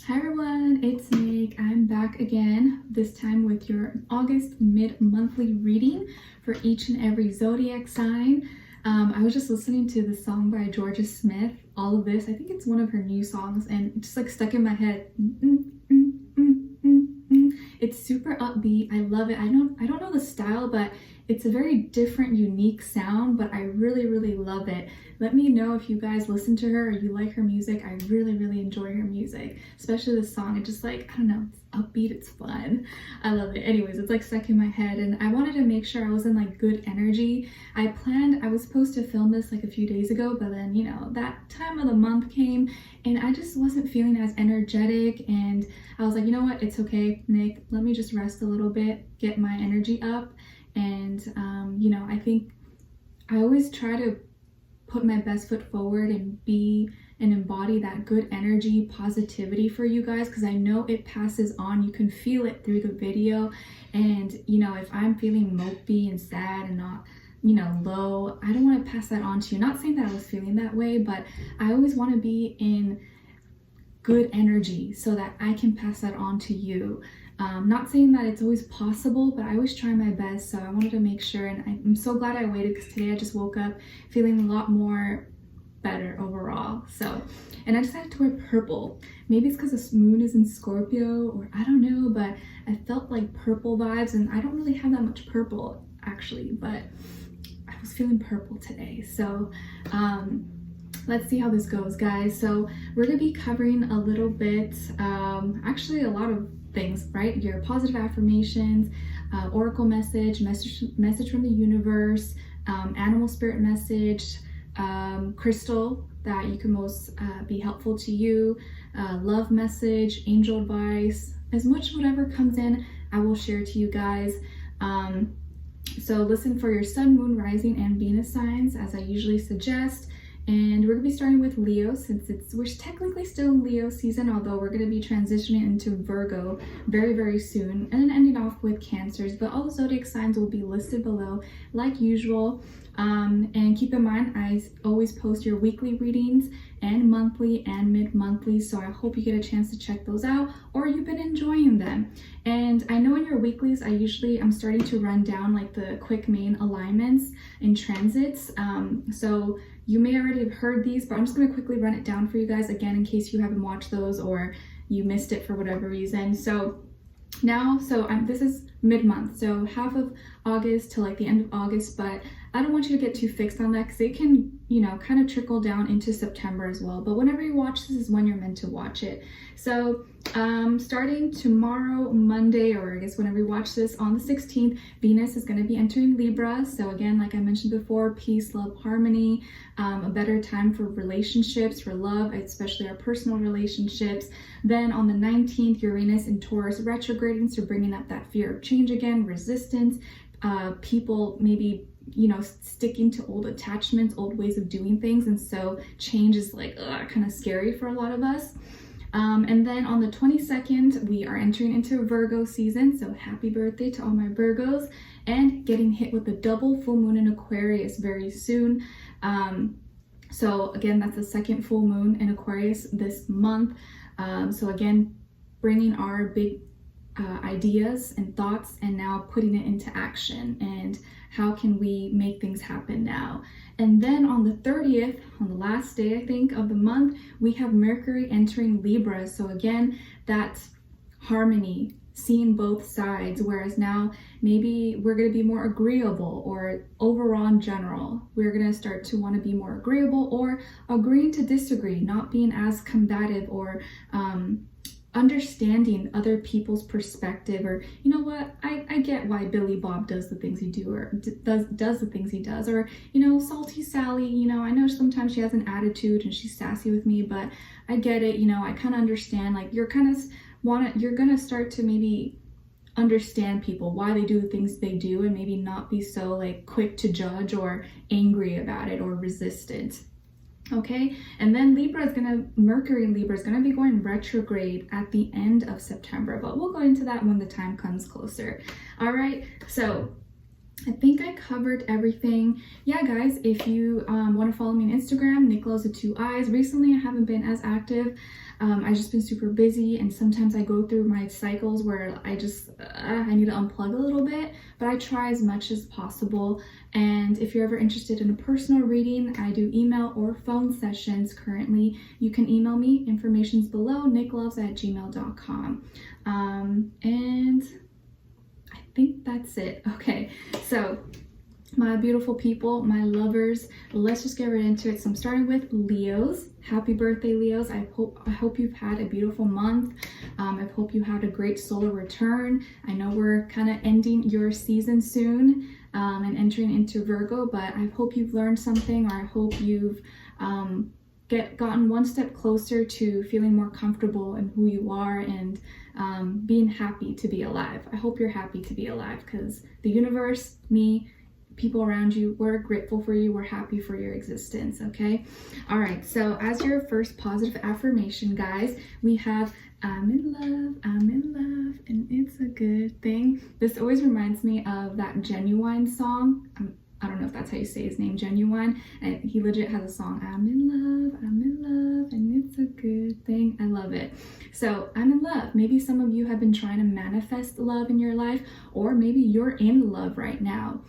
Hi everyone, it's Nick. I'm back again, this time with your August mid-monthly reading for each and every zodiac sign. I was just listening to the song by Georgia Smith, All of This. I think it's one of her new songs and it just like stuck in my head. It's super upbeat. I love it. I don't know the style, but it's a very different, unique sound, but I really love it. Let me know if you guys listen to her or you like her music. I really enjoy her music, especially this song. It just like, I don't know, it's upbeat, it's fun. I love it. Anyways, it's like stuck in my head and I wanted to make sure I was in like good energy. I was supposed to film this like a few days ago, but then, you know, that time of the month came and I just wasn't feeling as energetic, and I was like, you know what, it's okay, Nick, let me just rest a little bit, get my energy up. And you know, I think I always try to put my best foot forward and be and embody that good energy, positivity for you guys, because I know it passes on. You can feel it through the video. And you know, if I'm feeling mopey and sad and not, you know, low, I don't want to pass that on to you. Not saying that I was feeling that way, but I always want to be in good energy so that I can pass that on to you. Not saying that it's always possible, but I always try my best, so I wanted to make sure, and I'm so glad I waited because today I just woke up feeling a lot more better overall. So, and I decided to wear purple. Maybe it's because the moon is in Scorpio, or I don't know, but I felt like purple vibes, and I don't really have that much purple actually, but I was feeling purple today. So let's see how this goes, guys. So we're gonna be covering a little bit, actually a lot of things, right? Your positive affirmations, oracle message from the universe, animal spirit message, crystal that you can most be helpful to you, love message, angel advice, as much whatever comes in, I will share to you guys. So listen for your sun, moon, rising, and Venus signs as I usually suggest. And we're gonna be starting with Leo, since we're technically still in Leo season, although we're gonna be transitioning into Virgo very soon, and then ending off with Cancers. But all the zodiac signs will be listed below like usual. And keep in mind, I always post your weekly readings and monthly and mid-monthly, so I hope you get a chance to check those out, or you've been enjoying them. And I know in your weeklies, I'm starting to run down like the quick main alignments and transits. So you may already have heard these, but I'm just going to quickly run it down for you guys again in case you haven't watched those or you missed it for whatever reason. So now, this is mid-month, so half of August to like the end of August, but I don't want you to get too fixed on that because it can, you know, kind of trickle down into September as well. But whenever you watch this is when you're meant to watch it. So starting tomorrow, Monday, or I guess whenever you watch this, on the 16th, Venus is going to be entering Libra. So again, like I mentioned before, peace, love, harmony, a better time for relationships, for love, especially our personal relationships. Then on the 19th, Uranus in Taurus retrograding, so bringing up that fear of change again, resistance, people maybe, you know, sticking to old attachments, old ways of doing things, and so change is like kind of scary for a lot of us. And then on the 22nd, we are entering into Virgo season, so happy birthday to all my Virgos, and getting hit with a double full moon in Aquarius very soon. So again, that's the second full moon in Aquarius this month. So again, bringing our big ideas and thoughts and now putting it into action, and how can we make things happen now. And then on the 30th, on the last day I think of the month, we have Mercury entering Libra. So again, that's harmony, seeing both sides, whereas now maybe we're going to be more agreeable, or overall in general we're going to start to want to be more agreeable, or agreeing to disagree, not being as combative, or understanding other people's perspective, or you know what, I get why Billy Bob does the things he do, or does the things he does, or you know, Salty Sally, you know, I know sometimes she has an attitude and she's sassy with me, but I get it, you know, I kind of understand, like you're gonna start to maybe understand people, why they do the things they do, and maybe not be so like quick to judge or angry about it or resistant. Okay, and then Mercury in Libra is gonna be going retrograde at the end of September, but we'll go into that when the time comes closer. All right, so I think I covered everything. Yeah, guys, if you want to follow me on Instagram, NicLoves with 2 eyes. Recently, I haven't been as active. I've just been super busy, and sometimes I go through my cycles where I just I need to unplug a little bit, but I try as much as possible. And if you're ever interested in a personal reading, I do email or phone sessions currently. You can email me, information's below, nicloves@gmail.com. And I think that's it. Okay, so my beautiful people, my lovers, let's just get right into it. So I'm starting with Leos. Happy birthday, Leos. I hope you've had a beautiful month. I hope you had a great solar return. I know we're kind of ending your season soon and entering into Virgo, but I hope you've learned something, or I hope you've gotten one step closer to feeling more comfortable in who you are and being happy to be alive. I hope you're happy to be alive, because the universe, me, people around you, we're grateful for you, we're happy for your existence. Okay, all right, so as your first positive affirmation, guys, we have I'm in love, and it's a good thing. This always reminds me of that Genuine song. I don't know if that's how you say his name, Genuine, and he legit has a song, I'm in love, and it's a good thing. I love it. So I'm in love. Maybe some of you have been trying to manifest love in your life, or maybe you're in love right now.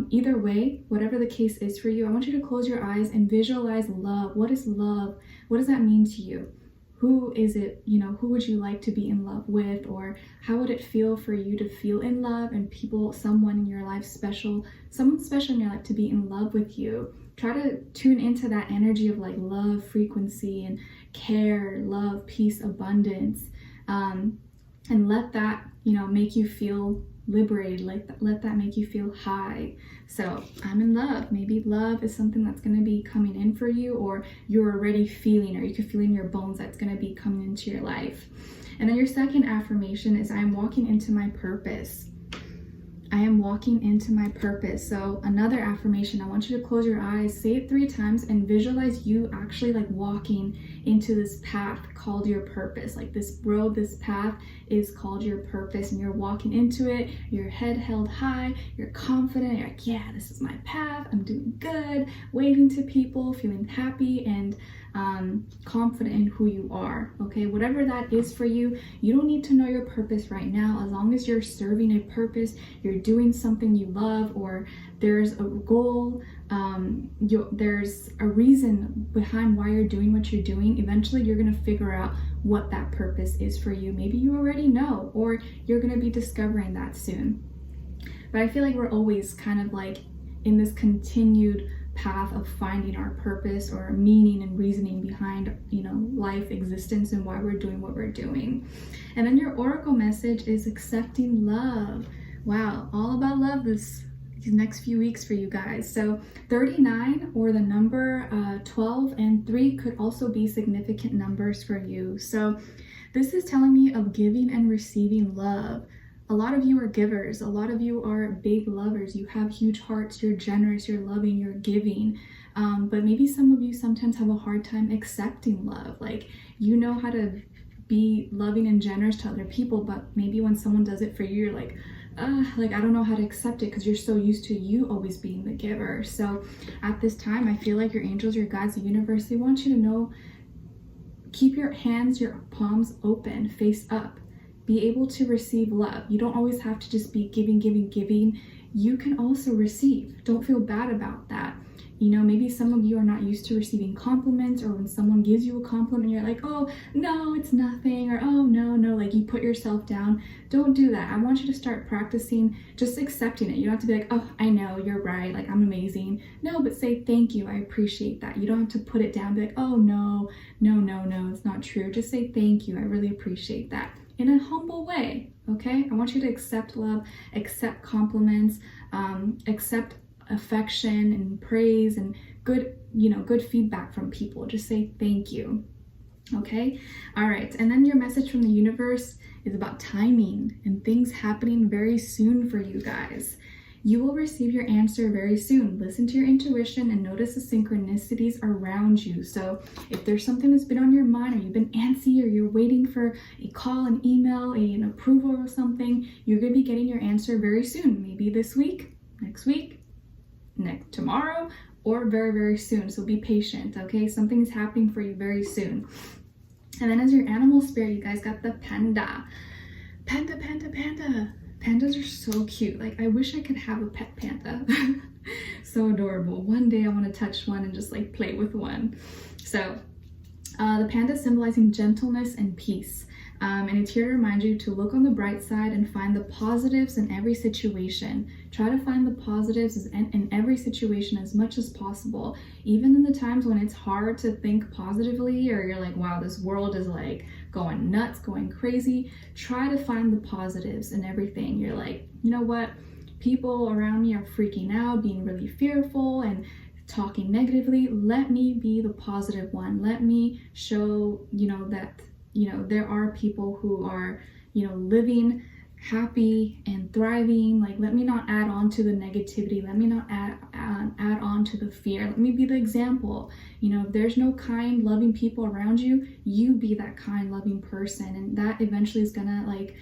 Either way, whatever the case is for you, I want you to close your eyes and visualize love. What is love? What does that mean to you? Who is it, who would you like to be in love with? Or how would it feel for you to feel in love and someone in your life someone special in your life to be in love with you? Try to tune into that energy of like love, frequency, and care, love, peace, abundance. And let that, make you feel liberated. Let that make you feel high. So I'm in love. Maybe love is something that's going to be coming in for you, or you're already feeling, or you can feel in your bones that's going to be coming into your life. And then your second affirmation is I'm walking into my purpose. I am walking into my purpose. So another affirmation, I want you to close your eyes, say it 3 times, and visualize you actually like walking into this path called your purpose. Like this road, this path is called your purpose, and you're walking into it, your head held high, you're confident, you're like, yeah, this is my path, I'm doing good, waving to people, feeling happy and confident in who you are. Okay, whatever that is for you, you don't need to know your purpose right now. As long as you're serving a purpose, you're doing something you love, or there's a goal, there's a reason behind why you're doing what you're doing, eventually you're going to figure out what that purpose is for you. Maybe you already know, or you're going to be discovering that soon. But I feel like we're always kind of like in this continued path of finding our purpose, or meaning and reasoning behind life, existence, and why we're doing what we're doing. And then your oracle message is accepting love. Wow, all about love these next few weeks for you guys. So 39, or the number 12 and 3 could also be significant numbers for you. So this is telling me of giving and receiving love. A lot of you are givers. A lot of you are big lovers. You have huge hearts. You're generous. You're loving. You're giving. But maybe some of you sometimes have a hard time accepting love. Like, you know how to be loving and generous to other people, but maybe when someone does it for you, you're like, I don't know how to accept it, because you're so used to you always being the giver. So at this time, I feel like your angels, your guides, the universe, they want you to know, keep your hands, your palms open, face up. Be able to receive love. You don't always have to just be giving. You can also receive. Don't feel bad about that. Maybe some of you are not used to receiving compliments, or when someone gives you a compliment, you're like, oh, no, it's nothing, or oh, no, like you put yourself down. Don't do that. I want you to start practicing just accepting it. You don't have to be like, oh, I know, you're right, like I'm amazing. No, but say thank you, I appreciate that. You don't have to put it down, be like, oh, no, it's not true. Just say thank you, I really appreciate that, in a humble way. Okay, I want you to accept love, accept compliments, accept affection and praise and good feedback from people. Just say thank you. Okay, all right. And then your message from the universe is about timing and things happening very soon for you guys. You will receive your answer very soon. Listen to your intuition and notice the synchronicities around you. So if there's something that's been on your mind, or you've been antsy, or you're waiting for a call, an email, an approval or something, you're going to be getting your answer very soon. Maybe this week, next week, tomorrow, or very, very soon. So be patient, okay? Something's happening for you very soon. And then as your animal spirit, you guys got the panda. Panda, panda, panda. Pandas are so cute. Like, I wish I could have a pet panda. So adorable. One day I want to touch one and just like play with one. So the panda symbolizing gentleness and peace. And it's here to remind you to look on the bright side and find the positives in every situation. Try to find the positives in every situation as much as possible. Even in the times when it's hard to think positively, or you're like, wow, this world is like going nuts, going crazy. Try to find the positives in everything. You're like, you know what? People around me are freaking out, being really fearful and talking negatively. Let me be the positive one. Let me show, that there are people who are, living happy and thriving. Like, let me not add on to the negativity. Let me not add on to the fear. Let me be the example. If there's no kind, loving people around you, you be that kind, loving person. And that eventually is gonna like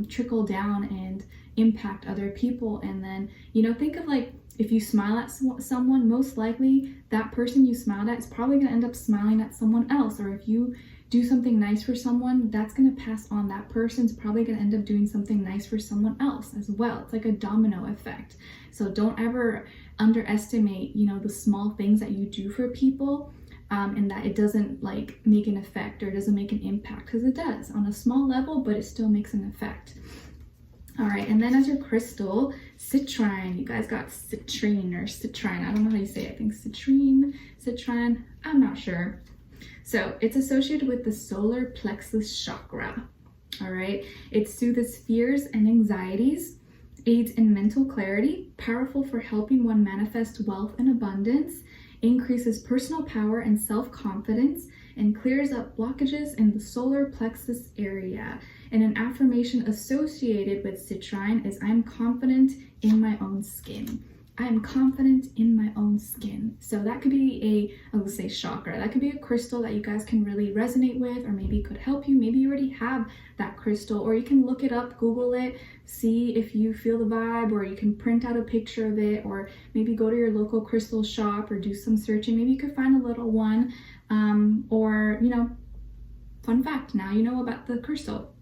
trickle down and impact other people. And then, think of like, if you smile at someone, most likely that person you smiled at is probably gonna end up smiling at someone else. Or if you do something nice for someone, that's gonna pass on. That person's probably gonna end up doing something nice for someone else as well. It's like a domino effect. So don't ever underestimate, the small things that you do for people, and that it doesn't like make an effect or it doesn't make an impact, because it does on a small level, but it still makes an effect. All right, and then as your crystal, citrine. You guys got citrine or citrine. I don't know how you say it. I think citrine, I'm not sure. So it's associated with the solar plexus chakra. All right, it soothes fears and anxieties, aids in mental clarity, powerful for helping one manifest wealth and abundance, increases personal power and self-confidence, and clears up blockages in the solar plexus area. And an affirmation associated with citrine is, I'm confident in my own skin. I am confident in my own skin. So that could be I would say chakra. That could be a crystal that you guys can really resonate with, or maybe could help you. Maybe you already have that crystal, or you can look it up, Google it, see if you feel the vibe, or you can print out a picture of it, or maybe go to your local crystal shop or do some searching. Maybe you could find a little one, or, fun fact, now you know about the crystal.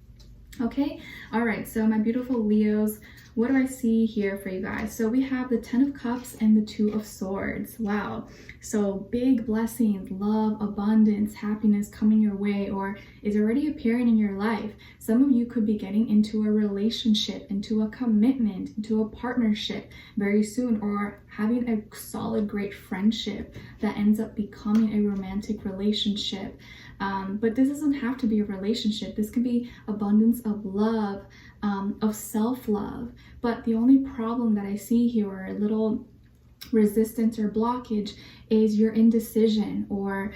Okay, all right, so my beautiful Leos, what do I see here for you guys? So we have the 10 of Cups and the 2 of Swords. Wow, so big blessings, love, abundance, happiness coming your way, or is already appearing in your life. Some of you could be getting into a relationship, into a commitment, into a partnership very soon, or having a solid, great friendship that ends up becoming a romantic relationship. But this doesn't have to be a relationship. This could be abundance of love, of self-love. But the only problem that I see here, or a little resistance or blockage, is your indecision, or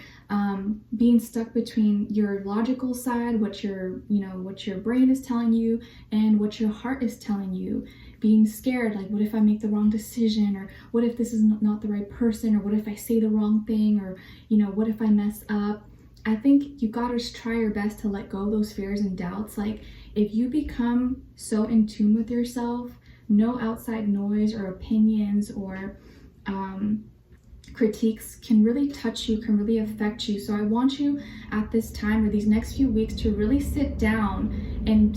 being stuck between your logical side, what your brain is telling you, and what your heart is telling you. Being scared, like, what if I make the wrong decision, or what if this is not the right person, or what if I say the wrong thing, or what if I mess up. I think you gotta try your best to let go of those fears and doubts. Like, if you become so in tune with yourself, no outside noise or opinions or critiques can really touch you, can really affect you. So I want you at this time, or these next few weeks, to really sit down and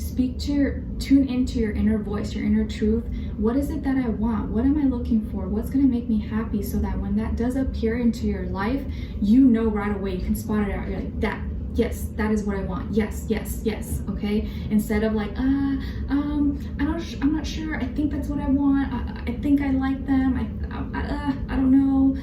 tune into your inner voice, your inner truth. What is it that I want? What am I looking for? What's going to make me happy? So that when that does appear into your life, right away, you can spot it out. You're like, yes, that is what I want. Yes, yes, yes. Okay. Instead of like, I'm not sure. I think that's what I want. I think I like them. I don't know.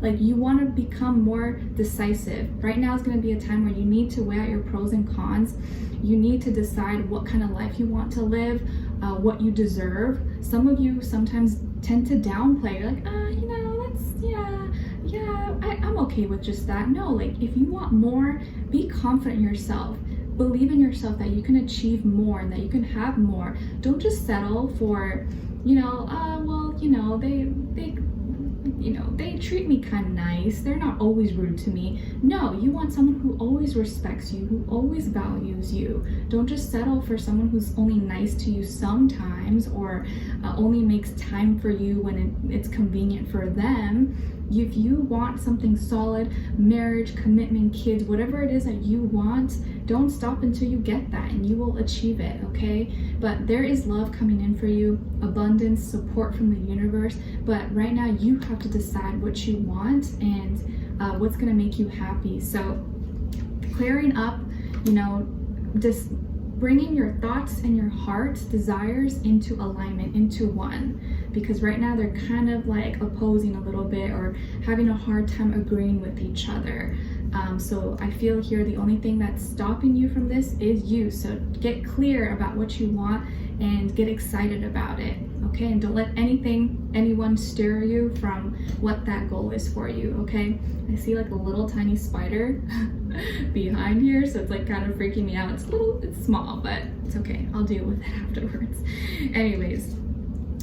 Like, you want to become more decisive. Right now is going to be a time where you need to weigh out your pros and cons. You need to decide what kind of life you want to live, what you deserve. Some of you sometimes tend to downplay. You're like, I'm okay with just that. No, like, if you want more, be confident in yourself. Believe in yourself that you can achieve more and that you can have more. Don't just settle for, they treat me kind of nice. They're not always rude to me. No, you want someone who always respects you, who always values you. Don't just settle for someone who's only nice to you sometimes, or only makes time for you when it's convenient for them. if you want something solid, marriage, commitment, kids, whatever it is that you want, don't stop until you get that, and you will achieve it, okay? But there is love coming in for you, abundance, support from the universe, but right now you have to decide what you want and what's gonna make you happy. So clearing up, you know, just bringing your thoughts and your heart's desires into alignment, into one, because right now they're kind of like opposing a little bit or having a hard time agreeing with each other. So I feel here the only thing that's stopping you from this is you. So get clear about what you want and get excited about it, okay? And don't let anyone steer you from what that goal is for you, okay? I see like a little tiny spider behind here, so it's like kind of freaking me out. It's small, but it's okay. I'll deal with it afterwards. Anyways,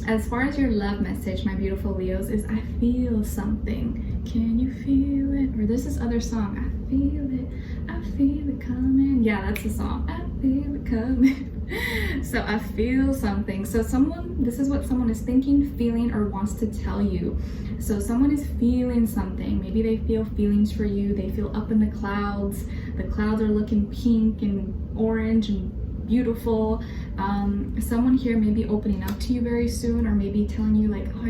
as far as your love message, my beautiful Leos, is I feel something. Can you feel it? Or this is other song. I feel it coming. Yeah, that's the song. I feel it coming. So I feel something. So this is what someone is thinking, feeling, or wants to tell you. So someone is feeling something. Maybe they feel feelings for you. They feel up in the clouds. The clouds are looking pink and orange and beautiful. Someone here may be opening up to you very soon, or maybe telling you like, oh,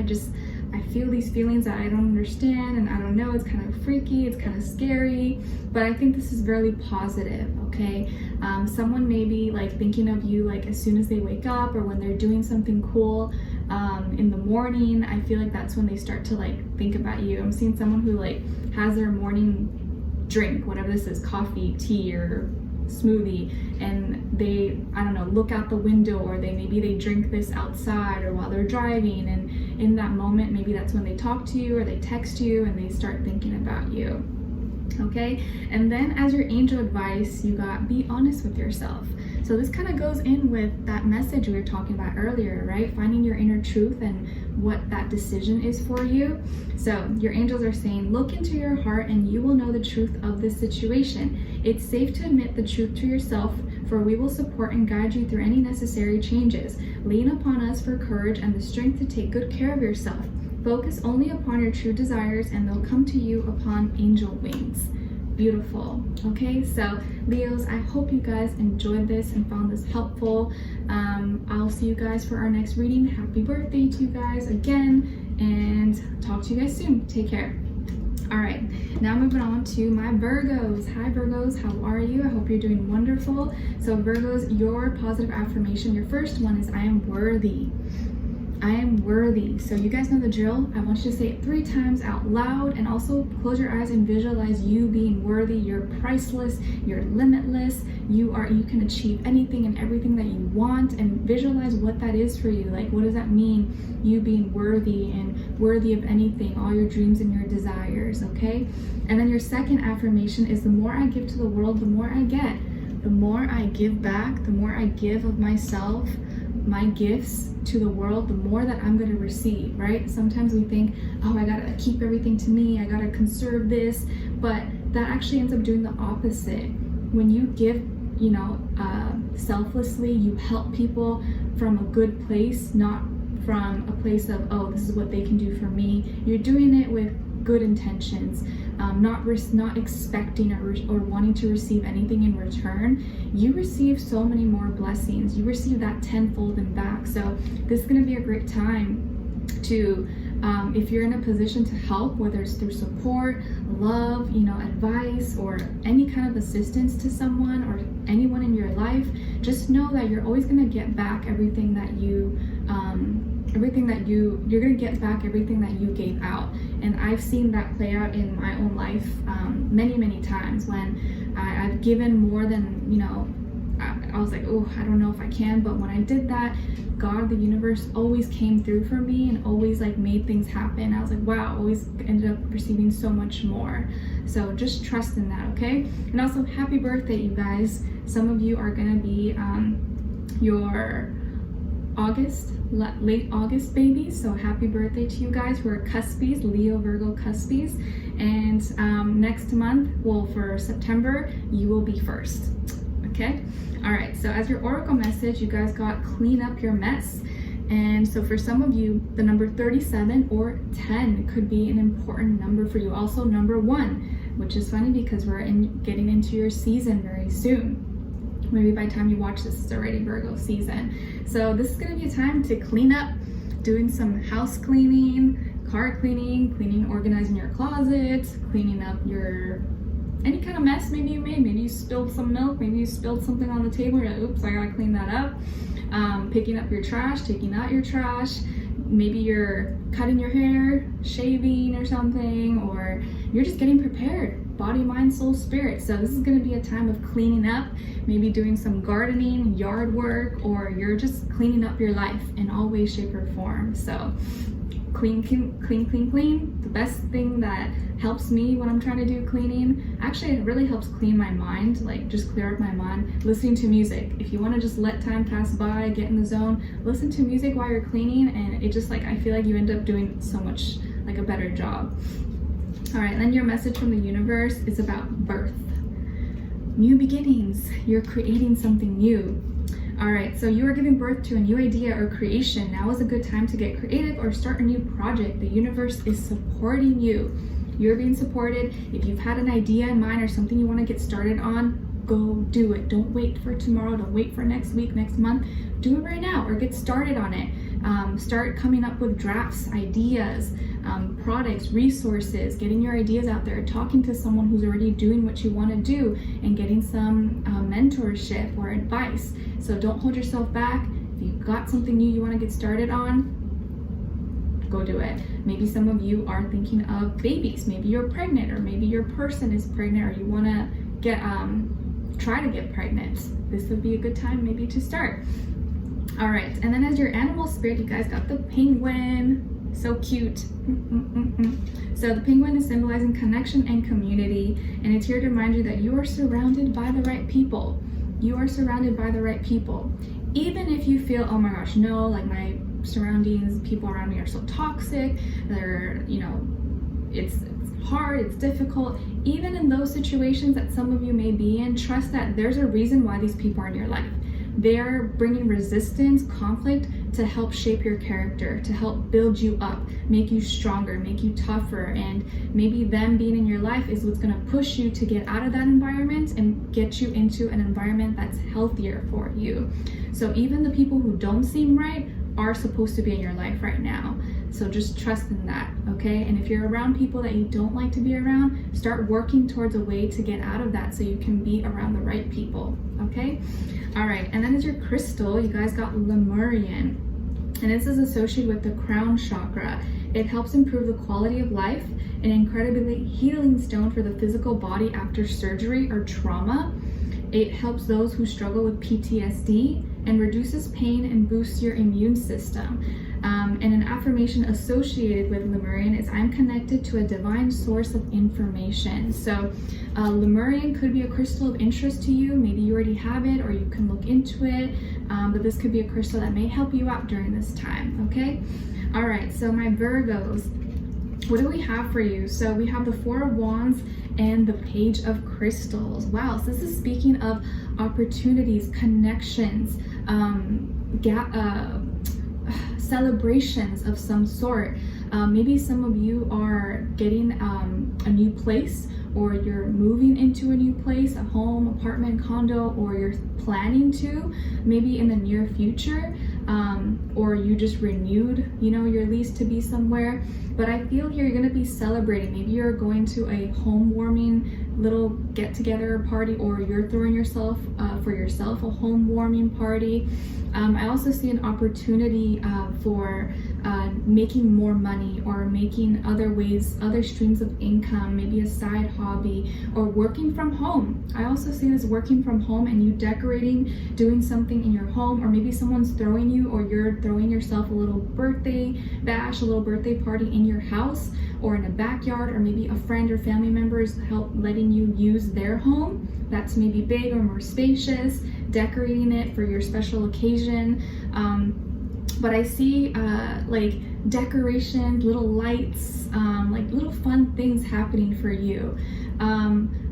I feel these feelings that I don't understand, and I don't know, it's kind of freaky, it's kind of scary, but I think this is very positive, okay? Someone may be like thinking of you like as soon as they wake up, or when they're doing something cool in the morning. I feel like that's when they start to like think about you. I'm seeing someone who like has their morning drink, whatever this is, coffee, tea, or smoothie, and they, I don't know, look out the window, or maybe they drink this outside or while they're driving, and in that moment maybe that's when they talk to you or they text you and they start thinking about you, okay? And then as your angel advice, you got be honest with yourself. So this kind of goes in with that message we were talking about earlier, right? Finding your inner truth and what that decision is for you. So your angels are saying, look into your heart and you will know the truth of this situation. It's safe to admit the truth to yourself, for we will support and guide you through any necessary changes. Lean upon us for courage and the strength to take good care of yourself. Focus only upon your true desires and they'll come to you upon angel wings. Beautiful. Okay, so Leos, I hope you guys enjoyed this and found this helpful. I'll see you guys for our next reading. Happy birthday to you guys again, and talk to you guys soon. Take care. All right, now moving on to my Virgos. Hi Virgos, how are you? I hope you're doing wonderful. So Virgos, your positive affirmation, your first one is I am worthy. I am worthy. So you guys know the drill. I want you to say it 3 times out loud, and also close your eyes and visualize you being worthy. You're priceless, you're limitless, you can achieve anything and everything that you want, and visualize what that is for you. Like, what does that mean, you being worthy and worthy of anything, all your dreams and your desires, okay? And then your second affirmation is the more I give to the world, the more I get. The more I give back, the more I give of myself, my gifts to the world, the more that I'm going to receive, right? Sometimes we think, oh, I gotta keep everything to me, I gotta conserve this, but that actually ends up doing the opposite. When you give, selflessly, you help people from a good place, not from a place of, oh, this is what they can do for me. You're doing it with good intentions, not expecting or wanting to receive anything in return. You receive so many more blessings. You receive that tenfold and back. So this is going to be a great time to, if you're in a position to help, whether it's through support, love, advice, or any kind of assistance to someone or anyone in your life, just know that you're always going to get back everything that you're going to get back everything that you gave out. And I've seen that play out in my own life many times when I've given more than, I was like, oh, I don't know if I can. But when I did that, God, the universe always came through for me and always like made things happen. I was like, wow, always ended up receiving so much more. So just trust in that, okay? And also happy birthday, you guys. Some of you are going to be your late August babies, so happy birthday to you guys who are cuspies, Leo, Virgo cuspies. And next month, well, for September, you will be first, okay? All right, so as your oracle message, you guys got clean up your mess. And so for some of you, the number 37 or 10 could be an important number for you. Also number 1, which is funny because we're getting into your season very soon. Maybe by the time you watch this, it's already Virgo season. So this is gonna be a time to clean up, doing some house cleaning, car cleaning, organizing your closet, cleaning up your any kind of mess maybe you made. Maybe you spilled some milk, maybe you spilled something on the table, you're like, oops, I gotta clean that up. Picking up your trash, taking out your trash. Maybe you're cutting your hair, shaving or something, or you're just getting prepared, body, mind, soul, spirit. So this is gonna be a time of cleaning up, maybe doing some gardening, yard work, or you're just cleaning up your life in all ways, shape, or form. So clean. The best thing that helps me when I'm trying to do cleaning, actually it really helps clean my mind, like just clear up my mind, listening to music. If you want to just let time pass by, get in the zone, listen to music while you're cleaning, and it just like, I feel like you end up doing so much, like a better job. All right, then your message from the universe is about birth. New beginnings, you're creating something new. All right, so you are giving birth to a new idea or creation. Now is a good time to get creative or start a new project. The universe is supporting you. You're being supported. If you've had an idea in mind or something you want to get started on, go do it. Don't wait for tomorrow. Don't wait for next week, next month. Do it right now or get started on it. Start coming up with drafts, ideas, products, resources, getting your ideas out there, talking to someone who's already doing what you want to do, and getting some mentorship or advice. So don't hold yourself back. If you've got something new you want to get started on, go do it. Maybe some of you are thinking of babies. Maybe you're pregnant, or maybe your person is pregnant, or you want to get try to get pregnant. This would be a good time maybe to start. All right, and then as your animal spirit, you guys got the penguin. So cute. So the penguin is symbolizing connection and community, and it's here to remind you that you are surrounded by the right people. You are surrounded by the right people. Even if you feel, oh my gosh, no, like my surroundings, people around me are so toxic, they're, you know, it's hard, it's difficult. Even in those situations that some of you may be in, trust that there's a reason why these people are in your life. They're bringing resistance, conflict to help shape your character, to help build you up, make you stronger, make you tougher, and maybe them being in your life is what's going to push you to get out of that environment and get you into an environment that's healthier for you. So even the people who don't seem right are supposed to be in your life right now. So just trust in that, okay? And if you're around people that you don't like to be around, start working towards a way to get out of that so you can be around the right people, okay? All right, and then as your crystal, you guys got Lemurian. And this is associated with the crown chakra. It helps improve the quality of life, an incredibly healing stone for the physical body after surgery or trauma. It helps those who struggle with PTSD and reduces pain and boosts your immune system. And an affirmation associated with Lemurian is, I'm connected to a divine source of information. So Lemurian could be a crystal of interest to you. Maybe you already have it, or you can look into it. But this could be a crystal that may help you out during this time, okay? All right, so my Virgos, what do we have for you? So we have the Four of Wands and the Page of Crystals. Wow, so this is speaking of opportunities, connections, celebrations of some sort. Maybe some of you are getting a new place, or you're moving into a new place, a home, apartment, condo, or you're planning to, maybe in the near future, or you just renewed, you know, your lease to be somewhere. But I feel you're gonna be celebrating. Maybe you're going to a home warming little get-together party, or you're throwing yourself for yourself a home warming party. I also see an opportunity for making more money, or making other streams of income, maybe a side hobby, or working from home. I also see this working from home and you decorating, doing something in your home, or maybe someone's throwing you, or you're throwing yourself a little birthday bash, a little birthday party in your house or in a backyard, or maybe a friend or family members help letting you use their home. That's maybe big or more spacious, decorating it for your special occasion. But I see like decorations, little lights, like little fun things happening for you.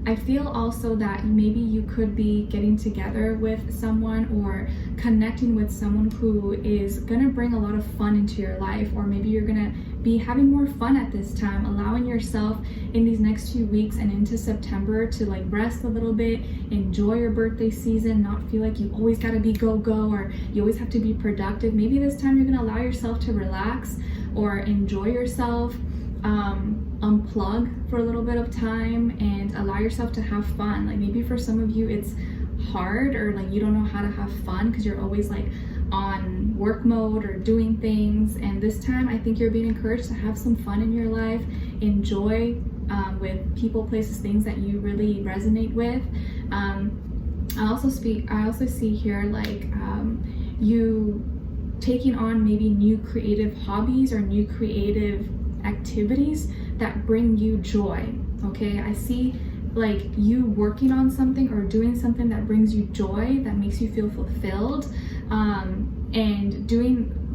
I feel also that maybe you could be getting together with someone or connecting with someone who is gonna bring a lot of fun into your life, or maybe you're gonna be having more fun at this time, allowing yourself in these next few weeks and into September to like rest a little bit, enjoy your birthday season, not feel like you always gotta be go-go or you always have to be productive. Maybe this time you're gonna allow yourself to relax or enjoy yourself, unplug for a little bit of time and allow yourself to have fun. Like maybe for some of you it's hard, or like you don't know how to have fun because you're always like on work mode or doing things, and this time I think you're being encouraged to have some fun in your life, enjoy with people, places, things that you really resonate with. I also see here like you taking on maybe new creative hobbies or new creative activities that bring you joy. Okay, I see like you working on something or doing something that brings you joy, that makes you feel fulfilled, and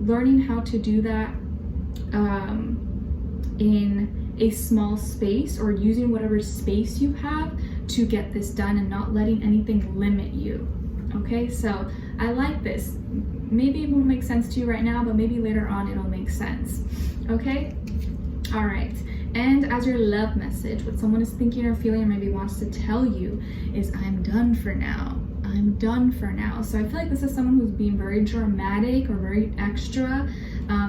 learning how to do that in a small space, or using whatever space you have to get this done and not letting anything limit you. Okay, so I like this. Maybe it won't make sense to you right now, but maybe later on it'll make sense. Okay, all right. And as your love message, what someone is thinking or feeling or maybe wants to tell you is, I'm done for now. I'm done for now. So I feel like this is someone who's being very dramatic or very extra.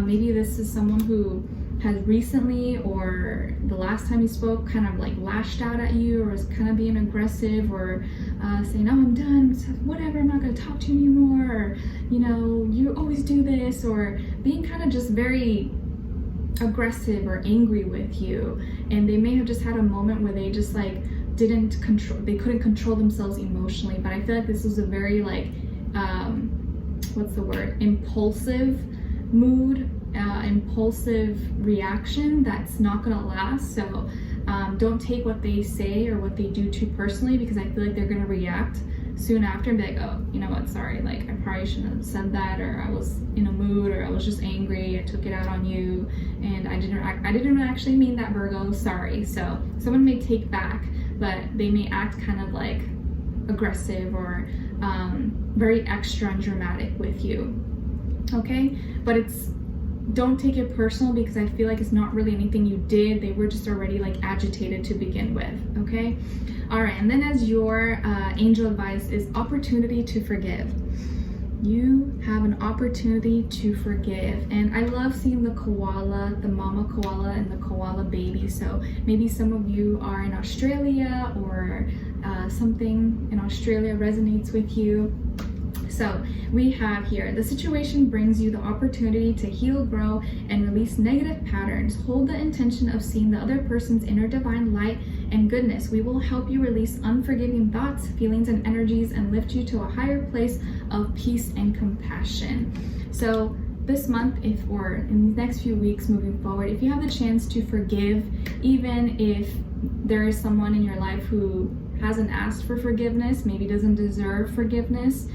Maybe this is someone who has recently, or the last time you spoke, kind of like lashed out at you, or was kind of being aggressive, or saying, oh, I'm done, whatever, I'm not going to talk to you anymore, or, you know, you always do this, or being kind of just very aggressive or angry with you. And they may have just had a moment where they just like they couldn't control themselves emotionally. But I feel like this was a very like impulsive mood, impulsive reaction that's not gonna last. So don't take what they say or what they do too personally, because I feel like they're gonna react soon after and be like, oh, you know what, sorry, like I probably shouldn't have said that, or I was in a mood, or I was just angry, I took it out on you, and I didn't actually mean that, Virgo, sorry. So someone may take back, but they may act kind of like aggressive or very extra and dramatic with you. Okay, but don't take it personal, because I feel like it's not really anything you did. They were just already like agitated to begin with. Okay, all right. And then as your angel advice is opportunity to forgive. You have an opportunity to forgive. And I love seeing the koala, the mama koala and the koala baby. So maybe some of you are in Australia, or something in Australia resonates with you. So we have here, the situation brings you the opportunity to heal, grow, and release negative patterns. Hold the intention of seeing the other person's inner divine light and goodness. We will help you release unforgiving thoughts, feelings, and energies, and lift you to a higher place of peace and compassion. So this month, or in the next few weeks moving forward, if you have the chance to forgive, even if there is someone in your life who hasn't asked for forgiveness, maybe doesn't deserve forgiveness,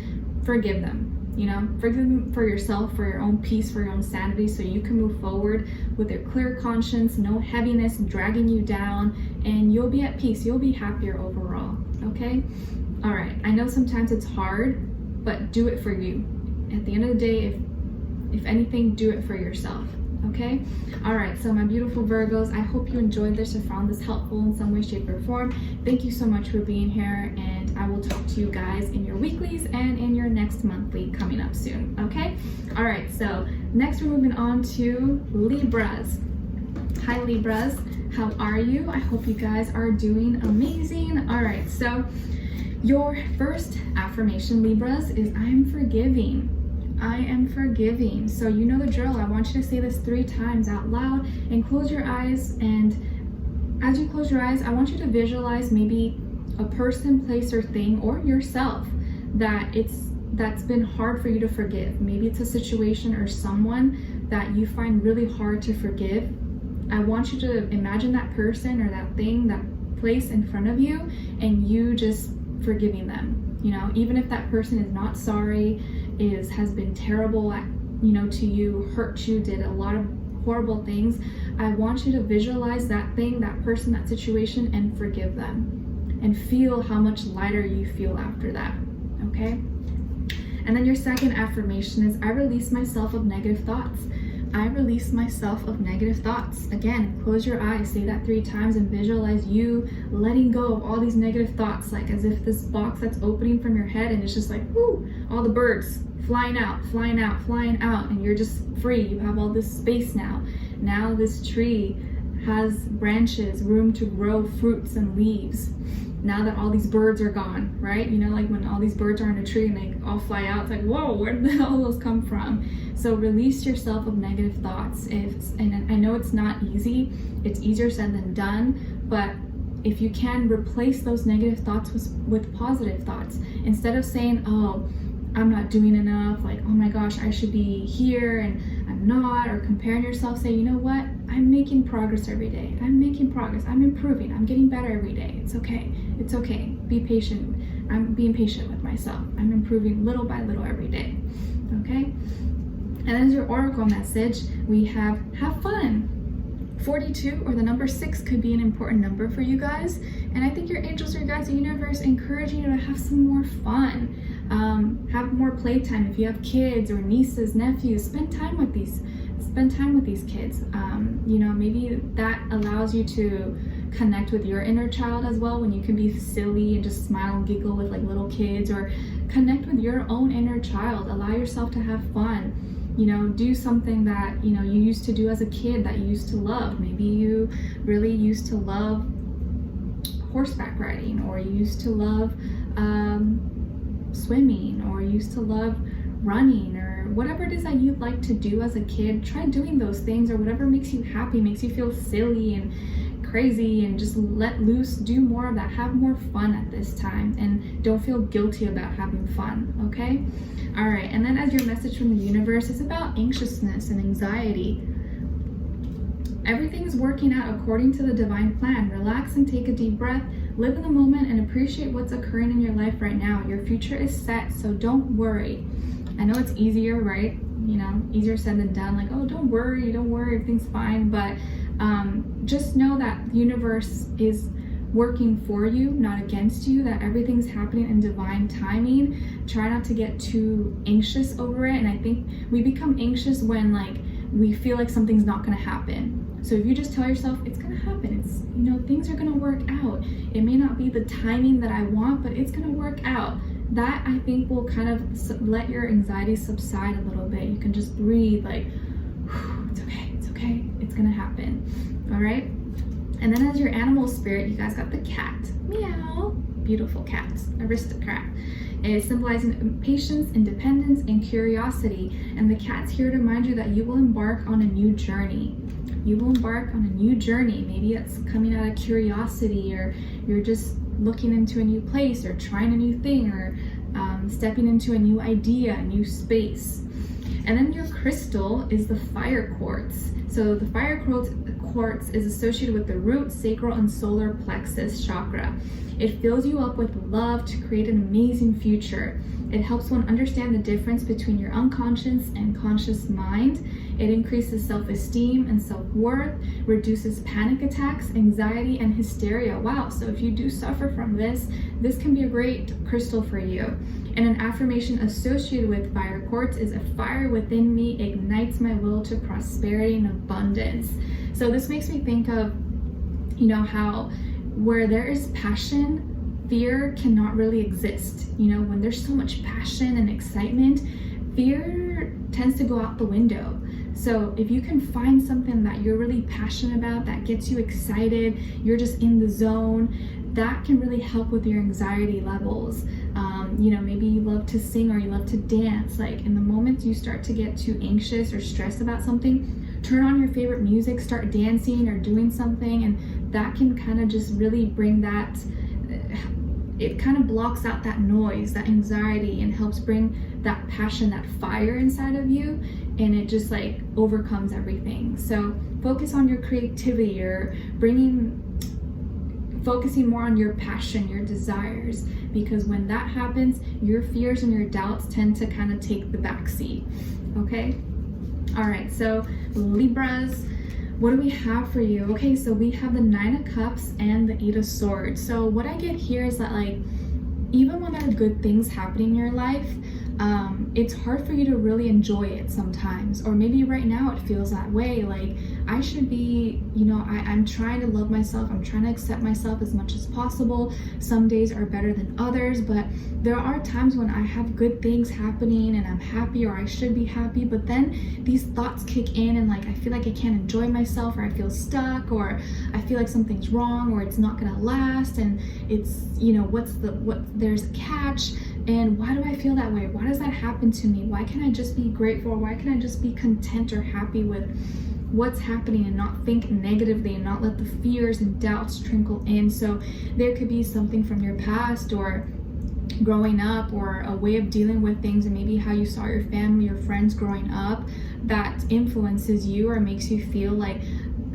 forgive them. You know, forgive them for yourself, for your own peace, for your own sanity, so you can move forward with a clear conscience, no heaviness dragging you down, and you'll be at peace. You'll be happier overall. Okay? All right. I know sometimes it's hard, but do it for you. At the end of the day, if anything, do it for yourself. Okay? All right. So my beautiful Virgos, I hope you enjoyed this or found this helpful in some way, shape, or form. Thank you so much for being here, and I will talk to you guys in your weeklies and in your next monthly coming up soon. Okay? All right. So next we're moving on to Libras. Hi Libras. How are you? I hope you guys are doing amazing. All right. So your first affirmation, Libras, is I am forgiving. I am forgiving. So you know the drill. I want you to say this 3 times out loud and close your eyes. And as you close your eyes, I want you to visualize maybe a person, place, or thing, or yourself that's been hard for you to forgive. Maybe it's a situation or someone that you find really hard to forgive. I want you to imagine that person or that thing, that place in front of you, and you just forgiving them. You know, even if that person is not sorry, has been terrible at, to you, hurt you, did a lot of horrible things, I want you to visualize that thing, that person, that situation, and forgive them. and feel how much lighter you feel after that, okay? And then your second affirmation is, I release myself of negative thoughts. I release myself of negative thoughts. Again, close your eyes, say that 3 times, and visualize you letting go of all these negative thoughts, like as if this box that's opening from your head and it's just like, whoo, all the birds flying out, flying out, flying out, and you're just free. You have all this space now. Now this tree has branches, room to grow fruits and leaves. Now that all these birds are gone, right? You know, like when all these birds are in a tree and they all fly out, it's like, whoa, where did all those come from? So release yourself of negative thoughts. And I know it's not easy, it's easier said than done, but if you can, replace those negative thoughts with positive thoughts. Instead of saying, oh, I'm not doing enough, like, oh my gosh, I should be here and I'm not, or comparing yourself, say, you know what, I'm making progress every day. I'm making progress, I'm improving, I'm getting better every day. It's okay, it's okay. Be patient. I'm being patient with myself. I'm improving little by little every day, okay? And as your oracle message, we have fun. 42 or the number 6 could be an important number for you guys. And I think your angels or your guides, the universe, encouraging you to have some more fun. Have more playtime. If you have kids or nieces, nephews, spend time with these kids. You know, maybe that allows you to connect with your inner child as well, when you can be silly and just smile and giggle with like little kids, or connect with your own inner child. Allow yourself to have fun. You know, do something that, you know, you used to do as a kid that you used to love. Maybe you really used to love horseback riding, or you used to love swimming, or used to love running, or whatever it is that you'd like to do as a kid. Try doing those things, or whatever makes you happy, makes you feel silly and crazy, and just let loose. Do more of that. Have more fun at this time, and don't feel guilty about having fun, okay? All right, and then as your message from the universe is about anxiousness and anxiety. Everything is working out according to the divine plan. Relax and take a deep breath. Live in the moment and appreciate what's occurring in your life right now. Your future is set, so don't worry. I know it's easier, right? You know, easier said than done. Like, oh, don't worry, everything's fine. But just know that the universe is working for you, not against you, that everything's happening in divine timing. Try not to get too anxious over it. And I think we become anxious when like we feel like something's not going to happen. So if you just tell yourself it's going to happen, it's, you know, things are going to work out. It may not be the timing that I want, but it's going to work out. That, I think, will kind of let your anxiety subside a little bit. You can just breathe like, it's okay, it's going to happen. All right. And then as your animal spirit, you guys got the cat. Meow. Beautiful cat, aristocrat. It's symbolizing patience, independence, and curiosity. And the cat's here to remind you that you will embark on a new journey. You will embark on a new journey. Maybe it's coming out of curiosity, or you're just looking into a new place, or trying a new thing, or stepping into a new idea, a new space. And then your crystal is the fire quartz. So the fire quartz is associated with the root, sacral, and solar plexus chakra. It fills you up with love to create an amazing future. It helps one understand the difference between your unconscious and conscious mind. It increases self-esteem and self-worth, reduces panic attacks, anxiety, and hysteria. Wow, so if you do suffer from this can be a great crystal for you. And an affirmation associated with fire quartz is, a fire within me ignites my will to prosperity and abundance. So this makes me think of, you know, how where there is passion, fear cannot really exist. You know, when there's so much passion and excitement, fear tends to go out the window. So if you can find something that you're really passionate about, that gets you excited, you're just in the zone, that can really help with your anxiety levels. You know, maybe you love to sing or you love to dance. Like in the moments you start to get too anxious or stressed about something, turn on your favorite music, start dancing or doing something, and that can kind of just really bring that, it kind of blocks out that noise, that anxiety, and helps bring that passion, that fire inside of you, and it just like overcomes everything. So focus on your creativity, or focusing more on your passion, your desires, because when that happens, your fears and your doubts tend to kind of take the back seat. Okay? All right, so Libras, what do we have for you? Okay, so we have the 9 of Cups and the 8 of Swords. So what I get here is that, like, even when there are good things happening in your life, it's hard for you to really enjoy it sometimes. Or maybe right now it feels that way. Like, I should be, you know, I'm trying to love myself. I'm trying to accept myself as much as possible. Some days are better than others, but there are times when I have good things happening and I'm happy, or I should be happy, but then these thoughts kick in and, like, I feel like I can't enjoy myself, or I feel stuck, or I feel like something's wrong, or it's not gonna last, and it's, you know, there's a catch. And why do I feel that way? Why does that happen to me? Why can't I just be grateful? Why can't I just be content or happy with what's happening and not think negatively and not let the fears and doubts trickle in? So there could be something from your past or growing up, or a way of dealing with things, and maybe how you saw your family or friends growing up that influences you or makes you feel like,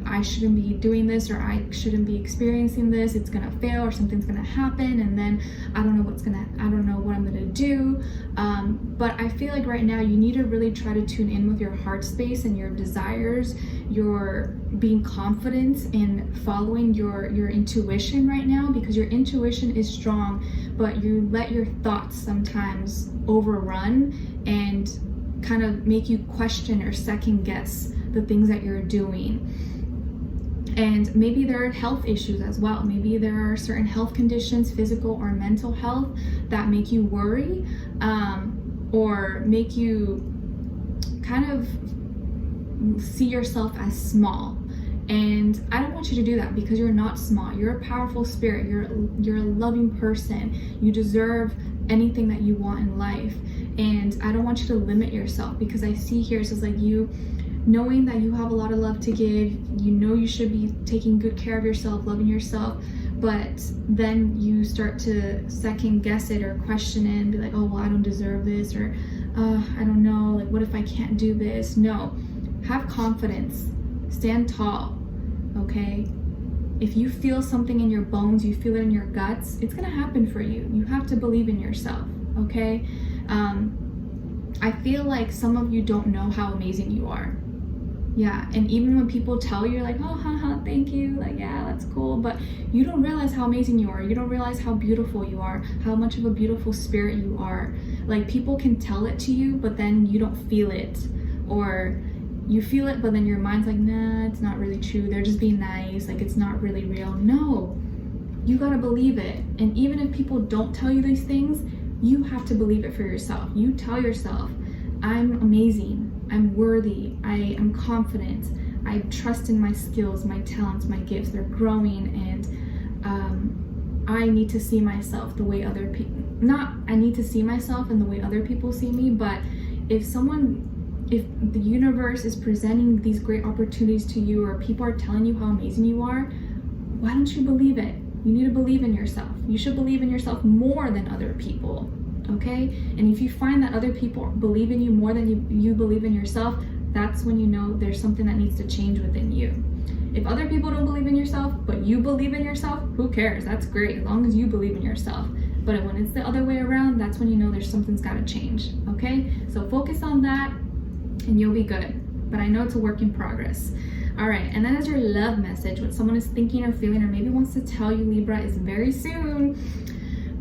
I shouldn't be doing this, or I shouldn't be experiencing this, it's gonna fail, or something's gonna happen, and then I don't know what I'm gonna do. But I feel like right now you need to really try to tune in with your heart space and your desires. You're being confident in following your intuition right now, because your intuition is strong, but you let your thoughts sometimes overrun and kind of make you question or second guess the things that you're doing. And maybe there are health issues as well. Maybe there are certain health conditions, physical or mental health, that make you worry, or make you kind of see yourself as small. And I don't want you to do that, because you're not small. You're a powerful spirit. You're a loving person. You deserve anything that you want in life. And I don't want you to limit yourself, because I see here it says, like, you knowing that you have a lot of love to give, you know you should be taking good care of yourself, loving yourself, but then you start to second guess it or question it and be like, oh, well, I don't deserve this, or I don't know, like, what if I can't do this? No, have confidence, stand tall, okay? If you feel something in your bones, you feel it in your guts, it's gonna happen for you. You have to believe in yourself, okay? I feel like some of you don't know how amazing you are. Yeah, and even when people tell you, like, oh, haha, thank you, like, yeah, that's cool, but you don't realize how amazing you are. You don't realize how beautiful you are, how much of a beautiful spirit you are. Like, people can tell it to you, but then you don't feel it, or you feel it, but then your mind's like, nah, it's not really true. They're just being nice, like, it's not really real. No, you gotta believe it. And even if people don't tell you these things, you have to believe it for yourself. You tell yourself, I'm amazing, I'm worthy, I am confident, I trust in my skills, my talents, my gifts, they're growing, and I need to see myself the way other people, not I need to see myself in the way other people see me, but if the universe is presenting these great opportunities to you, or people are telling you how amazing you are, why don't you believe it? You need to believe in yourself. You should believe in yourself more than other people. Okay? And if you find that other people believe in you more than you believe in yourself, that's when you know there's something that needs to change within you. If other people don't believe in yourself, but you believe in yourself, who cares? That's great, as long as you believe in yourself. But when it's the other way around, that's when you know something's gotta change, okay? So focus on that and you'll be good. But I know it's a work in progress. All right, and then as your love message, what someone is thinking or feeling or maybe wants to tell you, Libra, is very soon.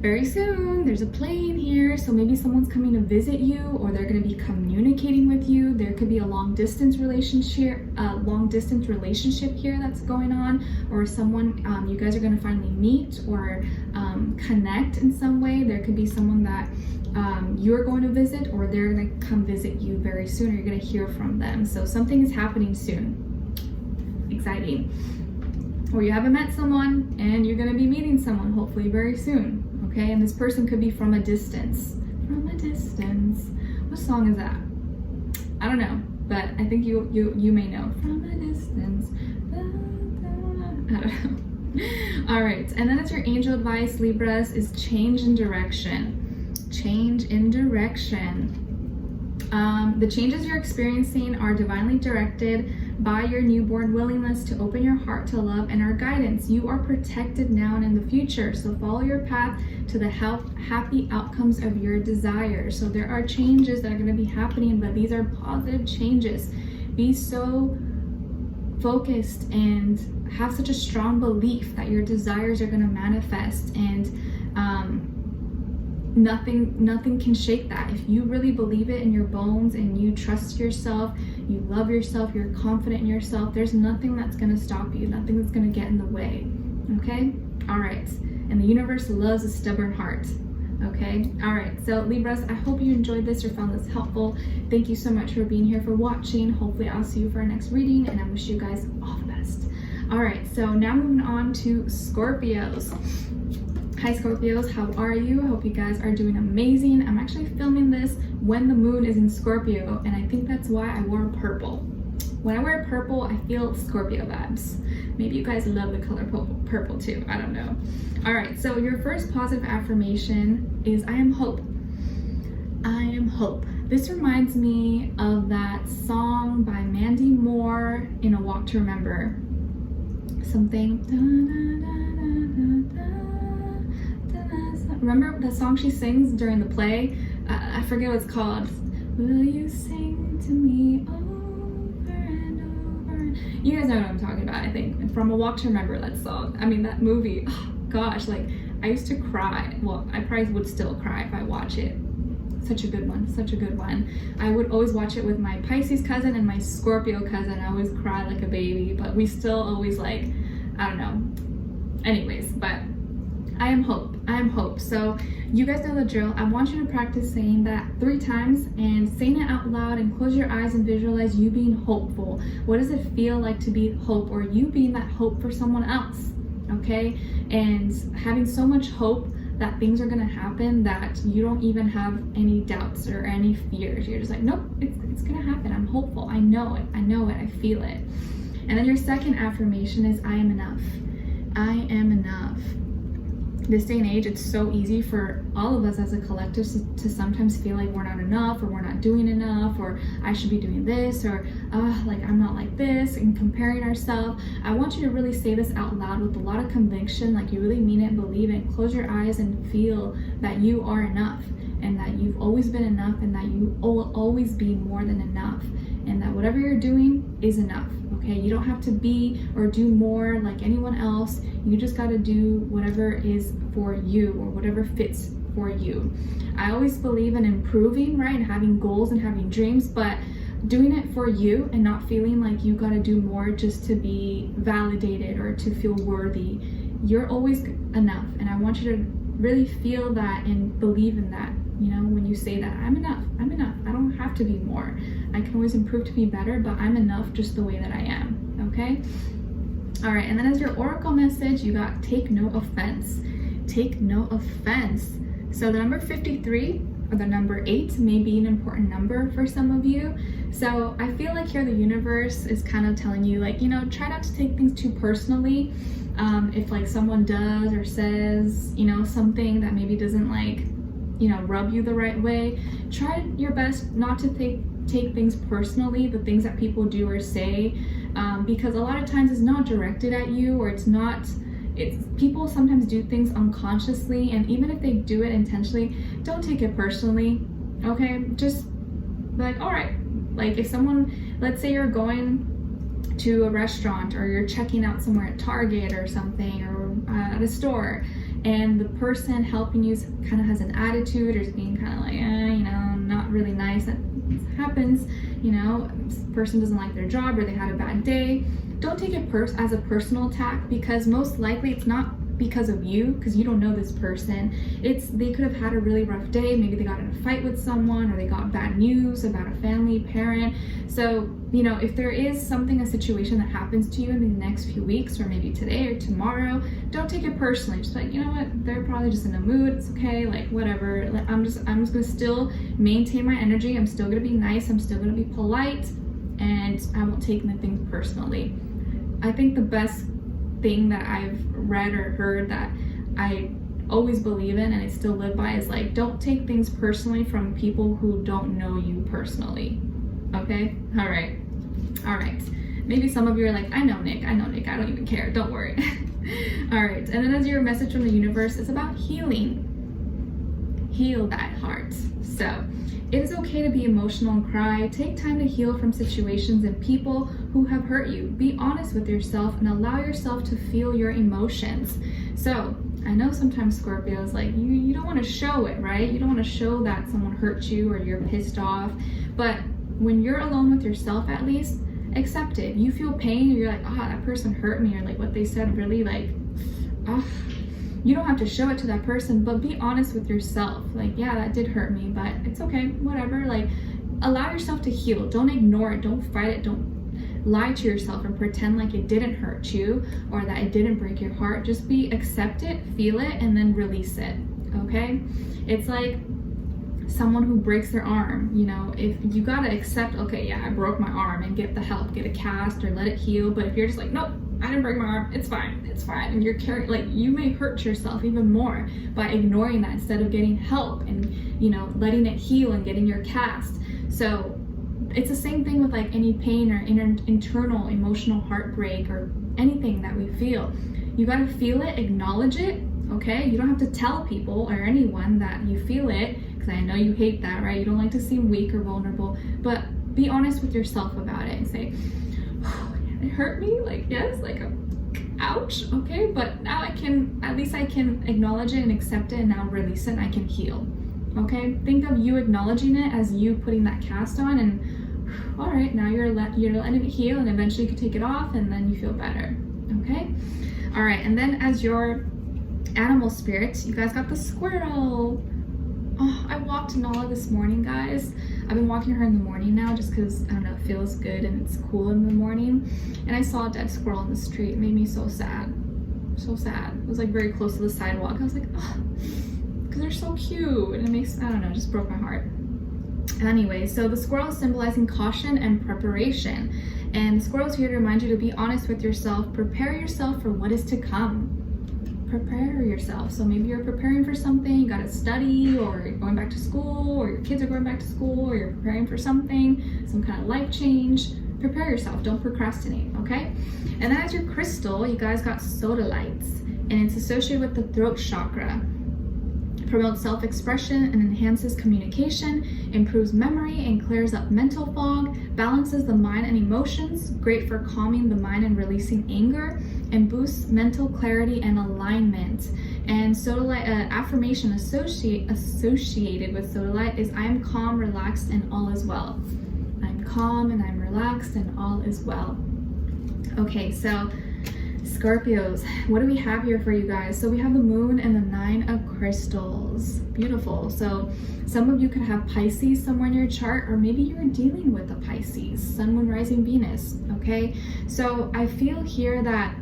Very soon, there's a plane here, so maybe someone's coming to visit you, or they're going to be communicating with you. There could be a long distance relationship here that's going on, or someone you guys are going to finally meet or connect in some way. There could be someone that you're going to visit, or they're going to come visit you very soon, or you're going to hear from them. So something is happening soon. Exciting. Or you haven't met someone and you're going to be meeting someone hopefully very soon. Okay, and this person could be from a distance. From a distance. What song is that? I don't know, but I think you may know. From a distance. I don't know. All right, and then it's your angel advice, Libras, is change in direction. Change in direction. The changes you're experiencing are divinely directed by your newborn willingness to open your heart to love and our guidance. You are protected now and in the future, so follow your path to the happy outcomes of your desires. So there are changes that are going to be happening, but these are positive changes. Be so focused and have such a strong belief that your desires are going to manifest, and nothing can shake that. If you really believe it in your bones and you trust yourself, you love yourself, you're confident in yourself, there's nothing that's going to stop you, nothing that's going to get in the way. Okay? All right. And the universe loves a stubborn heart. Okay? All right. So Libras, I hope you enjoyed this or found this helpful. Thank you so much for being here, for watching. Hopefully I'll see you for our next reading, and I wish you guys all the best. All right. So now moving on to Scorpios. Hi Scorpios, how are you? I hope you guys are doing amazing. I'm actually filming this when the moon is in Scorpio, and I think that's why I wore purple. When I wear purple, I feel Scorpio vibes. Maybe you guys love the color purple too, I don't know. All right, so your first positive affirmation is I am hope. I am hope. This reminds me of that song by Mandy Moore in A Walk to Remember. Something. Remember the song she sings during the play? I forget what it's called. Will you sing to me over and over? You guys know what I'm talking about, I think. From A Walk to Remember, that song. I mean, that movie, oh gosh, like I used to cry. Well, I probably would still cry if I watch it. Such a good one, such a good one. I would always watch it with my Pisces cousin and my Scorpio cousin. I always cry like a baby, but we still always like, I don't know. Anyways, but I am hope. I am hope. So you guys know the drill. I want you to practice saying that 3 times and saying it out loud, and close your eyes and visualize you being hopeful. What does it feel like to be hope, or you being that hope for someone else? Okay? And having so much hope that things are going to happen that you don't even have any doubts or any fears. You're just like, nope, it's going to happen. I'm hopeful. I know it. I know it. I feel it. And then your second affirmation is I am enough. I am enough. This day and age, it's so easy for all of us as a collective to sometimes feel like we're not enough, or we're not doing enough, or I should be doing this, or like I'm not like this, and comparing ourselves. I want you to really say this out loud with a lot of conviction, like you really mean it and believe it. Close your eyes and feel that you are enough, and that you've always been enough, and that you will always be more than enough, and that whatever you're doing is enough. Okay, you don't have to be or do more like anyone else. You just got to do whatever is for you, or whatever fits for you. I always believe in improving, right, and having goals and having dreams, but doing it for you and not feeling like you got to do more just to be validated or to feel worthy. You're always enough, and I want you to really feel that and believe in that. You know, when you say that, I'm enough, I don't have to be more. I can always improve to be better, but I'm enough just the way that I am, okay? All right, and then as your oracle message, you got take no offense. Take no offense. So the number 53 or the number 8 may be an important number for some of you. So I feel like here the universe is kind of telling you, like, you know, try not to take things too personally. If like someone does or says, you know, something that maybe doesn't like, you know, rub you the right way, try your best not to take things personally, the things that people do or say, because a lot of times it's not directed at you, or it's people sometimes do things unconsciously, and even if they do it intentionally, don't take it personally. Okay, just like, all right, like if someone, let's say you're going to a restaurant, or you're checking out somewhere at Target or something, or at a store, and the person helping you kind of has an attitude, or is being kind of like, you know, not really nice. That happens, you know, this person doesn't like their job, or they had a bad day. Don't take it as a personal attack, because most likely it's not because of you, because you don't know this person. They could have had a really rough day. Maybe they got in a fight with someone, or they got bad news about a family parent. So, you know, if there is a situation that happens to you in the next few weeks, or maybe today or tomorrow, don't take it personally. Just like, you know what, they're probably just in a mood, it's okay, like whatever. Like, I'm just gonna still maintain my energy. I'm still gonna be nice, I'm still gonna be polite, and I won't take things personally. I think the best thing that I've read or heard that I always believe in and I still live by is like, don't take things personally from people who don't know you personally. Okay? All right. Maybe some of you are like, I know Nick, I don't even care, don't worry. All right, and then as your message from the universe, it's about healing. Heal that heart. So It is okay to be emotional and cry. Take time to heal from situations and people who have hurt you. Be honest with yourself and allow yourself to feel your emotions. So I know sometimes Scorpios, like, you don't want to show it, right? You don't want to show that someone hurt you or you're pissed off. But when you're alone with yourself, at least, accept it. You feel pain, or you're like, that person hurt me, or like what they said really, like, you don't have to show it to that person, but be honest with yourself. Like, yeah, that did hurt me, but it's okay, whatever. Like, allow yourself to heal. Don't ignore it. Don't fight it. Don't lie to yourself and pretend like it didn't hurt you or that it didn't break your heart. Just accept it, feel it, and then release it, okay? It's like someone who breaks their arm, you know, if you gotta accept, okay, yeah, I broke my arm, and get the help, get a cast or let it heal. But if you're just like, nope, I didn't break my arm, it's fine, and you're carrying, like, you may hurt yourself even more by ignoring that instead of getting help and, you know, letting it heal and getting your cast. So it's the same thing with like any pain or internal emotional heartbreak or anything that we feel. You gotta feel it, acknowledge it, okay? You don't have to tell people or anyone that you feel it, because I know you hate that, right? You don't like to seem weak or vulnerable, but be honest with yourself about it and say, it hurt me, like, yes, like, ouch, okay, but now at least I can acknowledge it and accept it, and now release it, and I can heal, okay? Think of you acknowledging it as you putting that cast on, and all right, now you're letting it heal, and eventually you can take it off, and then you feel better, okay? All right, and then as your animal spirits, you guys got the squirrel. Oh, I walked Nala this morning, guys. I've been walking her in the morning now just because, I don't know, it feels good and it's cool in the morning. And I saw a dead squirrel in the street. It made me so sad. So sad. It was like very close to the sidewalk. I was like, oh, because they're so cute. And it makes, I don't know, it just broke my heart. Anyway, so the squirrel is symbolizing caution and preparation. And the squirrel is here to remind you to be honest with yourself. Prepare yourself for what is to come. Prepare yourself. So maybe you're preparing for something, you gotta study, or you're going back to school, or your kids are going back to school, or you're preparing for something, some kind of life change. Prepare yourself, don't procrastinate, okay? And then as your crystal, you guys got sodalites, and it's associated with the throat chakra. It promotes self-expression and enhances communication, improves memory and clears up mental fog, balances the mind and emotions, great for calming the mind and releasing anger, and boosts mental clarity and alignment. And sodalite, affirmation associated with sodalite is, I am calm, relaxed, and all is well. I'm calm and I'm relaxed and all is well. Okay, so Scorpios, what do we have here for you guys? So we have the moon and the 9 of crystals. Beautiful. So some of you could have Pisces somewhere in your chart, or maybe you're dealing with a Pisces, sun, moon, rising, Venus. Okay, so I feel here that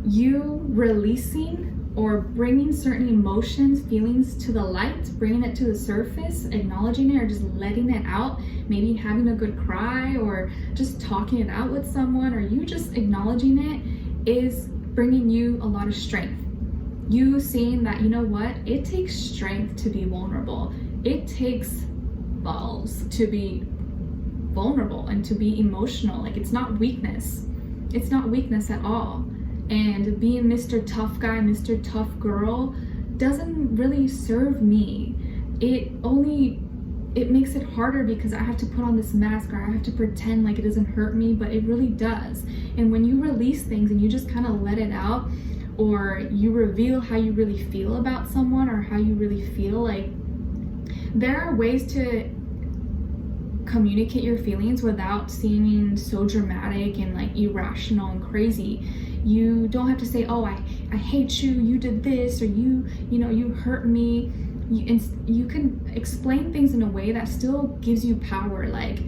you releasing or bringing certain emotions, feelings to the light, bringing it to the surface, acknowledging it, or just letting it out, maybe having a good cry or just talking it out with someone, or you just acknowledging it, is bringing you a lot of strength. You seeing that, you know what, it takes strength to be vulnerable. It takes balls to be vulnerable and to be emotional. Like, it's not weakness. It's not weakness at all. And being Mr. Tough Guy, Mr. Tough Girl doesn't really serve me. It makes it harder because I have to put on this mask, or I have to pretend like it doesn't hurt me, but it really does. And when you release things and you just kind of let it out, or you reveal how you really feel about someone, or how you really feel, like, there are ways to communicate your feelings without seeming so dramatic and like irrational and crazy. You don't have to say, oh, I hate you, you did this, or you know, you hurt me. You can explain things in a way that still gives you power. Like,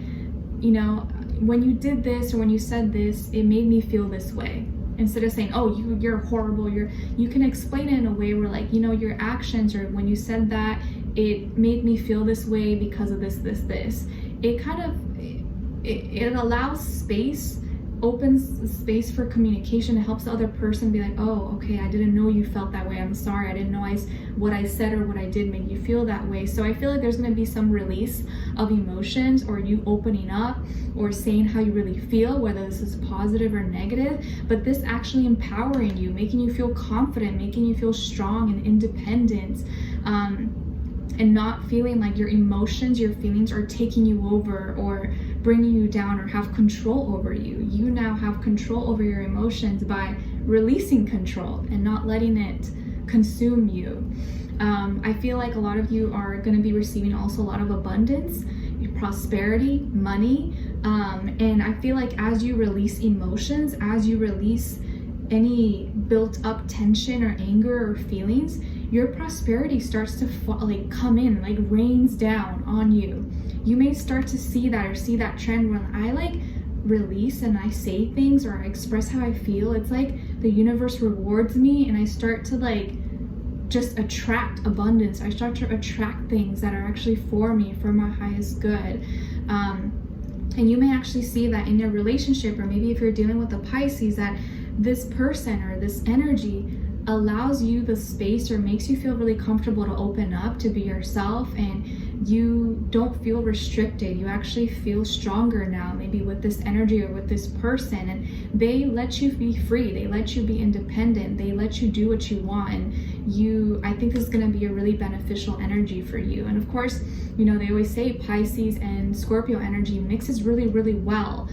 you know, when you did this or when you said this, it made me feel this way. Instead of saying, oh, you're horrible, you can explain it in a way where, like, you know, your actions, or when you said that, it made me feel this way because of this. It kind of, it allows space, opens space for communication. It helps the other person be like, oh, okay, I didn't know you felt that way. I'm sorry. I didn't know what I said or what I did made you feel that way. So I feel like there's going to be some release of emotions, or you opening up or saying how you really feel, whether this is positive or negative, but this actually empowering you, making you feel confident, making you feel strong and independent. and not feeling like your emotions, your feelings are taking you over or bringing you down or have control over you. You now have control over your emotions by releasing control and not letting it consume you. I feel like a lot of you are going to be receiving also a lot of abundance, prosperity, money, and I feel like as you release emotions, as you release any built up tension or anger or feelings, your prosperity starts to like come in, like rains down on you. You may start to see that or see that trend when I like release and I say things or I express how I feel. It's like the universe rewards me and I start to like just attract abundance. I start to attract things that are actually for me, for my highest good. And you may actually see that in your relationship, or maybe if you're dealing with a Pisces, that this person or this energy allows you the space or makes you feel really comfortable to open up, to be yourself, and you don't feel restricted. You actually feel stronger now, maybe with this energy or with this person, and they let you be free, they let you be independent, they let you do what you want. And I think this is going to be a really beneficial energy for you. And of course, you know, they always say Pisces and Scorpio energy mixes really, really well.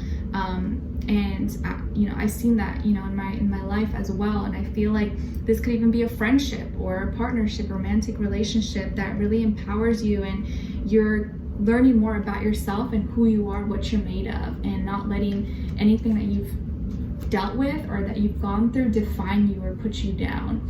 You know, I've seen that, you know, in my life as well. And I feel like this could even be a friendship or a partnership, romantic relationship that really empowers you, and you're learning more about yourself and who you are, what you're made of, and not letting anything that you've dealt with or that you've gone through define you or put you down.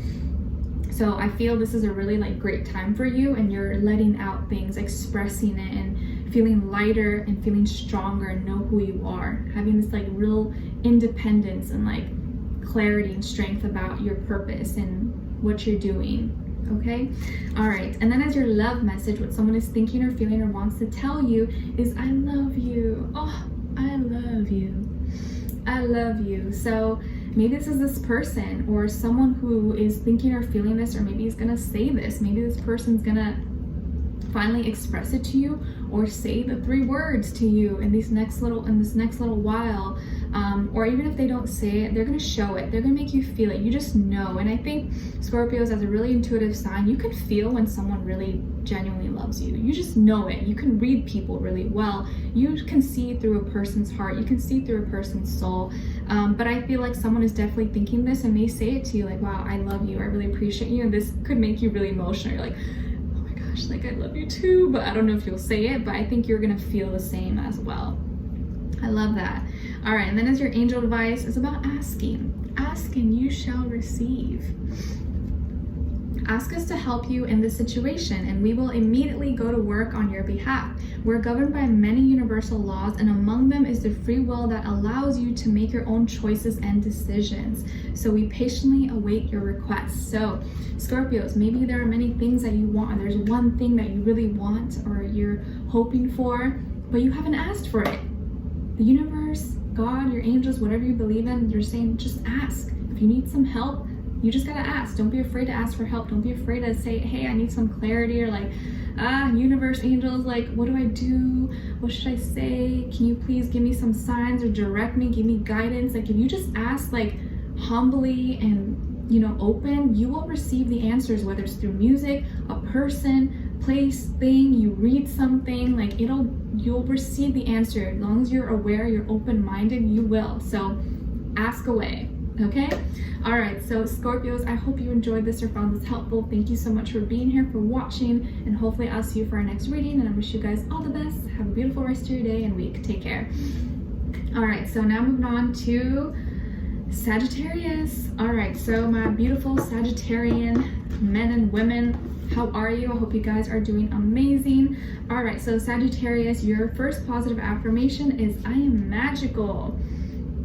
So I feel this is a really like great time for you, and you're letting out things, expressing it, and feeling lighter and feeling stronger, and know who you are, having this like real independence and like clarity and strength about your purpose and what you're doing. Okay, all right. And then as your love message, what someone is thinking or feeling or wants to tell you is, I love you. Oh, I love you. I love you. So maybe this is this person or someone who is thinking or feeling this, or maybe he's gonna say this. Maybe this person's gonna finally express it to you or say the 3 words to you in this next little while, or even if they don't say it, they're going to show it. They're going to make you feel it. You just know. And I think Scorpios, as a really intuitive sign, you can feel when someone really genuinely loves you. You just know it. You can read people really well. You can see through a person's heart. You can see through a person's soul. But I feel like someone is definitely thinking this, and they say it to you like, wow, I love you, I really appreciate you, and this could make you really emotional. You're like, like, I love you too, but I don't know if you'll say it, but I think you're gonna feel the same as well. I love that. All right, and then as your angel advice is about asking. Ask and you shall receive. Ask us to help you in this situation, and we will immediately go to work on your behalf. We're governed by many universal laws, and among them is the free will that allows you to make your own choices and decisions. So we patiently await your requests. So Scorpios, maybe there are many things that you want, and there's one thing that you really want or you're hoping for, but you haven't asked for it. The universe, God, your angels, whatever you believe in, they're saying just ask. If you need some help, you just gotta ask. Don't be afraid to ask for help. Don't be afraid to say, hey, I need some clarity, or like, universe, angels, like, what do I do? What should I say? Can you please give me some signs or direct me, give me guidance? Like, if you just ask like humbly and, you know, open, you will receive the answers, whether it's through music, a person, place, thing, you read something, like you'll receive the answer. As long as you're aware, you're open-minded, you will. So ask away. Okay, all right, so Scorpios, I hope you enjoyed this or found this helpful. Thank you so much for being here, for watching, and hopefully I'll see you for our next reading, and I wish you guys all the best. Have a beautiful rest of your day and week. Take care. All right, so now moving on to Sagittarius. All right, so my beautiful Sagittarian men and women, how are you? I hope you guys are doing amazing. All right, so Sagittarius, your first positive affirmation is, I am magical.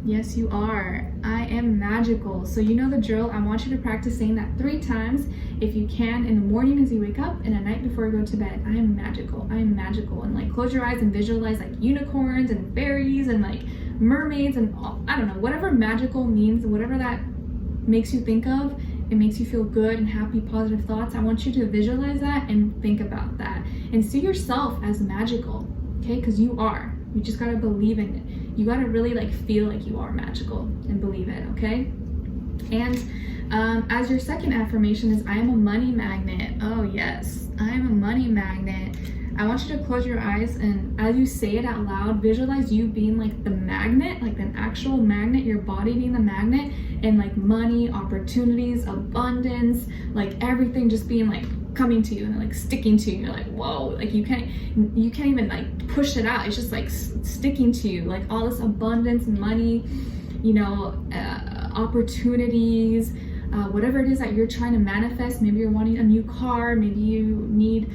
Yes, you are. I am magical. So you know the drill. I want you to practice saying that 3 times if you can, in the morning as you wake up and at night before you go to bed. I am magical. I am magical. And like close your eyes and visualize like unicorns and fairies and like mermaids and all, I don't know, whatever magical means, whatever that makes you think of, it makes you feel good and happy, positive thoughts. I want you to visualize that and think about that and see yourself as magical, okay? Because you are. You just gotta believe in it. You gotta really like feel like you are magical and believe it, okay? And as your second affirmation is, I am a money magnet. Oh yes, I am a money magnet. I want you to close your eyes, and as you say it out loud, visualize you being like the magnet, like an actual magnet, your body being the magnet, and like money, opportunities, abundance, like everything just being like coming to you and like sticking to you. You're like, whoa, like you can't even like push it out. It's just like sticking to you, like all this abundance, money, you know, opportunities, whatever it is that you're trying to manifest. Maybe you're wanting a new car, maybe you need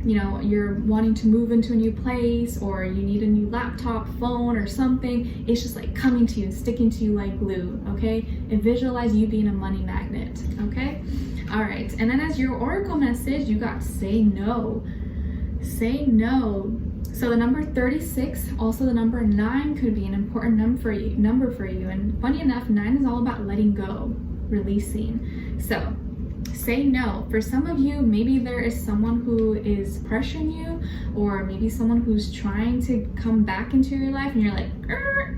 you know, you're wanting to move into a new place, or you need a new laptop, phone, or something. It's just like coming to you, sticking to you like glue, okay? And visualize you being a money magnet, okay? All right, and then as your oracle message, you got say no. Say no. So the number 36, also the number 9 could be an important number for you. And funny enough, 9 is all about letting go, releasing. So say no. For some of you, maybe there is someone who is pressuring you, or maybe someone who's trying to come back into your life and you're like,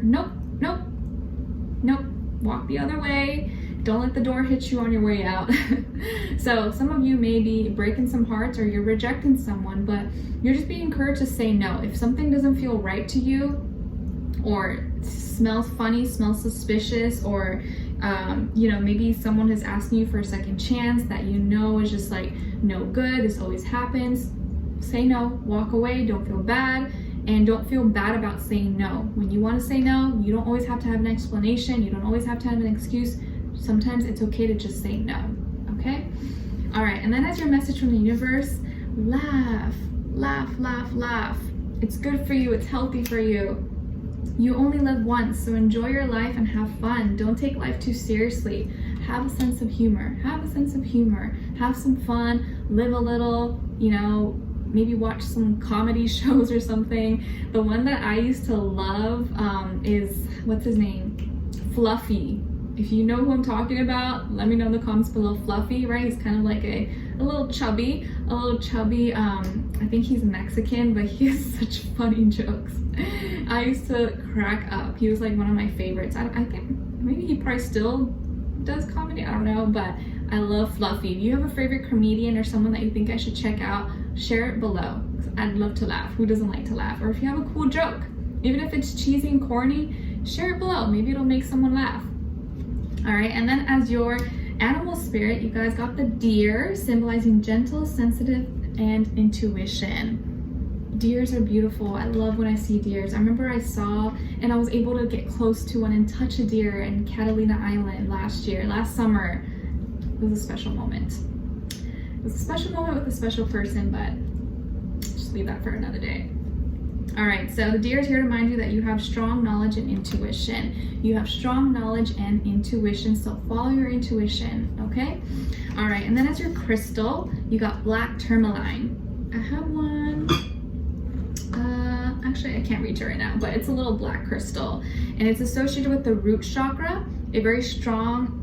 nope, nope, nope, walk the other way. Don't let the door hit you on your way out. So some of you may be breaking some hearts, or you're rejecting someone, but you're just being encouraged to say no. If something doesn't feel right to you, or smells funny, smells suspicious, or you know, maybe someone is asking you for a second chance that you know is just like no good, this always happens, say no, walk away, don't feel bad, and don't feel bad about saying no. When you want to say no, you don't always have to have an explanation, you don't always have to have an excuse. Sometimes it's okay to just say no, okay? All right, and then as your message from the universe, laugh, laugh, laugh, laugh. It's good for you, it's healthy for you. You only live once, so enjoy your life and have fun. Don't take life too seriously. Have a sense of humor. Have a sense of humor. Have some fun. Live a little, you know, maybe watch some comedy shows or something. The one that I used to love is, what's his name? Fluffy. If you know who I'm talking about, let me know in the comments below. Fluffy, right? He's kind of like a little chubby, I think he's Mexican, but he has such funny jokes. I used to crack up. He was like one of my favorites. I think maybe he probably still does comedy, I don't know, but I love Fluffy. If you have a favorite comedian or someone that you think I should check out, share it below. I'd love to laugh. Who doesn't like to laugh? Or if you have a cool joke, even if it's cheesy and corny, share it below. Maybe it'll make someone laugh. All right, and then as your animal spirit, you guys got the deer, symbolizing gentle, sensitive, and intuition. Deers are beautiful. I love when I see deers. I remember I saw, and I was able to get close to one and touch a deer in Catalina Island last summer. It was a special moment. It was a special moment with a special person, but just leave that for another day. All right, so the deer is here to remind you that you have strong knowledge and intuition. You have strong knowledge and intuition, so follow your intuition, okay? All right, and then as your crystal, you got black tourmaline. I have one. Actually, I can't reach it right now, but it's a little black crystal, and it's associated with the root chakra, a very strong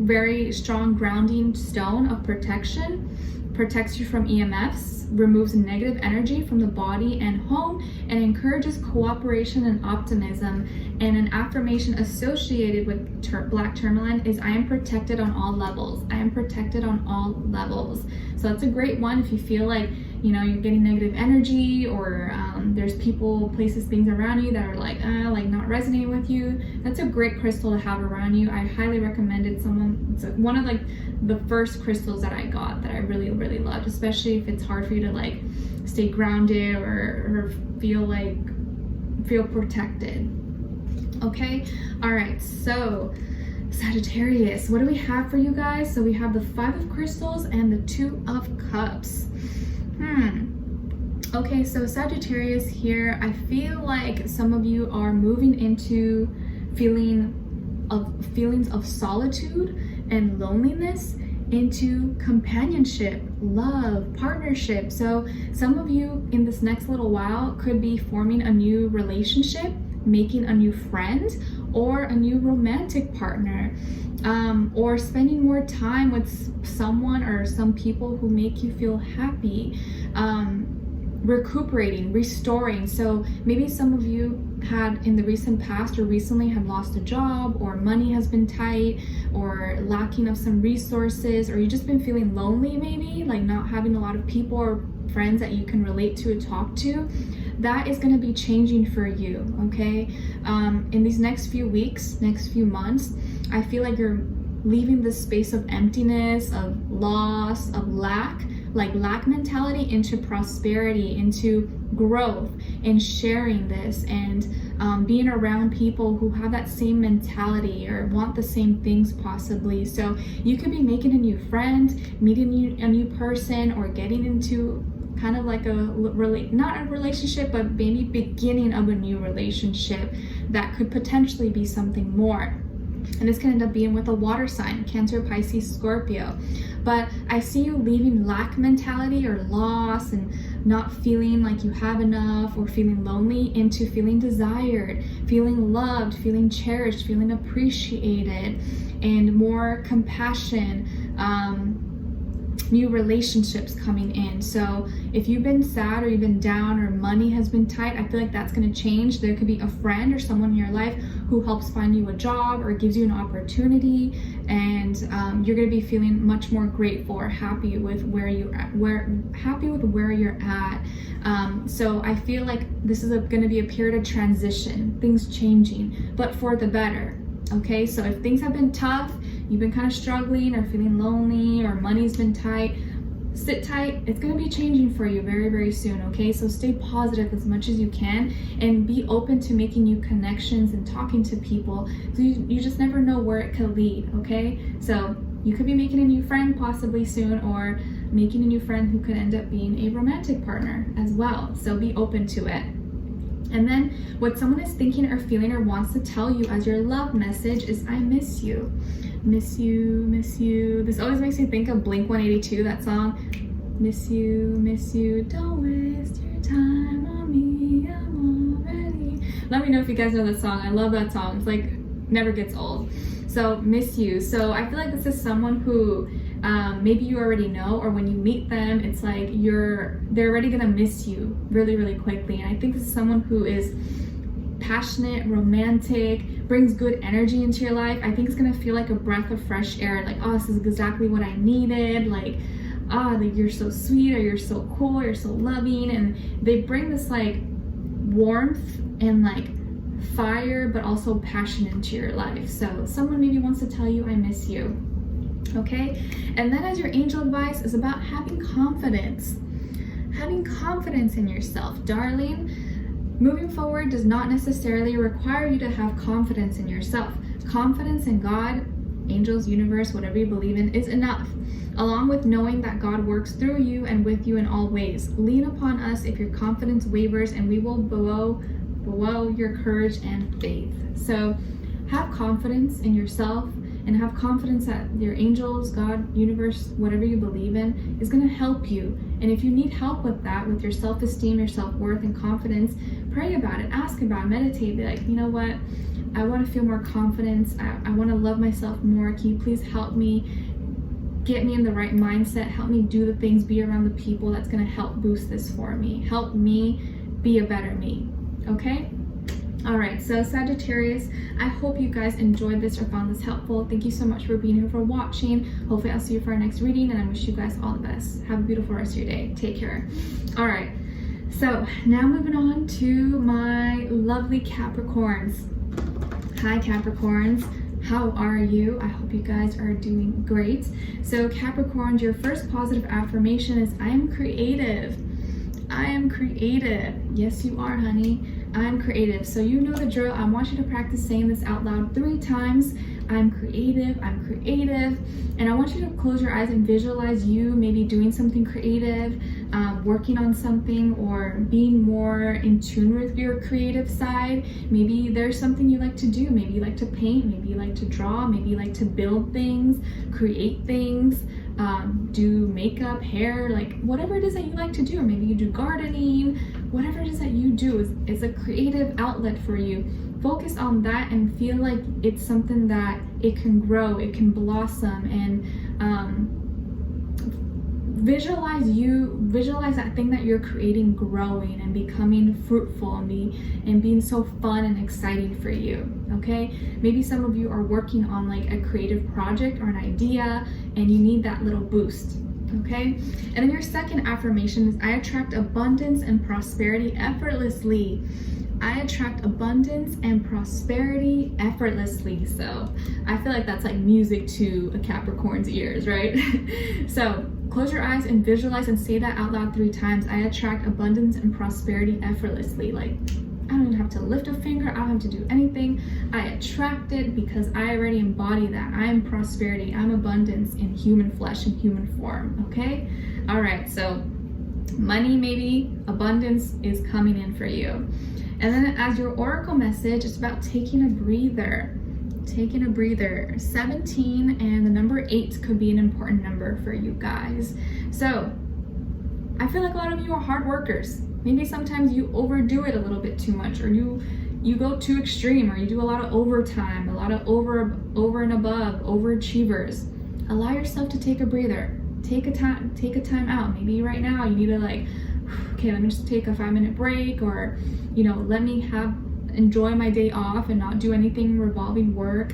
grounding stone of protection. Protects you from EMFs, removes negative energy from the body and home, and encourages cooperation and optimism. And an affirmation associated with black tourmaline is, I am protected on all levels. I am protected on all levels. So that's a great one if you feel like, you know, you're getting negative energy, or there's people, places, things around you that are like not resonating with you. That's a great crystal to have around you. I highly recommend it. It's one of like the first crystals that I got that I really, really loved, especially if it's hard for you to like stay grounded or feel protected. Okay, all right, so Sagittarius, what do we have for you guys? So we have the 5 of crystals and the 2 of cups. Okay, so Sagittarius here, I feel like some of you are moving into feelings of solitude and loneliness into companionship, love, partnership. So some of you in this next little while could be forming a new relationship, making a new friend, or a new romantic partner, or spending more time with someone or some people who make you feel happy, recuperating, restoring. So maybe some of you had in the recent past or recently had lost a job, or money has been tight, or lacking of some resources, or you've just been feeling lonely, maybe like not having a lot of people or friends that you can relate to and talk to, that is going to be changing for you. Okay, in these next few weeks, next few months, I feel like you're leaving this space of emptiness, of loss, of lack, like lack mentality, into prosperity, into growth, and sharing this, and being around people who have that same mentality or want the same things possibly. So you could be making a new friend, meeting a new person, or getting into kind of like not a relationship, but maybe beginning of a new relationship that could potentially be something more. And this can end up being with a water sign, Cancer, Pisces, Scorpio. But I see you leaving lack mentality or loss and not feeling like you have enough, or feeling lonely, into feeling desired, feeling loved, feeling cherished, feeling appreciated, and more compassion, new relationships coming in. So if you've been sad, or you've been down, or money has been tight, I feel like that's going to change. There could be a friend or someone in your life who helps find you a job or gives you an opportunity, and you're going to be feeling much more grateful or happy with where you're at. So I feel like this is going to be a period of transition, things changing, but for the better. Okay, so if things have been tough, you've been kind of struggling or feeling lonely, or money's been tight, sit tight. It's going to be changing for you very, very soon. Okay, so stay positive as much as you can, and be open to making new connections and talking to people. So you just never know where it could lead. Okay, so you could be making a new friend possibly soon, or making a new friend who could end up being a romantic partner as well. So be open to it. And then what someone is thinking or feeling or wants to tell you as your love message is, I miss you. Miss you, miss you. This always makes me think of Blink-182, that song. Miss you, don't waste your time on me, I'm already. Let me know if you guys know that song. I love that song. It's like, never gets old. So miss you. So I feel like this is someone who maybe you already know, or when you meet them, it's like they're already gonna miss you really, really quickly. And I think this is someone who is passionate, romantic, brings good energy into your life. I think it's gonna feel like a breath of fresh air, like, oh, this is exactly what I needed, like you're so sweet, or you're so cool, you're so loving. And they bring this like warmth and like fire, but also passion into your life. So someone maybe wants to tell you, I miss you. Okay, and then as your angel advice is about having confidence in yourself, darling. Moving forward does not necessarily require you to have confidence in yourself. Confidence in God, angels, universe, whatever you believe in, is enough, along with knowing that God works through you and with you in all ways. Lean upon us if your confidence wavers, and we will below your courage and faith. So have confidence in yourself, and have confidence that your angels, God, universe, whatever you believe in, is going to help you. And if you need help with that, with your self-esteem, your self-worth, and confidence, pray about it, ask about it, meditate. Be like, you know what? I want to feel more confidence. I want to love myself more. Can you please help me? Get me in the right mindset. Help me do the things, be around the people that's going to help boost this for me. Help me be a better me. Okay? Alright, so Sagittarius, I hope you guys enjoyed this or found this helpful. Thank you so much for being here, for watching. Hopefully I'll see you for our next reading, and I wish you guys all the best. Have a beautiful rest of your day. Take care. Alright, so now moving on to my lovely Capricorns. Hi Capricorns, how are you? I hope you guys are doing great. So Capricorns, your first positive affirmation is, I am creative. I am creative. Yes, you are, honey. I'm creative. So you know the drill. I want you to practice saying this out loud 3 times. I'm creative, I'm creative. And I want you to close your eyes and visualize you maybe doing something creative, working on something, or being more in tune with your creative side. Maybe there's something you like to do. Maybe you like to paint, maybe you like to draw, maybe you like to build things, create things, do makeup, hair, like whatever it is that you like to do. Or maybe you do gardening. Whatever it is that you do is a creative outlet for you. Focus on that and feel like it's something that it can grow, it can blossom, and visualize that thing that you're creating growing and becoming fruitful and being so fun and exciting for you. Okay, maybe some of you are working on like a creative project or an idea and you need that little boost. Okay, and then your second affirmation is I attract abundance and prosperity effortlessly. I attract abundance and prosperity effortlessly. So I feel like that's like music to a Capricorn's ears, right? So close your eyes and visualize and say that out loud 3 times. I attract abundance and prosperity effortlessly. Like, I don't even have to lift a finger. I don't have to do anything. I attract it because I already embody that. I am prosperity. I'm abundance in human flesh and human form. Okay? All right. So money, maybe abundance is coming in for you. And then as your oracle message, it's about taking a breather. Taking a breather. 17 and the number 8 could be an important number for you guys. So I feel like a lot of you are hard workers. Maybe sometimes you overdo it a little bit too much, or you go too extreme, or you do a lot of overtime, a lot of over and above, overachievers. Allow yourself to take a breather. Take a time out. Maybe right now you need to like, okay, let me just take a 5-minute break, or let me enjoy my day off and not do anything revolving work.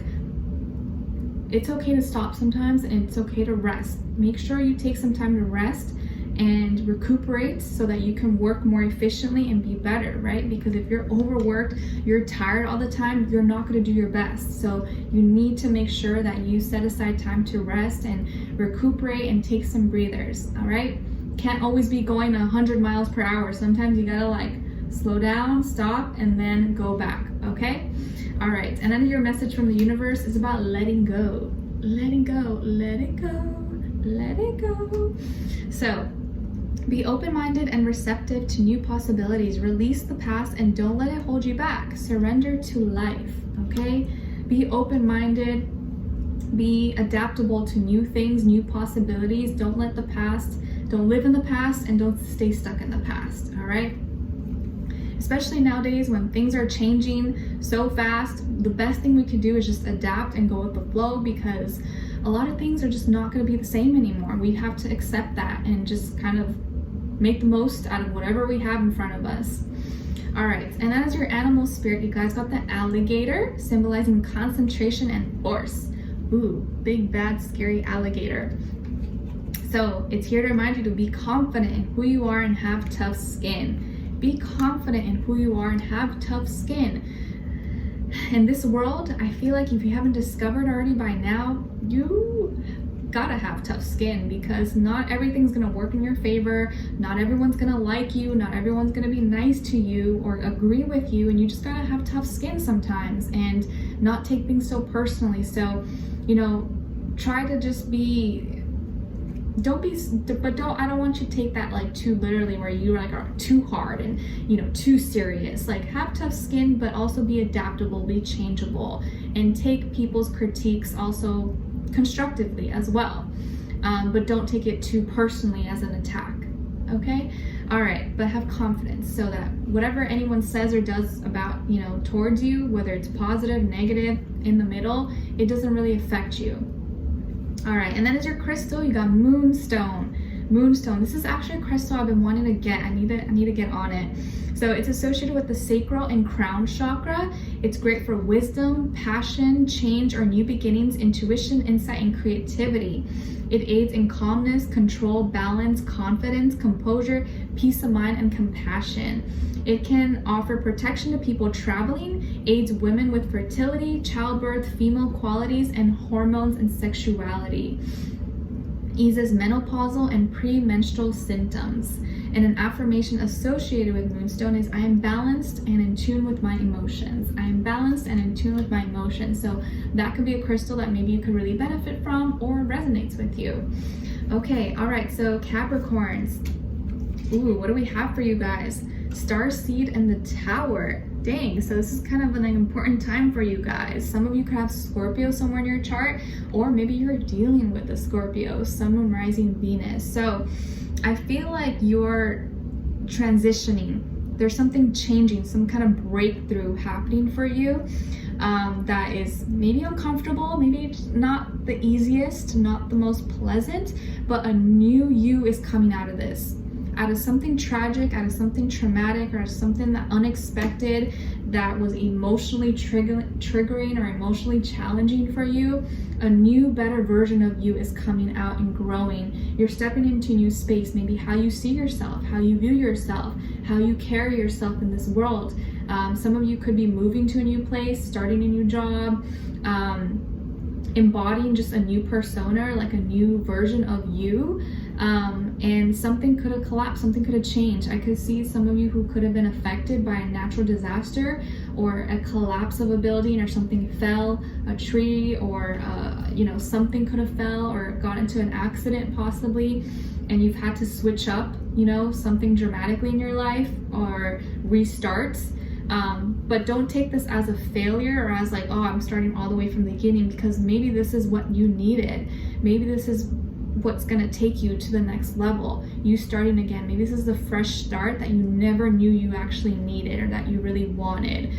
It's okay to stop sometimes, and it's okay to rest. Make sure you take some time to rest and recuperate so that you can work more efficiently and be better, right? Because if you're overworked, you're tired all the time, you're not going to do your best. So you need to make sure that you set aside time to rest and recuperate and take some breathers. All right, can't always be going 100 miles per hour. Sometimes you gotta like slow down, stop, and then go back. Okay, all right. And then your message from the universe is about letting go. Letting go, let it go, let it go. So be open-minded and receptive to new possibilities. Release the past and don't let it hold you back. Surrender to life, okay? Be open-minded, be adaptable to new things, new possibilities. Don't live in the past, and don't stay stuck in the past, all right? Especially nowadays when things are changing so fast, the best thing we can do is just adapt and go with the flow, because a lot of things are just not going to be the same anymore. We have to accept that and just kind of make the most out of whatever we have in front of us. All right, and as your animal spirit, you guys got the alligator, symbolizing concentration and force. Ooh, big, bad, scary alligator. So it's here to remind you to be confident in who you are and have tough skin. Be confident in who you are and have tough skin. In this world, I feel like if you haven't discovered already by now, you gotta have tough skin, because not everything's gonna work in your favor. Not everyone's gonna like you. Not everyone's gonna be nice to you or agree with you, and you just gotta have tough skin sometimes and not take things so personally. So, try to just I don't want you to take that like too literally, where you like are too hard and too serious. Like, have tough skin, but also be adaptable, be changeable, and take people's critiques also constructively as well. But don't take it too personally as an attack. Okay? All right, but have confidence so that whatever anyone says or does about, towards you, whether it's positive, negative, in the middle, it doesn't really affect you. All right, and then as your crystal, you got moonstone. Moonstone, this is actually a crystal I've been wanting to get. I need to get on it. So it's associated with the sacral and crown chakra. It's great for wisdom, passion, change, or new beginnings, intuition, insight, and creativity. It aids in calmness, control, balance, confidence, composure, peace of mind, and compassion. It can offer protection to people traveling, aids women with fertility, childbirth, female qualities, and hormones and sexuality. Eases menopausal and premenstrual symptoms. And an affirmation associated with moonstone is, I am balanced and in tune with my emotions. I am balanced and in tune with my emotions. So that could be a crystal that maybe you could really benefit from or resonates with you. Okay, all right, so Capricorns. Ooh, what do we have for you guys? Starseed and the Tower. Dang, so this is kind of an important time for you guys. Some of you could have Scorpio somewhere in your chart, or maybe you're dealing with a Scorpio, Sun, Moon, Rising, Venus. So I feel like you're transitioning. There's something changing, some kind of breakthrough happening for you. that is maybe uncomfortable, maybe it's not the easiest, not the most pleasant, but a new you is coming out of this. Out of something tragic, out of something traumatic, or out of something that unexpected, that was emotionally triggering or emotionally challenging for you, a new, better version of you is coming out and growing. You're stepping into a new space, maybe how you see yourself, how you view yourself, how you carry yourself in this world. Some of you could be moving to a new place, starting a new job, embodying just a new persona, like a new version of you. And something could have collapsed, something could have changed. I could see some of you who could have been affected by a natural disaster or a collapse of a building, or something fell, a tree, or you know, something could have fell or got into an accident possibly, and you've had to switch up, you know, something dramatically in your life or restart. But don't take this as a failure or as like, oh, I'm starting all the way from the beginning, because maybe this is what you needed. Maybe this is what's going to take you to the next level, you starting again. Maybe this is the fresh start that you never knew you actually needed or that you really wanted.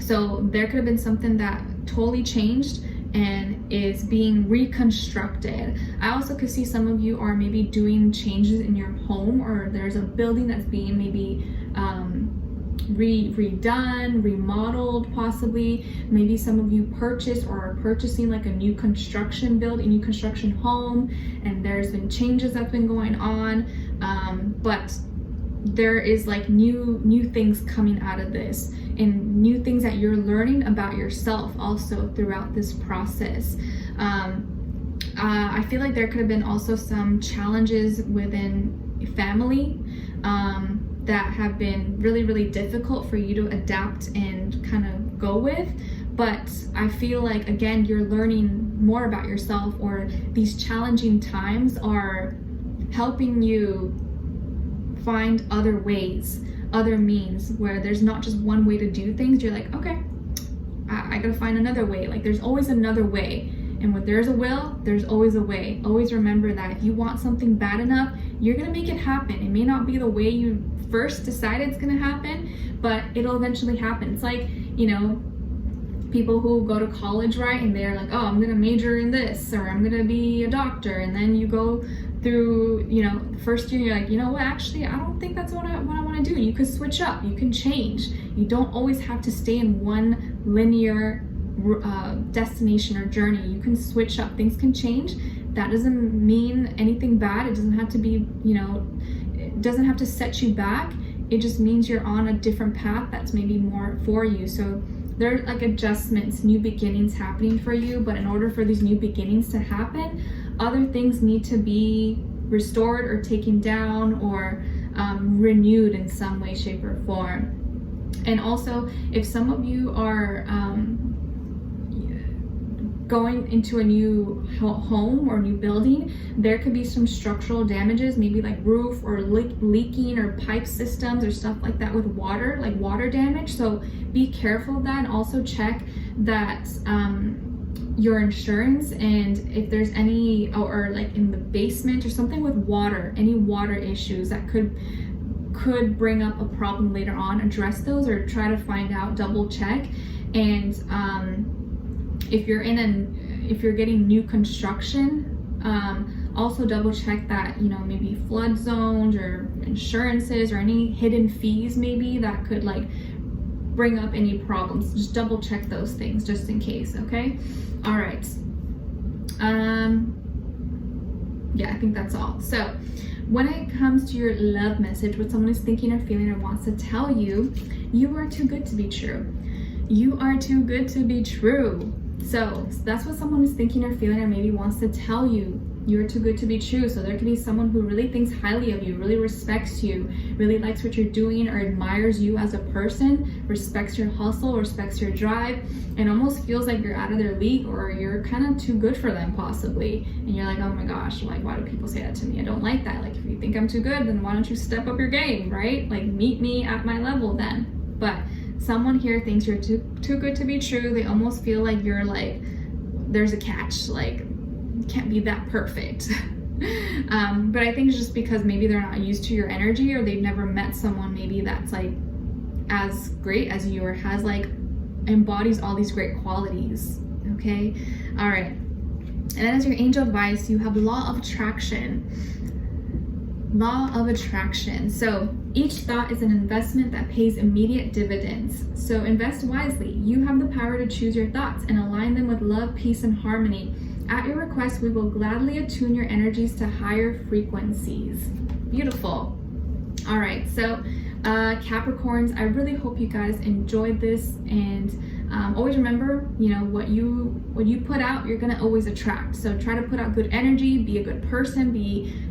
So there could have been something that totally changed and is being reconstructed. I also could see some of you are maybe doing changes in your home, or there's a building that's being maybe redone, remodeled possibly. Maybe some of you purchased or are purchasing like a new construction build, a new construction home, and there's been changes that's been going on, but there is like new things coming out of this, and new things that you're learning about yourself also throughout this process. I feel like there could have been also some challenges within family that have been really difficult for you to adapt and kind of go with. But I feel like, again, you're learning more about yourself, or these challenging times are helping you find other ways, other means, where there's not just one way to do things. You're like, okay, I gotta find another way. Like, there's always another way. And when there's a will, there's always a way. Always remember that if you want something bad enough, you're gonna make it happen. It may not be the way you first decided it's gonna happen, but it'll eventually happen. It's like, you know, people who go to college, right? And they're like, oh, I'm gonna major in this, or I'm gonna be a doctor. And then you go through, you know, the first year, you're like, you know what, actually, I don't think that's what I wanna do. You can switch up, you can change. You don't always have to stay in one linear destination or journey. You can switch up, things can change. That doesn't mean anything bad. It doesn't have to be, you know, it doesn't have to set you back. It just means you're on a different path that's maybe more for you. So there are like adjustments, new beginnings happening for you, but in order for these new beginnings to happen, other things need to be restored or taken down or renewed in some way, shape, or form. And also, if some of you are going into a new home or new building, there could be some structural damages, maybe like roof or leaking or pipe systems or stuff like that with water, like water damage. So be careful of that, and also check that your insurance, and if there's any, or like in the basement or something with water, any water issues that could bring up a problem later on, address those or try to find out, double check. And if you're getting new construction, also double check that, you know, maybe flood zones or insurances or any hidden fees maybe that could like bring up any problems. Just double check those things just in case, okay? All right. Yeah, I think that's all. So when it comes to your love message, what someone is thinking or feeling or wants to tell you, you are too good to be true. You are too good to be true. So that's what someone is thinking or feeling or maybe wants to tell you. You're too good to be true. So there could be someone who really thinks highly of you, really respects you, really likes what you're doing or admires you as a person, respects your hustle, respects your drive, and almost feels like you're out of their league or you're kind of too good for them possibly. And you're like, oh my gosh, like, why do people say that to me? I don't like that. Like, if you think I'm too good, then why don't you step up your game, right? Like, meet me at my level then. But someone here thinks you're too good to be true. They almost feel like you're like, there's a catch, like, can't be that perfect. But I think it's just because maybe they're not used to your energy, or they've never met someone maybe that's like as great as you, or has like embodies all these great qualities. Okay, all right. And then as your angel advice, you have law of attraction. Law of attraction. So each thought is an investment that pays immediate dividends. So invest wisely. You have the power to choose your thoughts and align them with love, peace, and harmony. At your request, we will gladly attune your energies to higher frequencies. Beautiful. All right, so Capricorns, I really hope you guys enjoyed this, and always remember, you know, what you put out, you're gonna always attract. So try to put out good energy, be a good person,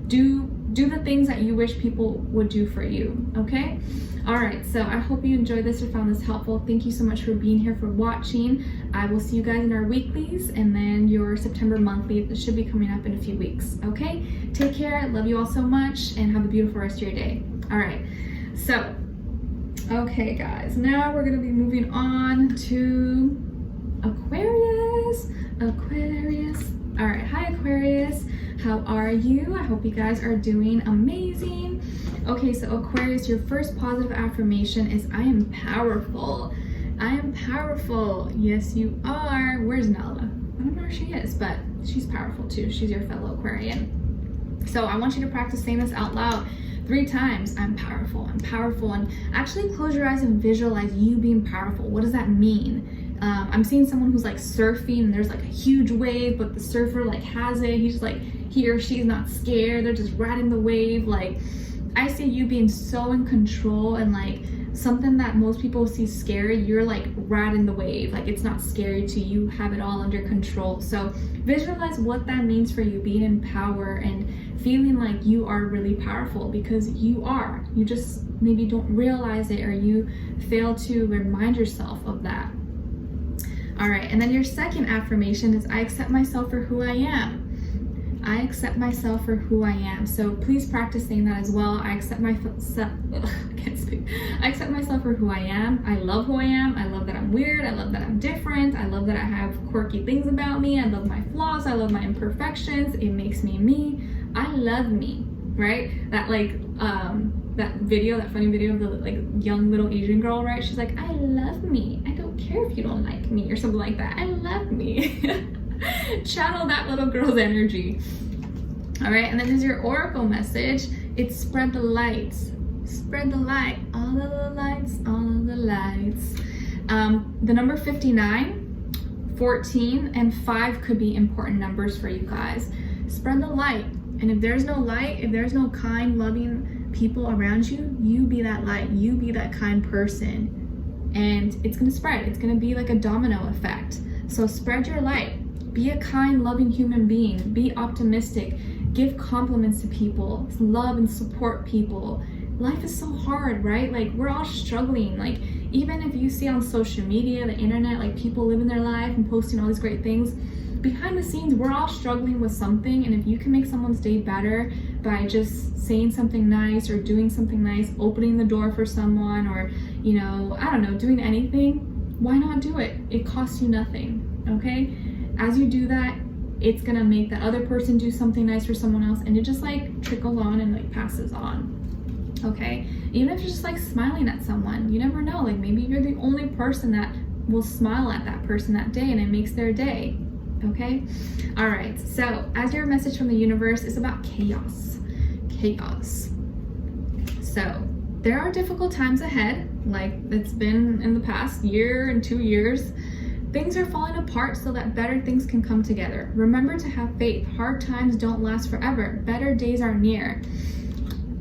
do the things that you wish people would do for you. Okay, all right, so I hope you enjoyed this or found this helpful. Thank you so much for being here, for watching. I will see you guys in our weeklies, and then your September monthly that should be coming up in a few weeks. Okay, take care, I love you all so much, and have a beautiful rest of your day. All right, so okay guys, now we're gonna be moving on to Aquarius. All right, hi Aquarius, how are you? I hope you guys are doing amazing. Okay, so Aquarius, your first positive affirmation is I am powerful. I am powerful. Yes, you are. Where's Nala? I don't know where she is, but she's powerful too. She's your fellow Aquarian. So I want you to practice saying this out loud 3 times. I'm powerful, I'm powerful. And actually close your eyes and visualize you being powerful. What does that mean? I'm seeing someone who's like surfing and there's like a huge wave, but the surfer like has it. He's like, he or she's not scared. They're just riding the wave. Like, I see you being so in control, and like something that most people see scary, you're like riding the wave. Like, it's not scary to you, have it all under control. So visualize what that means for you, being in power and feeling like you are really powerful, because you are. You just maybe don't realize it, or you fail to remind yourself of that. All right, and then your second affirmation is I accept myself for who I am. I accept myself for who I am. So please practice saying that as well. I accept myself, I can't speak. I accept myself for who I am. I love who I am. I love that I'm weird. I love that I'm different. I love that I have quirky things about me. I love my flaws. I love my imperfections. It makes me me. I love me, right? That like, that video, that funny video of the like young little Asian girl, right? She's like, I love me. I don't care if you don't like me, or something like that. I love me. Channel that little girl's energy. All right, and then there's your oracle message. It's spread the light. Spread the light. All of the lights, all of the lights. The number 59, 14, and 5 could be important numbers for you guys. Spread the light. And if there's no light, if there's no kind, loving people around you, you be that light. You be that kind person. And it's gonna spread. It's gonna be like a domino effect. So spread your light. Be a kind, loving human being. Be optimistic. Give compliments to people. Love and support people. Life is so hard, right? Like, we're all struggling. Like, even if you see on social media, the internet, like people living their life and posting all these great things, behind the scenes, we're all struggling with something. And if you can make someone's day better by just saying something nice, or doing something nice, opening the door for someone, or, you know, I don't know, doing anything, why not do it? It costs you nothing, okay? As you do that, it's gonna make that other person do something nice for someone else, and it just like trickles on and like passes on. Okay, even if you're just like smiling at someone, you never know, like maybe you're the only person that will smile at that person that day, and it makes their day. Okay, all right, so as your message from the universe is about chaos. So there are difficult times ahead, like it's been in the past year and 2 years. Things are falling apart so that better things can come together. Remember to have faith. Hard times don't last forever. Better days are near.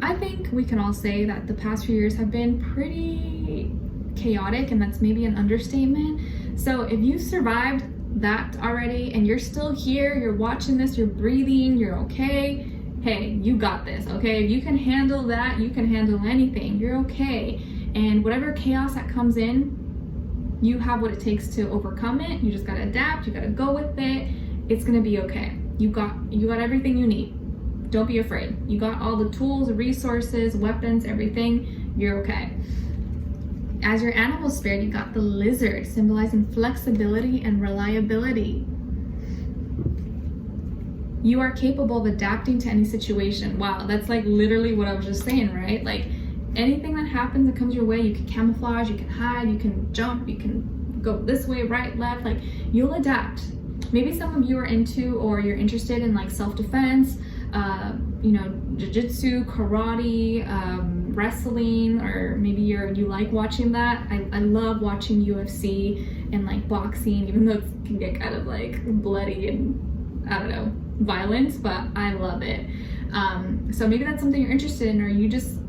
I think we can all say that the past few years have been pretty chaotic, and that's maybe an understatement. So if you survived that already and you're still here, you're watching this, you're breathing, you're okay, hey, you got this, okay? If you can handle that, you can handle anything. You're okay. And whatever chaos that comes in, you have what it takes to overcome it. You just gotta adapt, you gotta go with it. It's gonna be okay. You got everything you need. Don't be afraid. You got all the tools, resources, weapons, everything. You're okay. As your animal spirit, you got the lizard, symbolizing flexibility and reliability. You are capable of adapting to any situation. Wow, that's like literally what I was just saying, right? Like anything that happens that comes your way, you can camouflage, you can hide, you can jump, you can go this way, right, left, like you'll adapt. Maybe some of you are into, or you're interested in like self-defense, you know, jiu-jitsu, karate, wrestling, or maybe you like watching that. I love watching UFC and like boxing, even though it can get kind of like bloody and I don't know, violent, but I love it. So maybe that's something you're interested in, or you just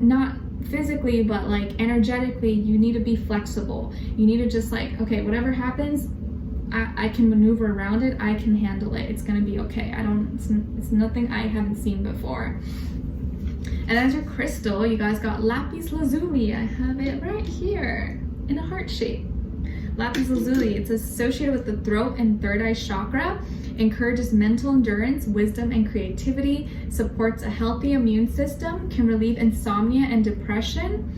not physically but like energetically, you need to be flexible. You need to just like, okay, whatever happens, I can maneuver around it, I can handle it, it's gonna be okay. It's nothing I haven't seen before. And as your crystal, you guys got lapis lazuli. I have it right here in a heart shape. Lapis lazuli, it's associated with the throat and third eye chakra, encourages mental endurance, wisdom, and creativity, supports a healthy immune system, can relieve insomnia and depression,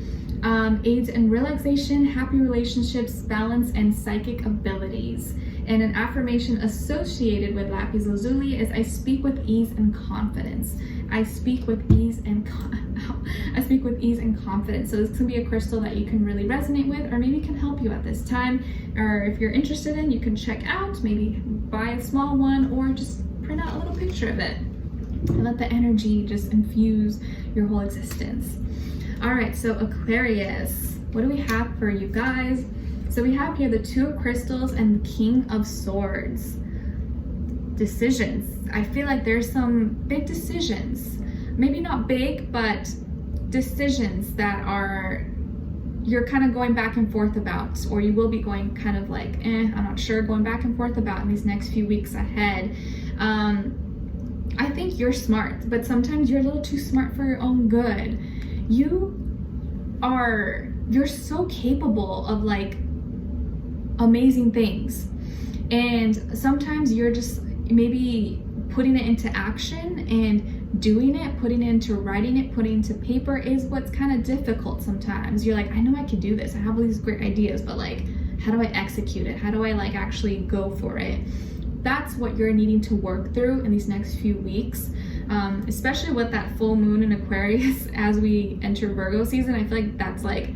aids in relaxation, happy relationships, balance, and psychic abilities. And an affirmation associated with lapis lazuli is, I speak with ease and confidence. I speak with ease and confidence. So this can be a crystal that you can really resonate with, or maybe can help you at this time. Or if you're interested in, you can check out, maybe buy a small one, or just print out a little picture of it and let the energy just infuse your whole existence. All right, so Aquarius, what do we have for you guys? So we have here the Two of Crystals and the King of Swords. Decisions. I feel like there's some big decisions. Maybe not big, but decisions that you're kind of going back and forth about, or you will be going kind of like, I'm not sure, going back and forth about in these next few weeks ahead. I think you're smart, but sometimes you're a little too smart for your own good. You're so capable of like amazing things, and sometimes you're just maybe putting it into action and doing it, putting it into writing it, putting it into paper is what's kind of difficult sometimes. You're like, I know I could do this, I have all these great ideas, but like, how do I execute it? How do I like actually go for it? That's what you're needing to work through in these next few weeks, especially with that full moon in Aquarius as we enter Virgo season. I feel like that's like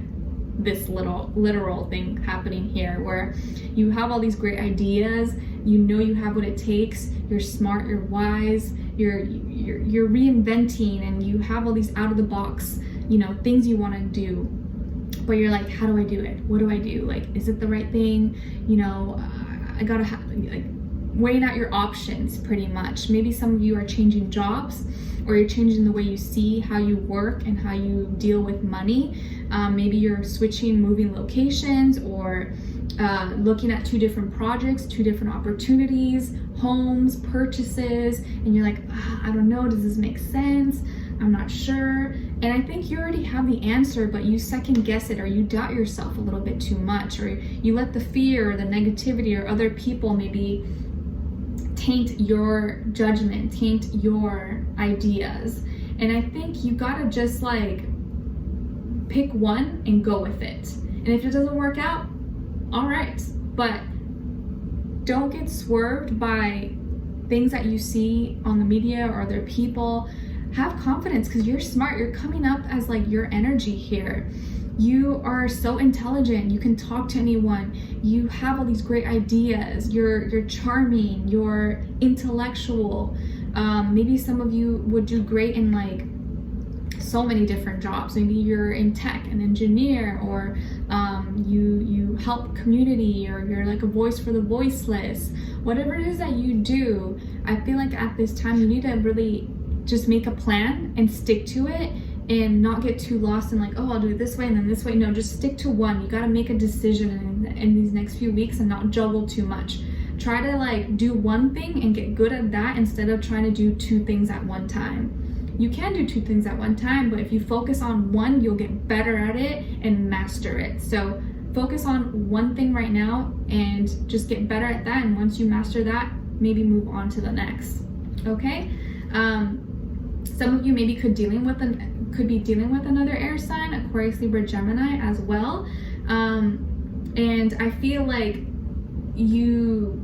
this literal thing happening here, where you have all these great ideas, you know you have what it takes, you're smart, you're wise, you're reinventing, and you have all these out of the box, you know, things you want to do, but you're like, how do I do it? What do I do? Like, is it the right thing? You know, I gotta have like weighing out your options pretty much. Maybe some of you are changing jobs, or you're changing the way you see how you work and how you deal with money. Maybe you're switching, moving locations, or looking at 2 different projects, 2 different opportunities, homes, purchases, and you're like, I don't know, does this make sense? I'm not sure. And I think you already have the answer, but you second guess it, or you doubt yourself a little bit too much, or you let the fear or the negativity or other people maybe taint your judgment, taint your ideas. And I think you gotta just like pick one and go with it. And if it doesn't work out, all right, but don't get swerved by things that you see on the media or other people. Have confidence, because you're smart. You're coming up as like your energy here. You are so intelligent, you can talk to anyone, you have all these great ideas, you're charming, you're intellectual. Maybe some of you would do great in like so many different jobs. Maybe you're in tech, an engineer, or you help community, or you're like a voice for the voiceless. Whatever it is that you do, I feel like at this time you need to really just make a plan and stick to it, and not get too lost in like, oh, I'll do it this way and then this way. No, just stick to one. You got to make a decision in these next few weeks and not juggle too much. Try to like do one thing and get good at that instead of trying to do 2 things at one time. You can do 2 things at one time, but if you focus on one, you'll get better at it and master it. So focus on one thing right now and just get better at that. And once you master that, maybe move on to the next. Okay? Some of you maybe could be dealing with another air sign, Aquarius, Libra, Gemini as well. And I feel like you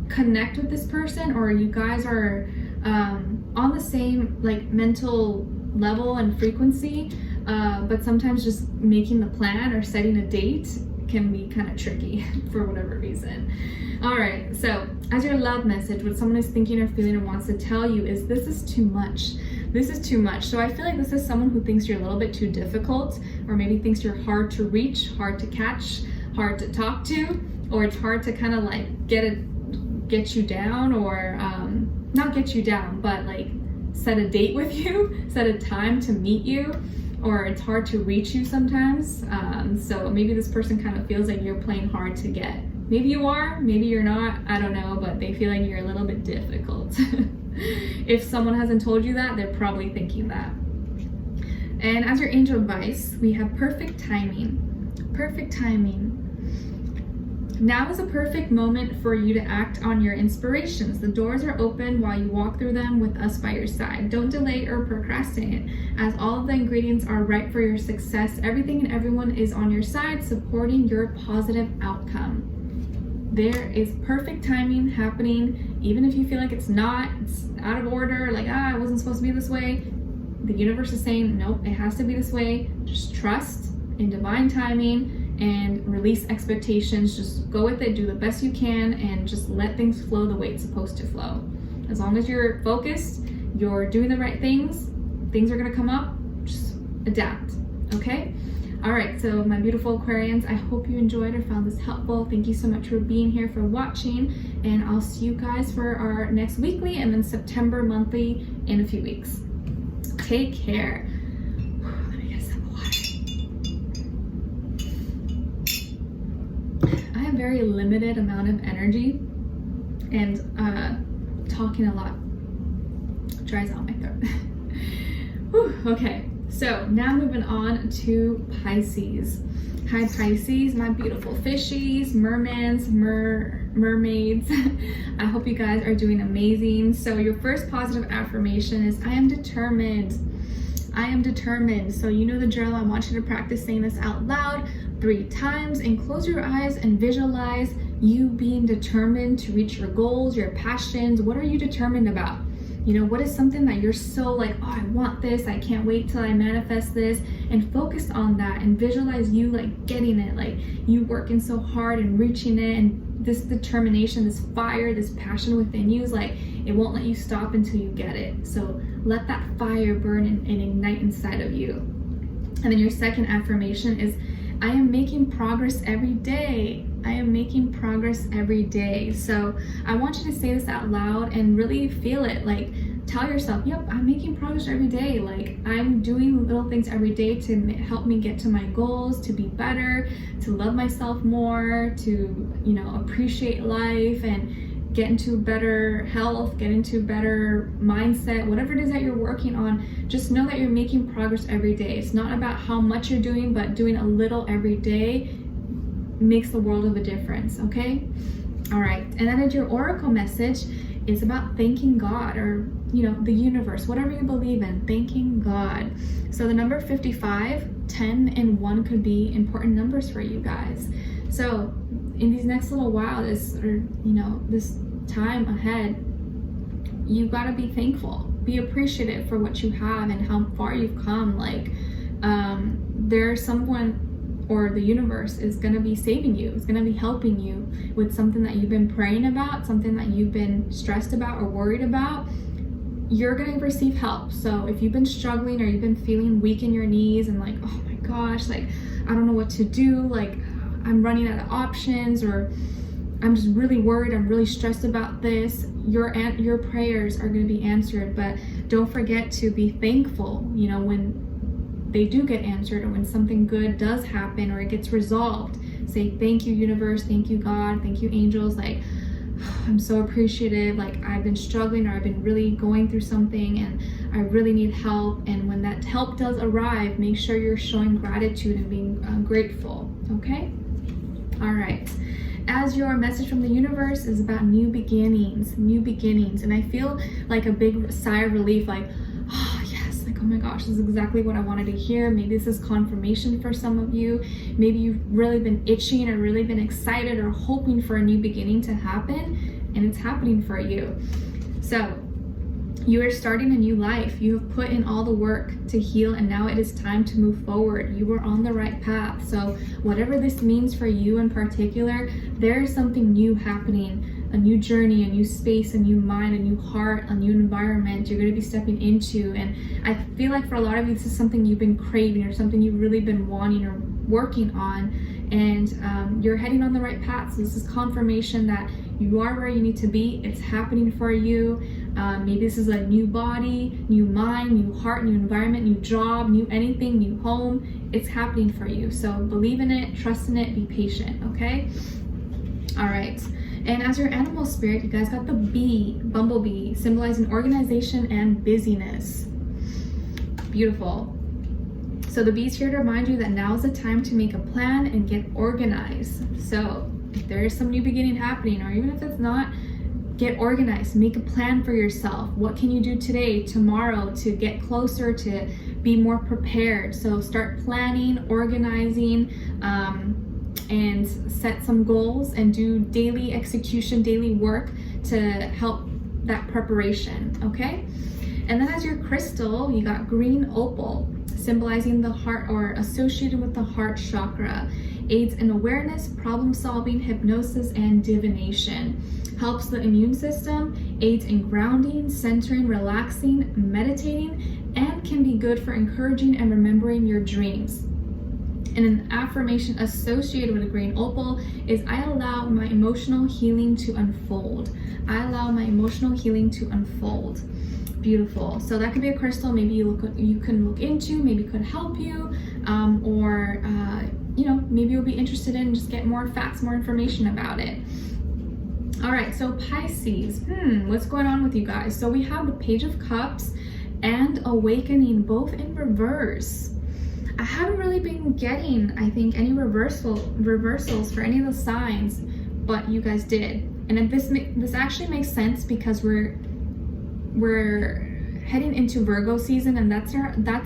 connect with this person, or you guys are on the same like mental level and frequency, but sometimes just making the plan or setting a date can be kind of tricky for whatever reason. All right, so as your love message, what someone is thinking or feeling or wants to tell you is this is too much. This is too much. So I feel like this is someone who thinks you're a little bit too difficult, or maybe thinks you're hard to reach, hard to catch, hard to talk to, or it's hard to kind of like get you down, or not get you down, but like set a date with you, set a time to meet you, or it's hard to reach you sometimes. So maybe this person kind of feels like you're playing hard to get. Maybe you are, maybe you're not, I don't know, but they feel like you're a little bit difficult. If someone hasn't told you that, they're probably thinking that. And as your angel advice, we have perfect timing. Perfect timing. Now is a perfect moment for you to act on your inspirations. The doors are open while you walk through them with us by your side. Don't delay or procrastinate, as all of the ingredients are right for your success. Everything and everyone is on your side, supporting your positive outcome. There is perfect timing happening, even if you feel like it's out of order, like, it wasn't supposed to be this way. The universe is saying, nope, it has to be this way. Just trust in divine timing and release expectations. Just go with it, do the best you can, and just let things flow the way it's supposed to flow. As long as you're focused, you're doing the right things are gonna come up. Just adapt, okay? All right, so my beautiful Aquarians, I hope you enjoyed or found this helpful. Thank you so much for being here, for watching, and I'll see you guys for our next weekly and then September monthly in a few weeks. Take care. Let me get a sip of water. I have very limited amount of energy, and talking a lot dries out my throat. Whew, okay. So now moving on to Pisces. Hi Pisces, my beautiful fishies, mermans, mermaids. I hope you guys are doing amazing. So your first positive affirmation is I am determined. I am determined. So you know the drill. I want you to practice saying this out loud 3 times and close your eyes and visualize you being determined to reach your goals, your passions. What are you determined about? You know, what is something that you're so like, oh, I want this, I can't wait till I manifest this, and focus on that and visualize you like getting it, like you working so hard and reaching it, and this determination, this fire, this passion within you is like, it won't let you stop until you get it. So let that fire burn and ignite inside of you. And then your second affirmation is, I am making progress every day. I am making progress every day. So I want you to say this out loud and really feel it. Like, tell yourself, yep, I'm making progress every day. Like, I'm doing little things every day to help me get to my goals, to be better, to love myself more, to, you know, appreciate life and get into better health, get into better mindset, whatever it is that you're working on. Just know that you're making progress every day. It's not about how much you're doing, but doing a little every day makes the world of a difference, okay? All right, and then your oracle message is about thanking God, or, you know, the universe, whatever you believe in, thanking God. So the number 55, 10, and 1 could be important numbers for you guys. So in these next little while, this time ahead, you gotta be thankful, be appreciative for what you have and how far you've come. Like, there's someone, or the universe is gonna be saving you, it's gonna be helping you with something that you've been praying about, something that you've been stressed about or worried about. You're gonna receive help. So if you've been struggling or you've been feeling weak in your knees and like, oh my gosh, like I don't know what to do, like I'm running out of options, or I'm just really worried, I'm really stressed about this, your prayers are going to be answered. But don't forget to be thankful, you know, when they do get answered, or when something good does happen or it gets resolved. Say thank you universe, thank you God, thank you angels, like I'm so appreciative, like I've been struggling, or I've been really going through something and I really need help. And when that help does arrive, make sure you're showing gratitude and being grateful, okay? All right. As your message from the universe is about new beginnings, and I feel like a big sigh of relief, like, oh yes, like, oh my gosh, this is exactly what I wanted to hear. Maybe this is confirmation for some of you. Maybe you've really been itching or really been excited or hoping for a new beginning to happen, and it's happening for you. So You are starting a new life. You have put in all the work to heal, and now it is time to move forward. You are on the right path. So whatever this means for you in particular, there is something new happening, a new journey, a new space, a new mind, a new heart, a new environment you're going to be stepping into. And I feel like for a lot of you, this is something you've been craving or something you've really been wanting or working on, and you're heading on the right path. So this is confirmation that you are where you need to be. It's happening for you. Maybe this is a new body, new mind, new heart, new environment, new job, new anything, new home. It's happening for you. So believe in it, trust in it, be patient, okay? All right. And as your animal spirit, you guys got the bee, bumblebee, symbolizing organization and busyness. Beautiful. So the bee's here to remind you that now is the time to make a plan and get organized. So if there is some new beginning happening, or even if it's not, get organized, make a plan for yourself. What can you do today, tomorrow to get closer, to be more prepared? So start planning, organizing, and set some goals and do daily execution, daily work to help that preparation, okay? And then as your crystal, you got green opal, symbolizing the heart or associated with the heart chakra. Aids in awareness, problem solving, hypnosis, and divination. Helps the immune system, aids in grounding, centering, relaxing, meditating, and can be good for encouraging and remembering your dreams. And an affirmation associated with a green opal is, I allow my emotional healing to unfold. I allow my emotional healing to unfold. Beautiful. So that could be a crystal maybe you can look into, maybe could help you, or you know, maybe you'll be interested in, just get more facts, more information about it. All right, so Pisces, what's going on with you guys? So we have the Page of Cups and Awakening, both in reverse. I haven't really been getting, I think, any reversals for any of the signs, but you guys did. And this actually makes sense because we're heading into Virgo season, and that's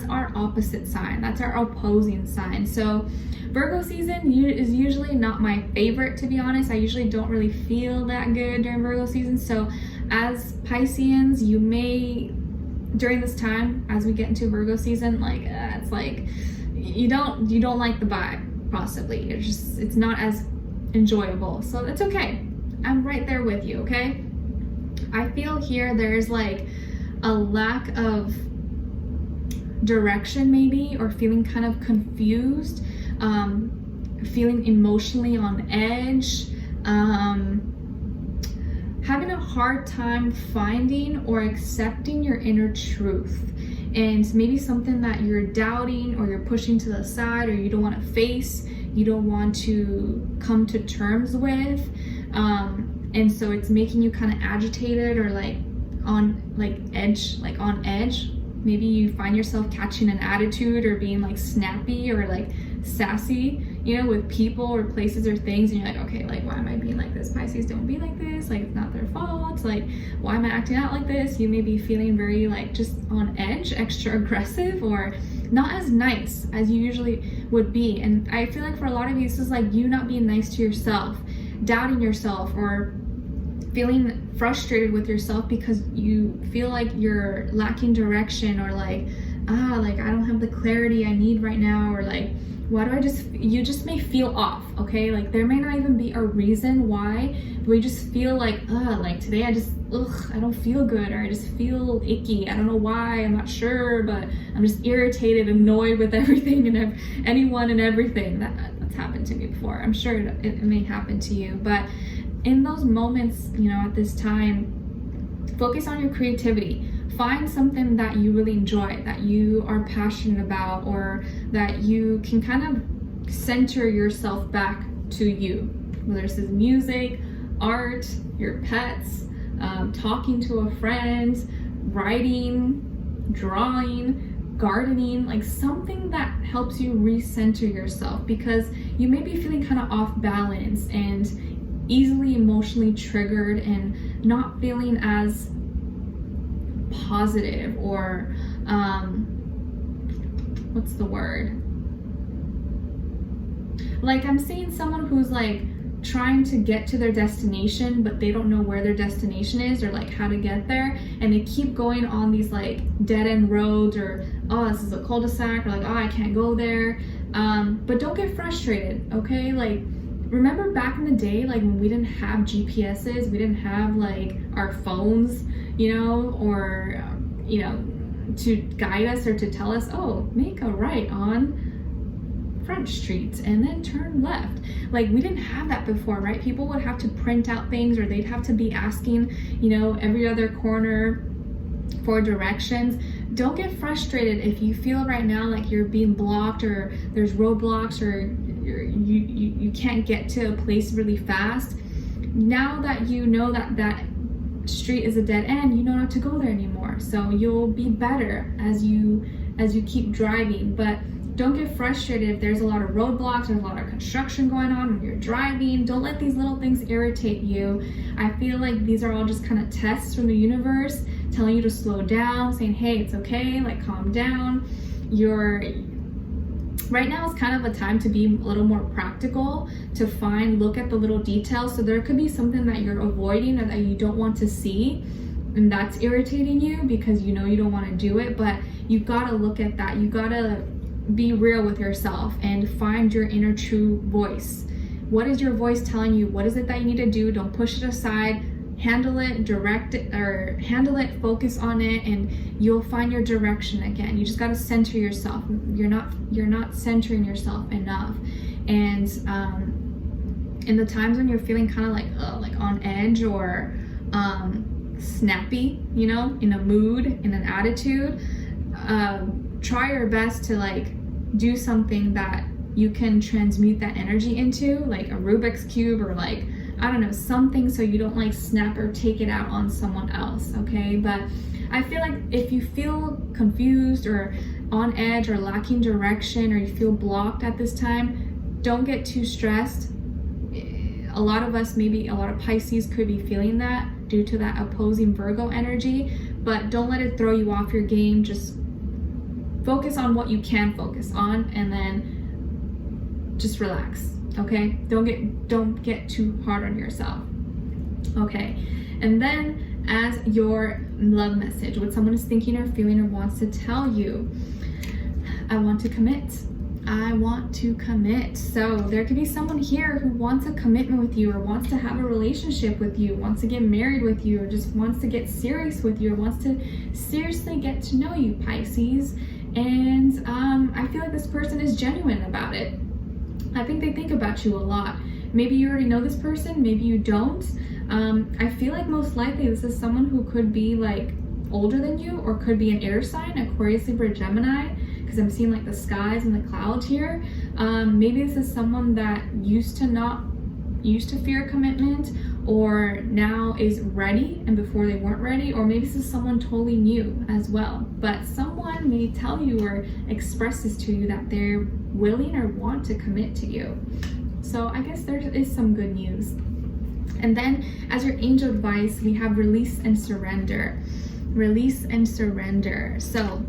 our opposite sign. That's our opposing sign. So Virgo season is usually not my favorite, to be honest. I usually don't really feel that good during Virgo season. So as Pisceans, you may, during this time, as we get into Virgo season, like it's like you don't like the vibe, possibly. It's not as enjoyable. So it's okay. I'm right there with you, okay? I feel here there's like a lack of direction maybe, or feeling kind of confused, feeling emotionally on edge, having a hard time finding or accepting your inner truth, and maybe something that you're doubting or you're pushing to the side, or you don't want to face, you don't want to come to terms with, and so it's making you kind of agitated or like on edge. Maybe you find yourself catching an attitude or being like snappy or like sassy, you know, with people or places or things, and you're like, okay, like, why am I being like this? Pisces don't be like this, like, it's not their fault, like, why am I acting out like this? You may be feeling very like just on edge, extra aggressive, or not as nice as you usually would be. And I feel like for a lot of you, this is like you not being nice to yourself, doubting yourself, or feeling frustrated with yourself because you feel like you're lacking direction, or like I don't have the clarity I need right now, or like, why do you just may feel off, okay? Like there may not even be a reason why, but you just feel like today I don't feel good, or I just feel icky. I don't know why, I'm not sure, but I'm just irritated, annoyed with everything and anyone and everything. That's happened to me before. I'm sure it may happen to you, but in those moments, you know, at this time, focus on your creativity. Find something that you really enjoy, that you are passionate about, or that you can kind of center yourself back to you. Whether this is music, art, your pets, talking to a friend, writing, drawing, gardening, like something that helps you recenter yourself, because you may be feeling kind of off balance and easily emotionally triggered and not feeling as positive, or what's the word? Like I'm seeing someone who's like trying to get to their destination, but they don't know where their destination is or like how to get there, and they keep going on these like dead-end roads, or oh, this is a cul-de-sac, or like, oh, I can't go there. But don't get frustrated, okay? Like, remember back in the day, like when we didn't have GPSs, we didn't have like our phones, you know, or you know, to guide us or to tell us, oh, make a right on Front Street and then turn left. Like, we didn't have that before, right? People would have to print out things, or they'd have to be asking, you know, every other corner for directions. Don't get frustrated if you feel right now like you're being blocked, or there's roadblocks, or you can't get to a place really fast. Now that you know that that street is a dead end, you know not to go there anymore. So you'll be better as you keep driving. But don't get frustrated if there's a lot of roadblocks, there's a lot of construction going on when you're driving. Don't let these little things irritate you. I feel like these are all just kind of tests from the universe telling you to slow down, saying, hey, it's okay, like calm down. Right now is kind of a time to be a little more practical, to look at the little details. So there could be something that you're avoiding or that you don't want to see, and that's irritating you because you know you don't want to do it, but you gotta look at that. You gotta be real with yourself and find your inner true voice. What is your voice telling you? What is it that you need to do? Don't push it aside. Handle it, focus on it, and you'll find your direction again. You just got to center yourself. You're not centering yourself enough. And in the times when you're feeling kind of like on edge or snappy, you know, in a mood, in an attitude, try your best to like do something that you can transmute that energy into, like a Rubik's Cube, or like, I don't know, something, so you don't like snap or take it out on someone else, okay? But I feel like if you feel confused or on edge or lacking direction, or you feel blocked at this time, don't get too stressed. A lot of us, maybe a lot of Pisces, could be feeling that due to that opposing Virgo energy, but don't let it throw you off your game. Just focus on what you can focus on, and then just relax, okay? Don't get too hard on yourself, okay? And then as your love message, what someone is thinking or feeling or wants to tell you, I want to commit. I want to commit. So there could be someone here who wants a commitment with you, or wants to have a relationship with you, wants to get married with you, or just wants to get serious with you, or wants to seriously get to know you, Pisces. And I feel like this person is genuine about it. I think they think about you a lot. Maybe you already know this person, maybe you don't. I feel like most likely this is someone who could be like older than you, or could be an air sign, Aquarius, Libra, Gemini, because I'm seeing like the skies and the clouds here. Maybe this is someone that used to fear commitment, or now is ready and before they weren't ready, or maybe this is someone totally new as well. But someone may tell you or express this to you that they're willing or want to commit to you. So I guess there is some good news. And then as your angel advice, we have release and surrender. Release and surrender. So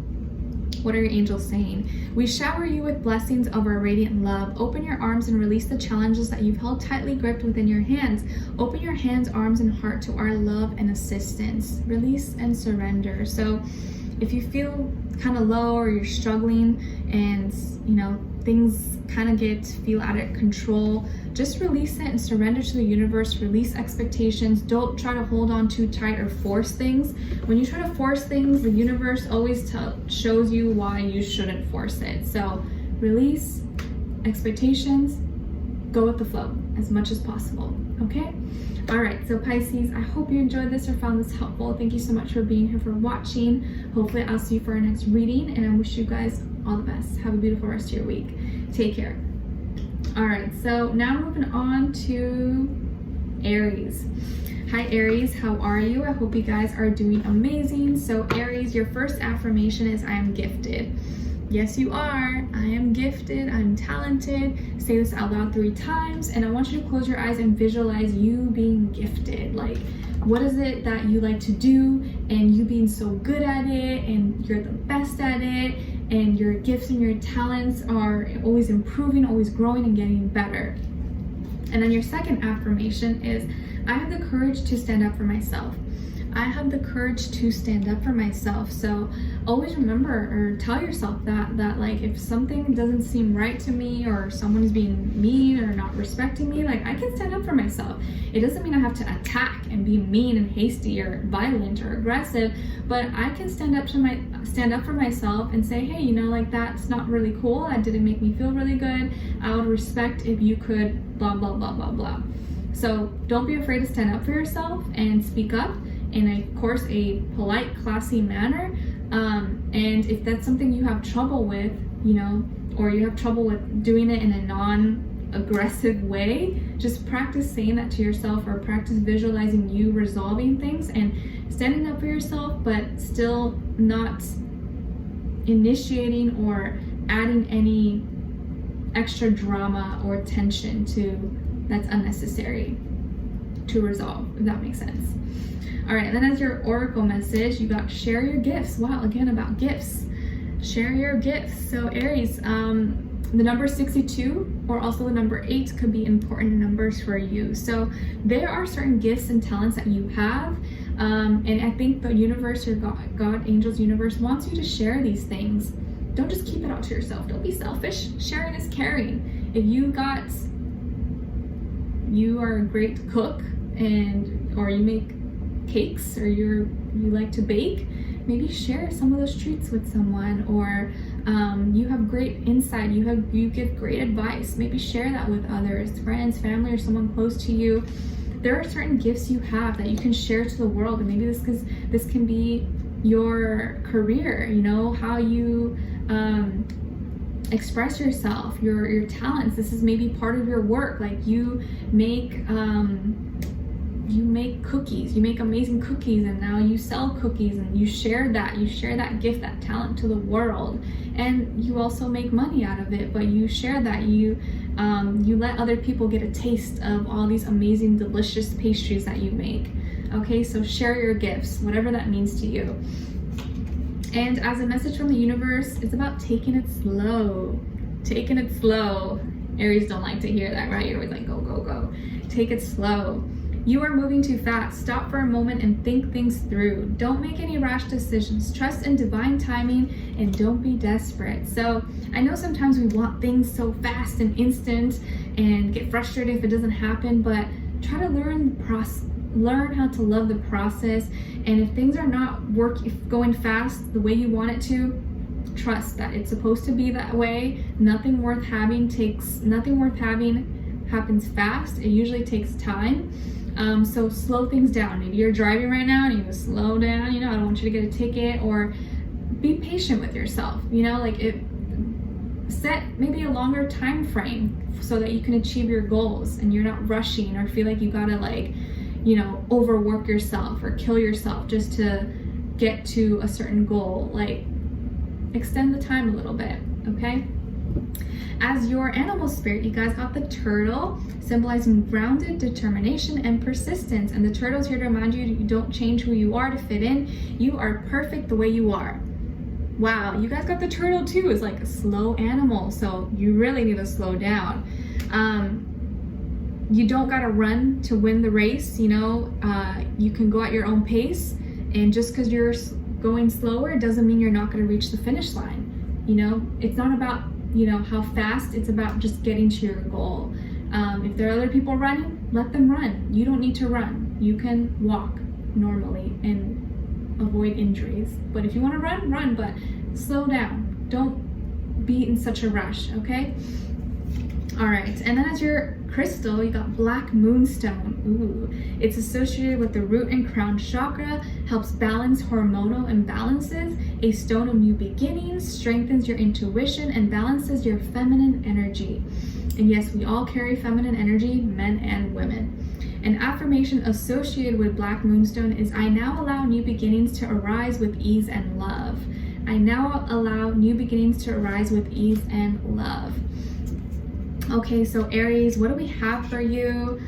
what are your angels saying? We shower you with blessings of our radiant love. Open your arms and release the challenges that you've held tightly gripped within your hands. Open your hands, arms, and heart to our love and assistance. Release and surrender. So if you feel kind of low, or you're struggling, and you know things kind of feel out of control, just release it and surrender to the universe. Release expectations. Don't try to hold on too tight or force things. When you try to force things, the universe always shows you why you shouldn't force it. So release expectations, go with the flow as much as possible, okay? All right, so Pisces, I hope you enjoyed this or found this helpful. Thank you so much for being here, for watching. Hopefully I'll see you for our next reading, and I wish you guys all the best. Have a beautiful rest of your week. Take care. All right, so now moving on to Aries. Hi Aries, how are you? I hope you guys are doing amazing. So Aries, your first affirmation is I am gifted. Yes, you are. I am gifted. I'm talented. Say this out loud 3 times, and I want you to close your eyes and visualize you being gifted. Like, what is it that you like to do, and you being so good at it, and you're the best at it, and your gifts and your talents are always improving, always growing and getting better. And then your second affirmation is, I have the courage to stand up for myself. I have the courage to stand up for myself. So always remember, or tell yourself that like, if something doesn't seem right to me, or someone's being mean or not respecting me, like, I can stand up for myself. It doesn't mean I have to attack and be mean and hasty or violent or aggressive, but I can stand up for myself and say, hey, you know, like, that's not really cool. That didn't make me feel really good. I would respect if you could blah, blah, blah, blah, blah. So don't be afraid to stand up for yourself and speak up in, of course, a polite, classy manner. And if that's something you have trouble with, you know, or you have trouble with doing it in a non-aggressive way, just practice saying that to yourself, or practice visualizing you resolving things and standing up for yourself, but still not initiating or adding any extra drama or tension that's unnecessary to resolve, if that makes sense. All right, and then as your oracle message, you got share your gifts. Wow, again, about gifts. Share your gifts. So Aries, the number 62 or also the number 8 could be important numbers for you. So there are certain gifts and talents that you have. And I think the universe, or God, angels, universe wants you to share these things. Don't just keep it all to yourself. Don't be selfish. Sharing is caring. If you are a great cook, or you make cakes, or you like to bake, maybe share some of those treats with someone. Or you have great insight, you give great advice, maybe share that with others, friends, family, or someone close to you. There are certain gifts you have that you can share to the world, and maybe this can be your career, you know, how you express yourself, your talents. This is maybe part of your work, like you make cookies, you make amazing cookies, and now you sell cookies, and you share that gift, that talent to the world, and you also make money out of it. But you share that, you let other people get a taste of all these amazing, delicious pastries that you make. Okay, so share your gifts, whatever that means to you. And as a message from the universe, it's about taking it slow. Taking it slow. Aries don't like to hear that, right? You're always like, go, go, go. Take it slow. You are moving too fast. Stop for a moment and think things through. Don't make any rash decisions. Trust in divine timing, and don't be desperate. So I know sometimes we want things so fast and instant and get frustrated if it doesn't happen, but try to learn how to love the process. And if things are not going fast the way you want it to, trust that it's supposed to be that way. Nothing worth having happens fast. It usually takes time. So slow things down. Maybe you're driving right now and you just slow down, you know, I don't want you to get a ticket. Or be patient with yourself, you know, like set maybe a longer time frame so that you can achieve your goals, and you're not rushing or feel like you gotta, like, you know, overwork yourself or kill yourself just to get to a certain goal. Like, extend the time a little bit, okay? As your animal spirit, you guys got the turtle, symbolizing grounded determination and persistence. And the turtle's here to remind you you don't change who you are to fit in. You are perfect the way you are. Wow, you guys got the turtle too. It's like a slow animal, so you really need to slow down. You don't gotta run to win the race, you know. You can go at your own pace, and just because you're going slower doesn't mean you're not gonna reach the finish line. You know, it's not about, you know, how fast, it's about just getting to your goal. If there are other people running, let them run. You don't need to run. You can walk normally and avoid injuries. But if you want to run, but slow down. Don't be in such a rush, okay? All right, and then as your crystal, you got black moonstone. Ooh, it's associated with the root and crown chakra, helps balance hormonal imbalances. A stone of new beginnings, strengthens your intuition, and balances your feminine energy. And yes, we all carry feminine energy, men and women. An affirmation associated with black moonstone is, I now allow new beginnings to arise with ease and love. I now allow new beginnings to arise with ease and love. Okay, so Aries, what do we have for you?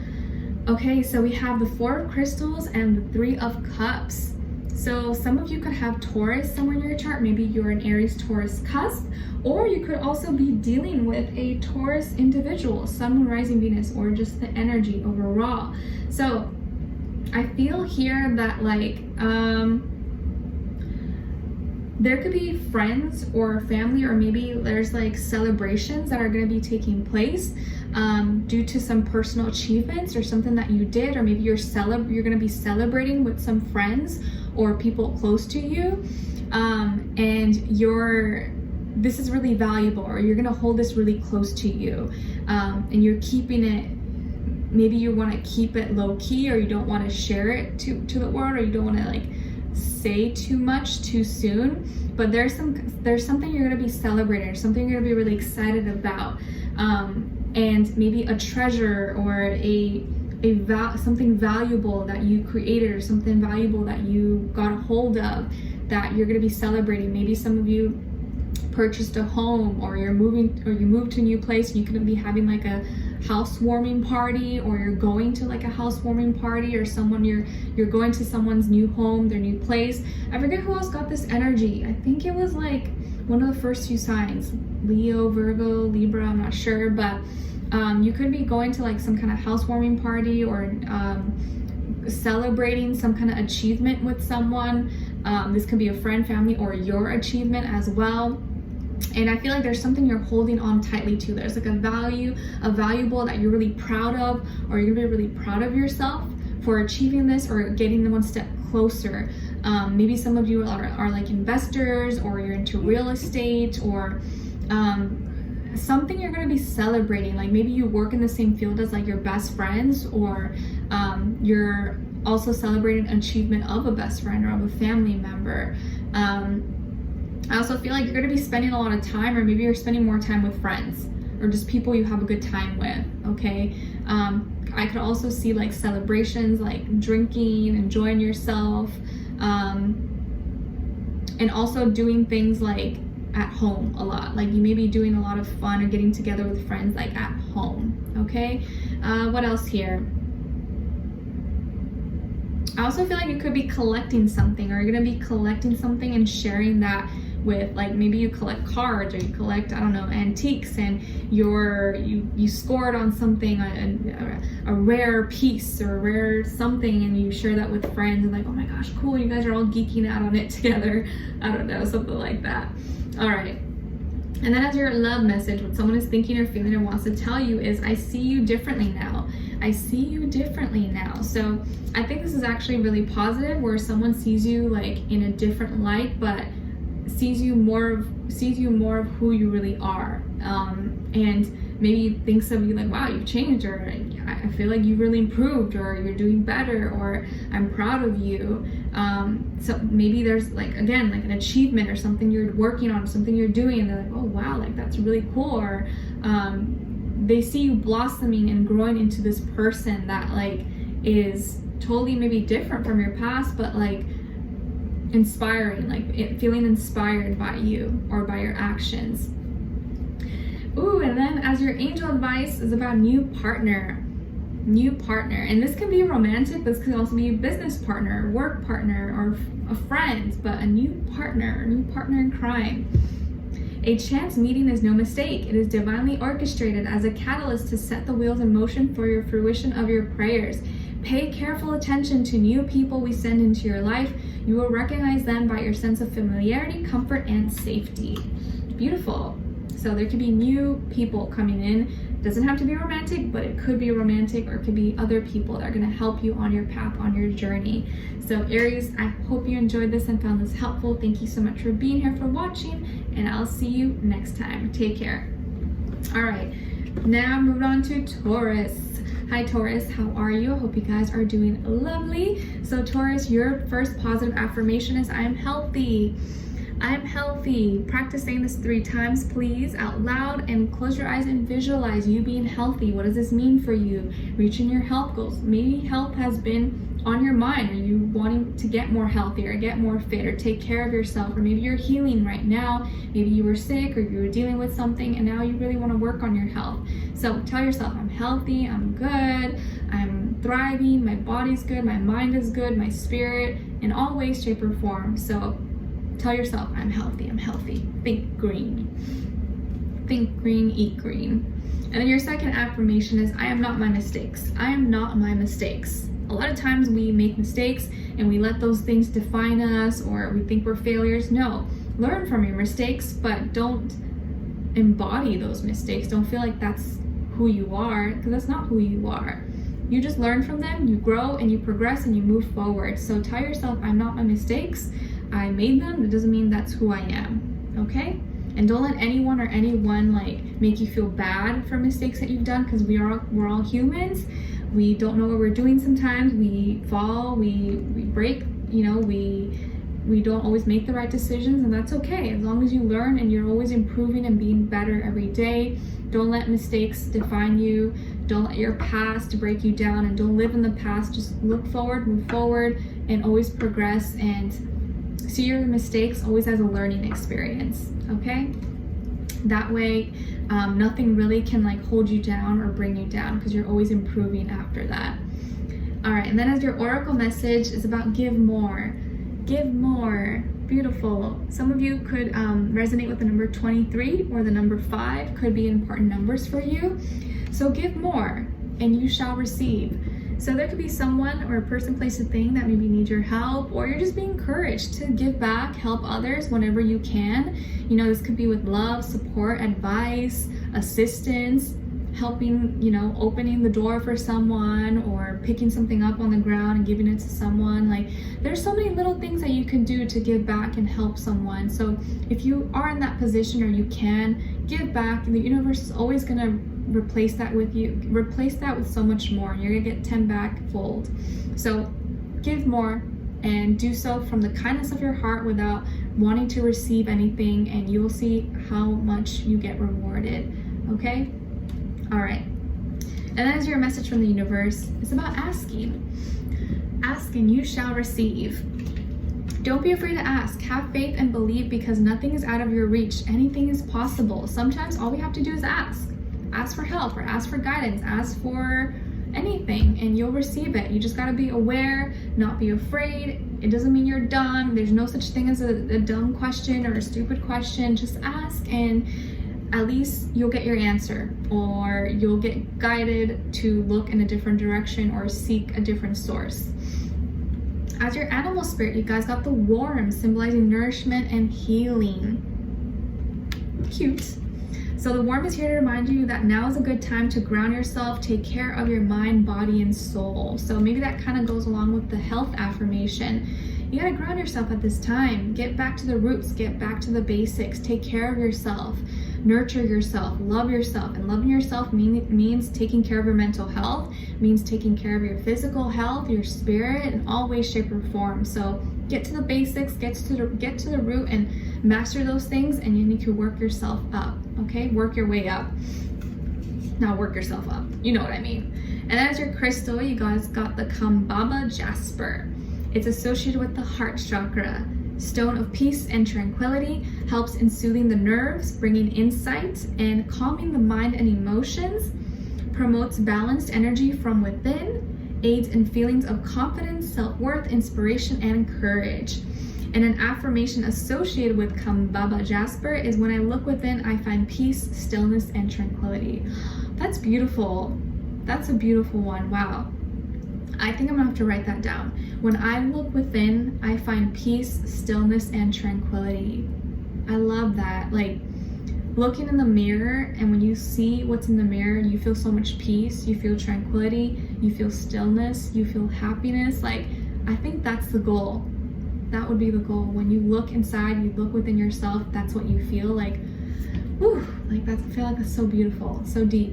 Okay, so we have the 4 of crystals and the 3 of cups. So some of you could have Taurus somewhere in your chart. Maybe you're an Aries Taurus cusp, or you could also be dealing with a Taurus individual, Sun, Moon, Rising, Venus, or just the energy overall. So I feel here that like there could be friends or family, or maybe there's like celebrations that are going to be taking place due to some personal achievements or something that you did, or maybe you're going to be celebrating with some friends or people close to you, and this is really valuable, or you're going to hold this really close to you, and you're keeping it. Maybe you want to keep it low key, or you don't want to share it to the world, or you don't want to like say too much too soon. But there's something you're going to be celebrating, or something you're going to be really excited about, and maybe a treasure or something valuable that you created, or something valuable that you got a hold of that you're going to be celebrating. Maybe some of you purchased a home, or you moved to a new place, and you could be having like a housewarming party, or you're going to like a housewarming party, or you're going to someone's new home, their new place. I forget who else got this energy. I think it was like one of the first few signs, Leo, Virgo, Libra, I'm not sure, but you could be going to like some kind of housewarming party, or celebrating some kind of achievement with someone. This could be a friend, family, or your achievement as well. And I feel like there's something you're holding on tightly to. There's like a valuable that you're really proud of, or you're gonna be really proud of yourself for achieving this, or getting them one step closer. Maybe some of you are like investors, or you're into real estate, or something you're going to be celebrating. Like maybe you work in the same field as like your best friends, or you're also celebrating achievement of a best friend or of a family member. I also feel like you're going to be spending a lot of time, or maybe you're spending more time with friends, or just people you have a good time with, okay? I could also see like celebrations, like drinking, enjoying yourself, and also doing things like at home a lot. Like you may be doing a lot of fun or getting together with friends like at home, okay? What else here? I also feel like you could be collecting something, or you're going to be collecting something and sharing that with, like maybe you collect cards, or you collect, I don't know, antiques, and you scored on something, a rare piece or a rare something, and you share that with friends, and like, oh my gosh, cool, you guys are all geeking out on it together. I don't know, something like that. All right. And then as your love message, what someone is thinking or feeling or wants to tell you is, I see you differently now. I see you differently now. So I think this is actually really positive, where someone sees you like in a different light, but sees you more of who you really are, and maybe thinks of you like, wow, you've changed, or I feel like you've really improved, or you're doing better, or I'm proud of you. So maybe there's like, again, like an achievement or something you're working on, something you're doing, and they're like, oh wow, like that's really cool. Or they see you blossoming and growing into this person that like is totally maybe different from your past, but like inspiring, like feeling inspired by you or by your actions. Ooh, and then as your angel advice is about new partner. And this can be romantic, this could also be a business partner, work partner, or a friend, but a new partner in crime. A chance meeting is no mistake. It is divinely orchestrated as a catalyst to set the wheels in motion for your fruition of your prayers. Pay careful attention to new people we send into your life. You will recognize them by your sense of familiarity, comfort, and safety. Beautiful. So there could be new people coming in. Doesn't have to be romantic, but it could be romantic, or it could be other people that are going to help you on your path, on your journey. So Aries, I hope you enjoyed this and found this helpful. Thank you so much for being here, for watching, and I'll see you next time. Take care. All right, now moving on to Taurus. Hi Taurus, how are you? I hope you guys are doing lovely. So Taurus, your first positive affirmation is, I am healthy. I am healthy. Practice saying this 3 times, please, out loud, and close your eyes and visualize you being healthy. What does this mean for you? Reaching your health goals. Maybe health has been on your mind? Are you wanting to get more healthy or get more fit or take care of yourself? Or maybe you're healing right now. Maybe you were sick or you were dealing with something and now you really want to work on your health. So tell yourself, I'm healthy, I'm good, I'm thriving, my body's good, my mind is good, my spirit, in all ways, shape, or form. So tell yourself, I'm healthy, I'm healthy. Think green. Think green, eat green. And then your second affirmation is, I am not my mistakes. I am not my mistakes. A lot of times we make mistakes and we let those things define us, or we think we're failures. No, learn from your mistakes, but don't embody those mistakes. Don't feel like that's who you are, because that's not who you are. You just learn from them, you grow and you progress and you move forward. So tell yourself, I'm not my mistakes. I made them. It doesn't mean that's who I am. Okay? And don't let anyone like make you feel bad for mistakes that you've done, because we're all humans. We don't know what we're doing sometimes. We fall, we break, you know, we don't always make the right decisions, and that's okay. As long as you learn and you're always improving and being better every day. Don't let mistakes define you. Don't let your past break you down, and don't live in the past. Just look forward, move forward, and always progress, and see your mistakes always as a learning experience, okay? That way, nothing really can like hold you down or bring you down, because you're always improving after that. All right, and then as your oracle message is about give more. Give more. Beautiful. Some of you could resonate with the number 23, or the number 5 could be important numbers for you. So give more and you shall receive. So there could be someone or a person, place, a thing that maybe needs your help, or you're just being encouraged to give back, help others whenever you can. You know, this could be with love, support, advice, assistance, helping, you know, opening the door for someone, or picking something up on the ground and giving it to someone. Like, there's so many little things that you can do to give back and help someone. So if you are in that position, or you can give back, the universe is always gonna replace that with so much more. You're gonna get 10 back fold. So give more, and do so from the kindness of your heart without wanting to receive anything, and you will see how much you get rewarded. Okay? All right. And that is your message from the universe. It's about asking. Ask and you shall receive. Don't be afraid to ask. Have faith and believe, because nothing is out of your reach. Anything is possible. Sometimes all we have to do is ask. Ask for help, or ask for guidance, ask for anything, and you'll receive it. You just got to be aware, not be afraid. It doesn't mean you're dumb. There's no such thing as a dumb question or a stupid question. Just ask, and at least you'll get your answer, or you'll get guided to look in a different direction or seek a different source. As your animal spirit, you guys got the worm, symbolizing nourishment and healing. Cute. So the worm is here to remind you that now is a good time to ground yourself, take care of your mind, body, and soul. So maybe that kind of goes along with the health affirmation. You gotta ground yourself at this time. Get back to the roots, get back to the basics, take care of yourself, nurture yourself, love yourself. And loving yourself means taking care of your mental health, means taking care of your physical health, your spirit, in all ways, shape, or form. So get to the basics, get to the root, and master those things, and you need to work yourself up, okay? Work your way up. Not work yourself up. You know what I mean. And as your crystal, you guys got the Kambaba Jasper. It's associated with the heart chakra. Stone of peace and tranquility, helps in soothing the nerves, bringing insight, and calming the mind and emotions, promotes balanced energy from within, aids in feelings of confidence, self-worth, inspiration, and courage. And an affirmation associated with Kambaba Jasper is, when I look within, I find peace, stillness, and tranquility. That's beautiful. That's a beautiful one. Wow. I think I'm gonna have to write that down. When I look within, I find peace, stillness, and tranquility. I love that. Like, looking in the mirror, and when you see what's in the mirror, you feel so much peace, you feel tranquility, you feel stillness, you feel happiness. Like, I think that's the goal. That would be the goal. When you look inside, you look within yourself, that's what you feel like. Whew, like that. I feel like that's so beautiful, so deep.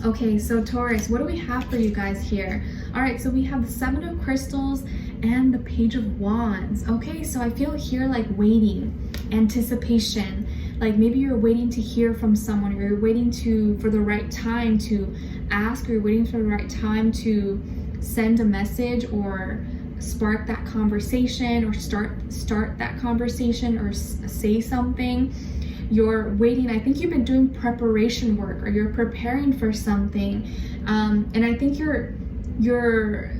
Okay, so Taurus, what do we have for you guys here? All right, so we have the 7 of Crystals and the Page of Wands. Okay, so I feel here like waiting, anticipation. Like maybe you're waiting to hear from someone, or you're waiting for the right time to ask, or you're waiting for the right time to send a message or spark that conversation or start that conversation or say something. You're waiting. I think you've been doing preparation work, or you're preparing for something, and I think you're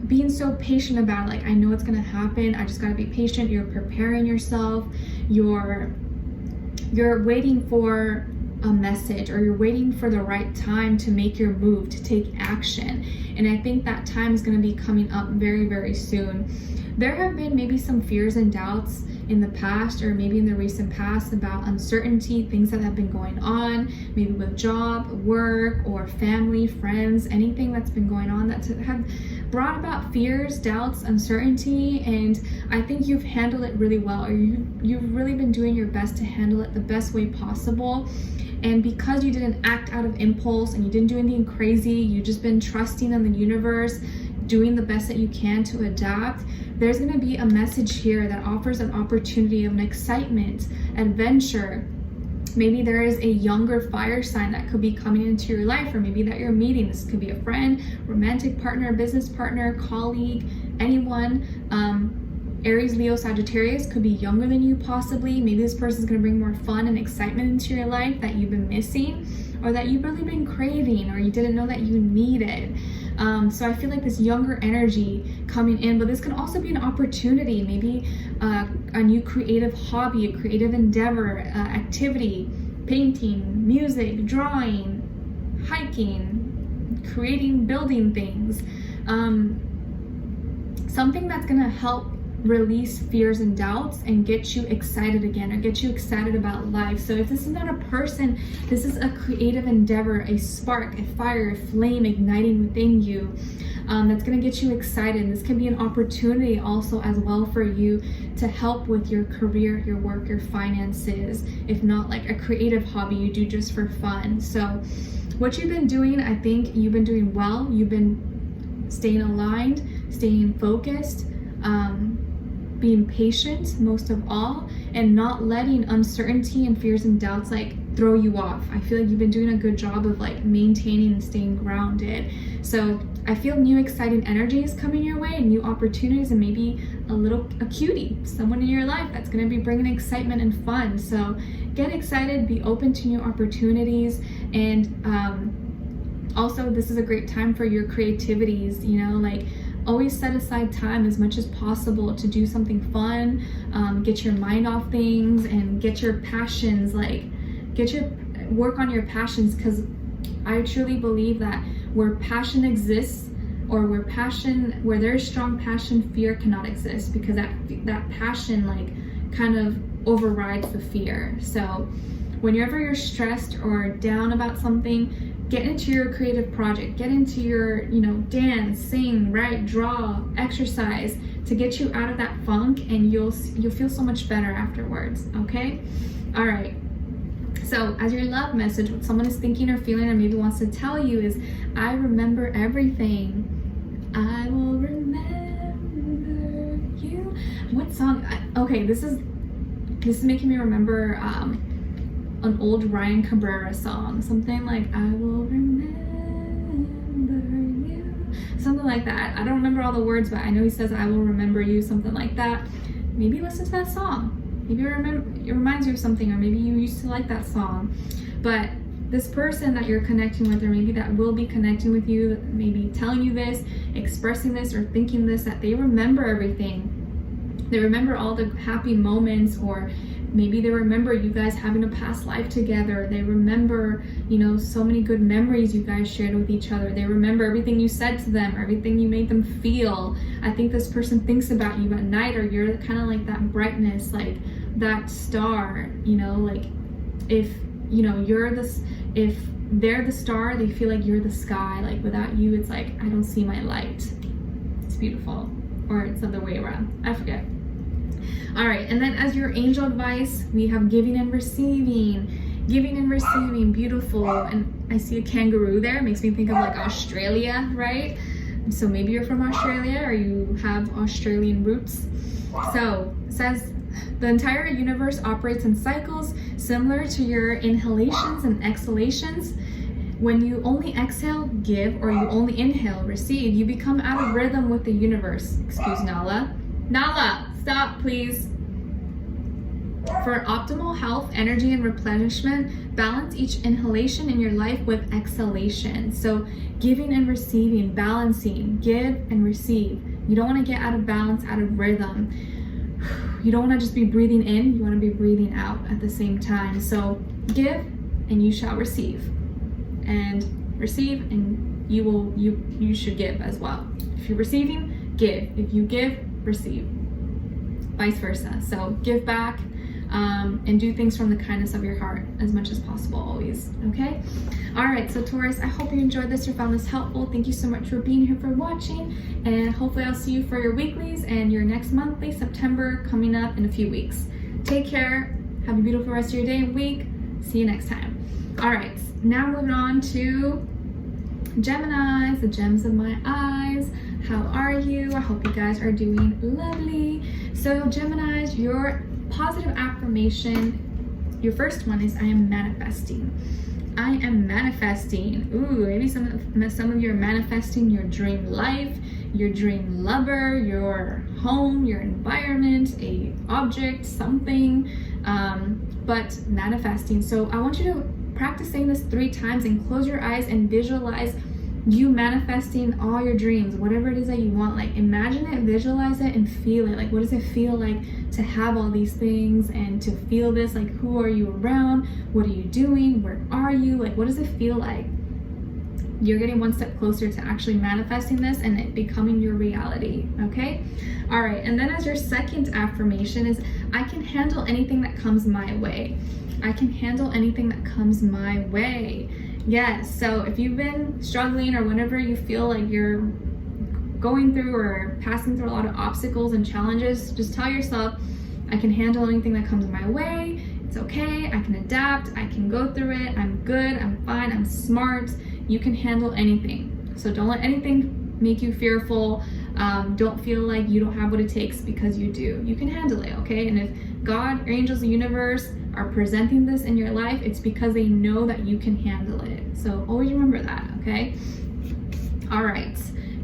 being so patient about it. Like, I know it's gonna happen, I just gotta be patient. You're preparing yourself, you're waiting for a message, or you're waiting for the right time to make your move, to take action. And I think that time is going to be coming up very, very soon. There have been maybe some fears and doubts in the past, or maybe in the recent past, about uncertainty, things that have been going on, maybe with job, work, or family, friends, anything that's been going on that have brought about fears, doubts, uncertainty. And I think you've handled it really well, or you've really been doing your best to handle it the best way possible. And because you didn't act out of impulse and you didn't do anything crazy, you've just been trusting in the universe, doing the best that you can to adapt, there's going to be a message here that offers an opportunity of an excitement, adventure. Maybe there is a younger fire sign that could be coming into your life, or maybe that you're meeting. This could be a friend, romantic partner, business partner, colleague, anyone. Aries, Leo, Sagittarius could be younger than you possibly. Maybe this person is going to bring more fun and excitement into your life that you've been missing, or that you've really been craving, or you didn't know that you needed. So I feel like this younger energy coming in, but this can also be an opportunity, maybe a new creative hobby, a creative endeavor, activity, painting, music, drawing, hiking, creating, building things. Something that's going to help release fears and doubts and get you excited again, or get you excited about life. So if this is not a person, this is a creative endeavor, a spark, a fire, a flame igniting within you, that's going to get you excited. This can be an opportunity also as well for you to help with your career, your work, your finances, if not like a creative hobby you do just for fun. So what you've been doing, I think you've been doing well. You've been staying aligned, staying focused, being patient most of all, and not letting uncertainty and fears and doubts like throw you off. I feel like you've been doing a good job of like maintaining and staying grounded. So I feel new exciting energies coming your way, and new opportunities, and maybe a cutie, someone in your life that's going to be bringing excitement and fun. So get excited, be open to new opportunities, and also this is a great time for your creativities, you know, like always set aside time as much as possible to do something fun, get your mind off things, and get your passions, work on your passions, because I truly believe that where passion exists, or where there's strong passion, fear cannot exist, because that passion like kind of overrides the fear. So whenever you're stressed or down about something, get into your creative project, get into your, dance, sing, write, draw, exercise, to get you out of that funk, and you'll feel so much better afterwards. Okay? All right. So as your love message, what someone is thinking or feeling, or maybe wants to tell you is, I remember everything. I will remember you. What song? Okay, this is making me remember an old Ryan Cabrera song, something like I will remember you, something like that. I don't remember all the words, but I know he says I will remember you, something like that. Maybe listen to that song. Maybe it reminds you of something, or maybe you used to like that song. But this person that you're connecting with, or maybe that will be connecting with you, maybe telling you this, expressing this, or thinking this, that they remember everything. They remember all the happy moments, or maybe they remember you guys having a past life together. They remember, so many good memories you guys shared with each other. They remember everything you said to them, everything you made them feel. I think this person thinks about you at night, or you're kind of like that brightness, like that star, like if they're the star, they feel like you're the sky. Like without you, it's like, I don't see my light. It's beautiful. Or it's the other way around. I forget. All right, and then as your angel advice, we have giving and receiving. Giving and receiving, beautiful. And I see a kangaroo there. It makes me think of like Australia, right? So maybe you're from Australia, or you have Australian roots. So it says, the entire universe operates in cycles similar to your inhalations and exhalations. When you only exhale, give, or you only inhale, receive, you become out of rhythm with the universe. Excuse Nala. Nala, stop, please. For optimal health, energy, and replenishment, balance each inhalation in your life with exhalation. So giving and receiving, balancing, give and receive. You don't want to get out of balance, out of rhythm. You don't want to just be breathing in, you want to be breathing out at the same time. So give and you shall receive. And receive and you should give as well. If you're receiving, give. If you give, receive. Vice versa. So give back. And do things from the kindness of your heart as much as possible always, okay? All right, so Taurus, I hope you enjoyed this or found this helpful. Thank you so much for being here, for watching, and hopefully I'll see you for your weeklies and your next monthly, September, coming up in a few weeks. Take care, have a beautiful rest of your day and week. See you next time. All right, now moving on to Geminis, the gems of my eyes. How are you? I hope you guys are doing lovely. So Geminis, your positive affirmation, your first one is I am manifesting. I am manifesting. Ooh, maybe some of you are manifesting your dream life, your dream lover, your home, your environment, a object, something, but manifesting. So I want you to practice saying this 3 times and close your eyes and visualize you manifesting all your dreams, whatever it is that you want. Like imagine it, visualize it, and feel it. Like what does it feel like to have all these things and to feel this? Like who are you around? What are you doing? Where are you? Like what does it feel like? You're getting one step closer to actually manifesting this and it becoming your reality, okay? All right, and then as your second affirmation is I can handle anything that comes my way. I can handle anything that comes my way. Yes, so if you've been struggling or whenever you feel like you're going through or passing through a lot of obstacles and challenges, just tell yourself, I can handle anything that comes my way. It's okay, I can adapt, I can go through it, I'm good, I'm fine, I'm smart. You can handle anything. So don't let anything make you fearful. Don't feel like you don't have what it takes, because you do. You can handle it, okay? And if God, your angels, the universe are presenting this in your life, it's because they know that you can handle it. So always remember that, okay? All right.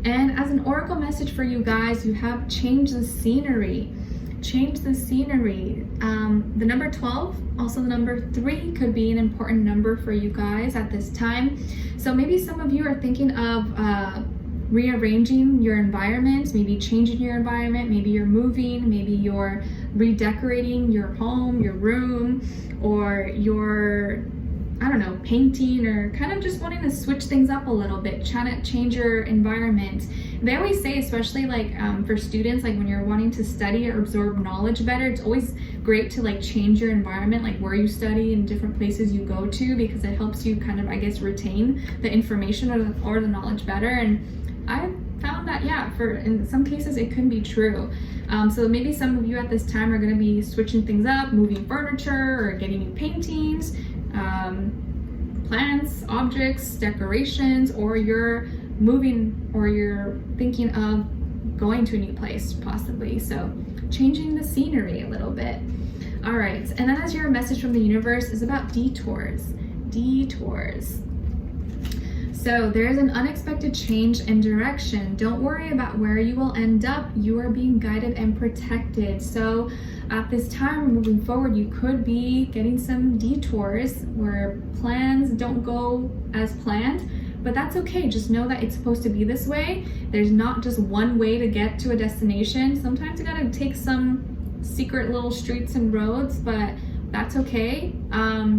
And as an oracle message for you guys, you have change the scenery. Change the scenery. The number 12, also the number 3 could be an important number for you guys at this time. So maybe some of you are thinking of rearranging your environment, maybe changing your environment, maybe you're moving, maybe you're redecorating your home, your room, or you're, I don't know, painting, or kind of just wanting to switch things up a little bit, trying to change your environment. They always say, especially like for students, like when you're wanting to study or absorb knowledge better, it's always great to like change your environment, like where you study and different places you go to, because it helps you kind of, I guess, retain the information or the knowledge better. And I found that, yeah, in some cases it can be true. So maybe some of you at this time are going to be switching things up, moving furniture or getting new paintings, plants, objects, decorations, or you're moving, or you're thinking of going to a new place possibly. So changing the scenery a little bit. All right, and then as your message from the universe is about detours. Detours. So there's an unexpected change in direction. Don't worry about where you will end up. You are being guided and protected. So at this time, moving forward, you could be getting some detours where plans don't go as planned, but that's okay. Just know that it's supposed to be this way. There's not just one way to get to a destination. Sometimes you gotta take some secret little streets and roads, but that's okay.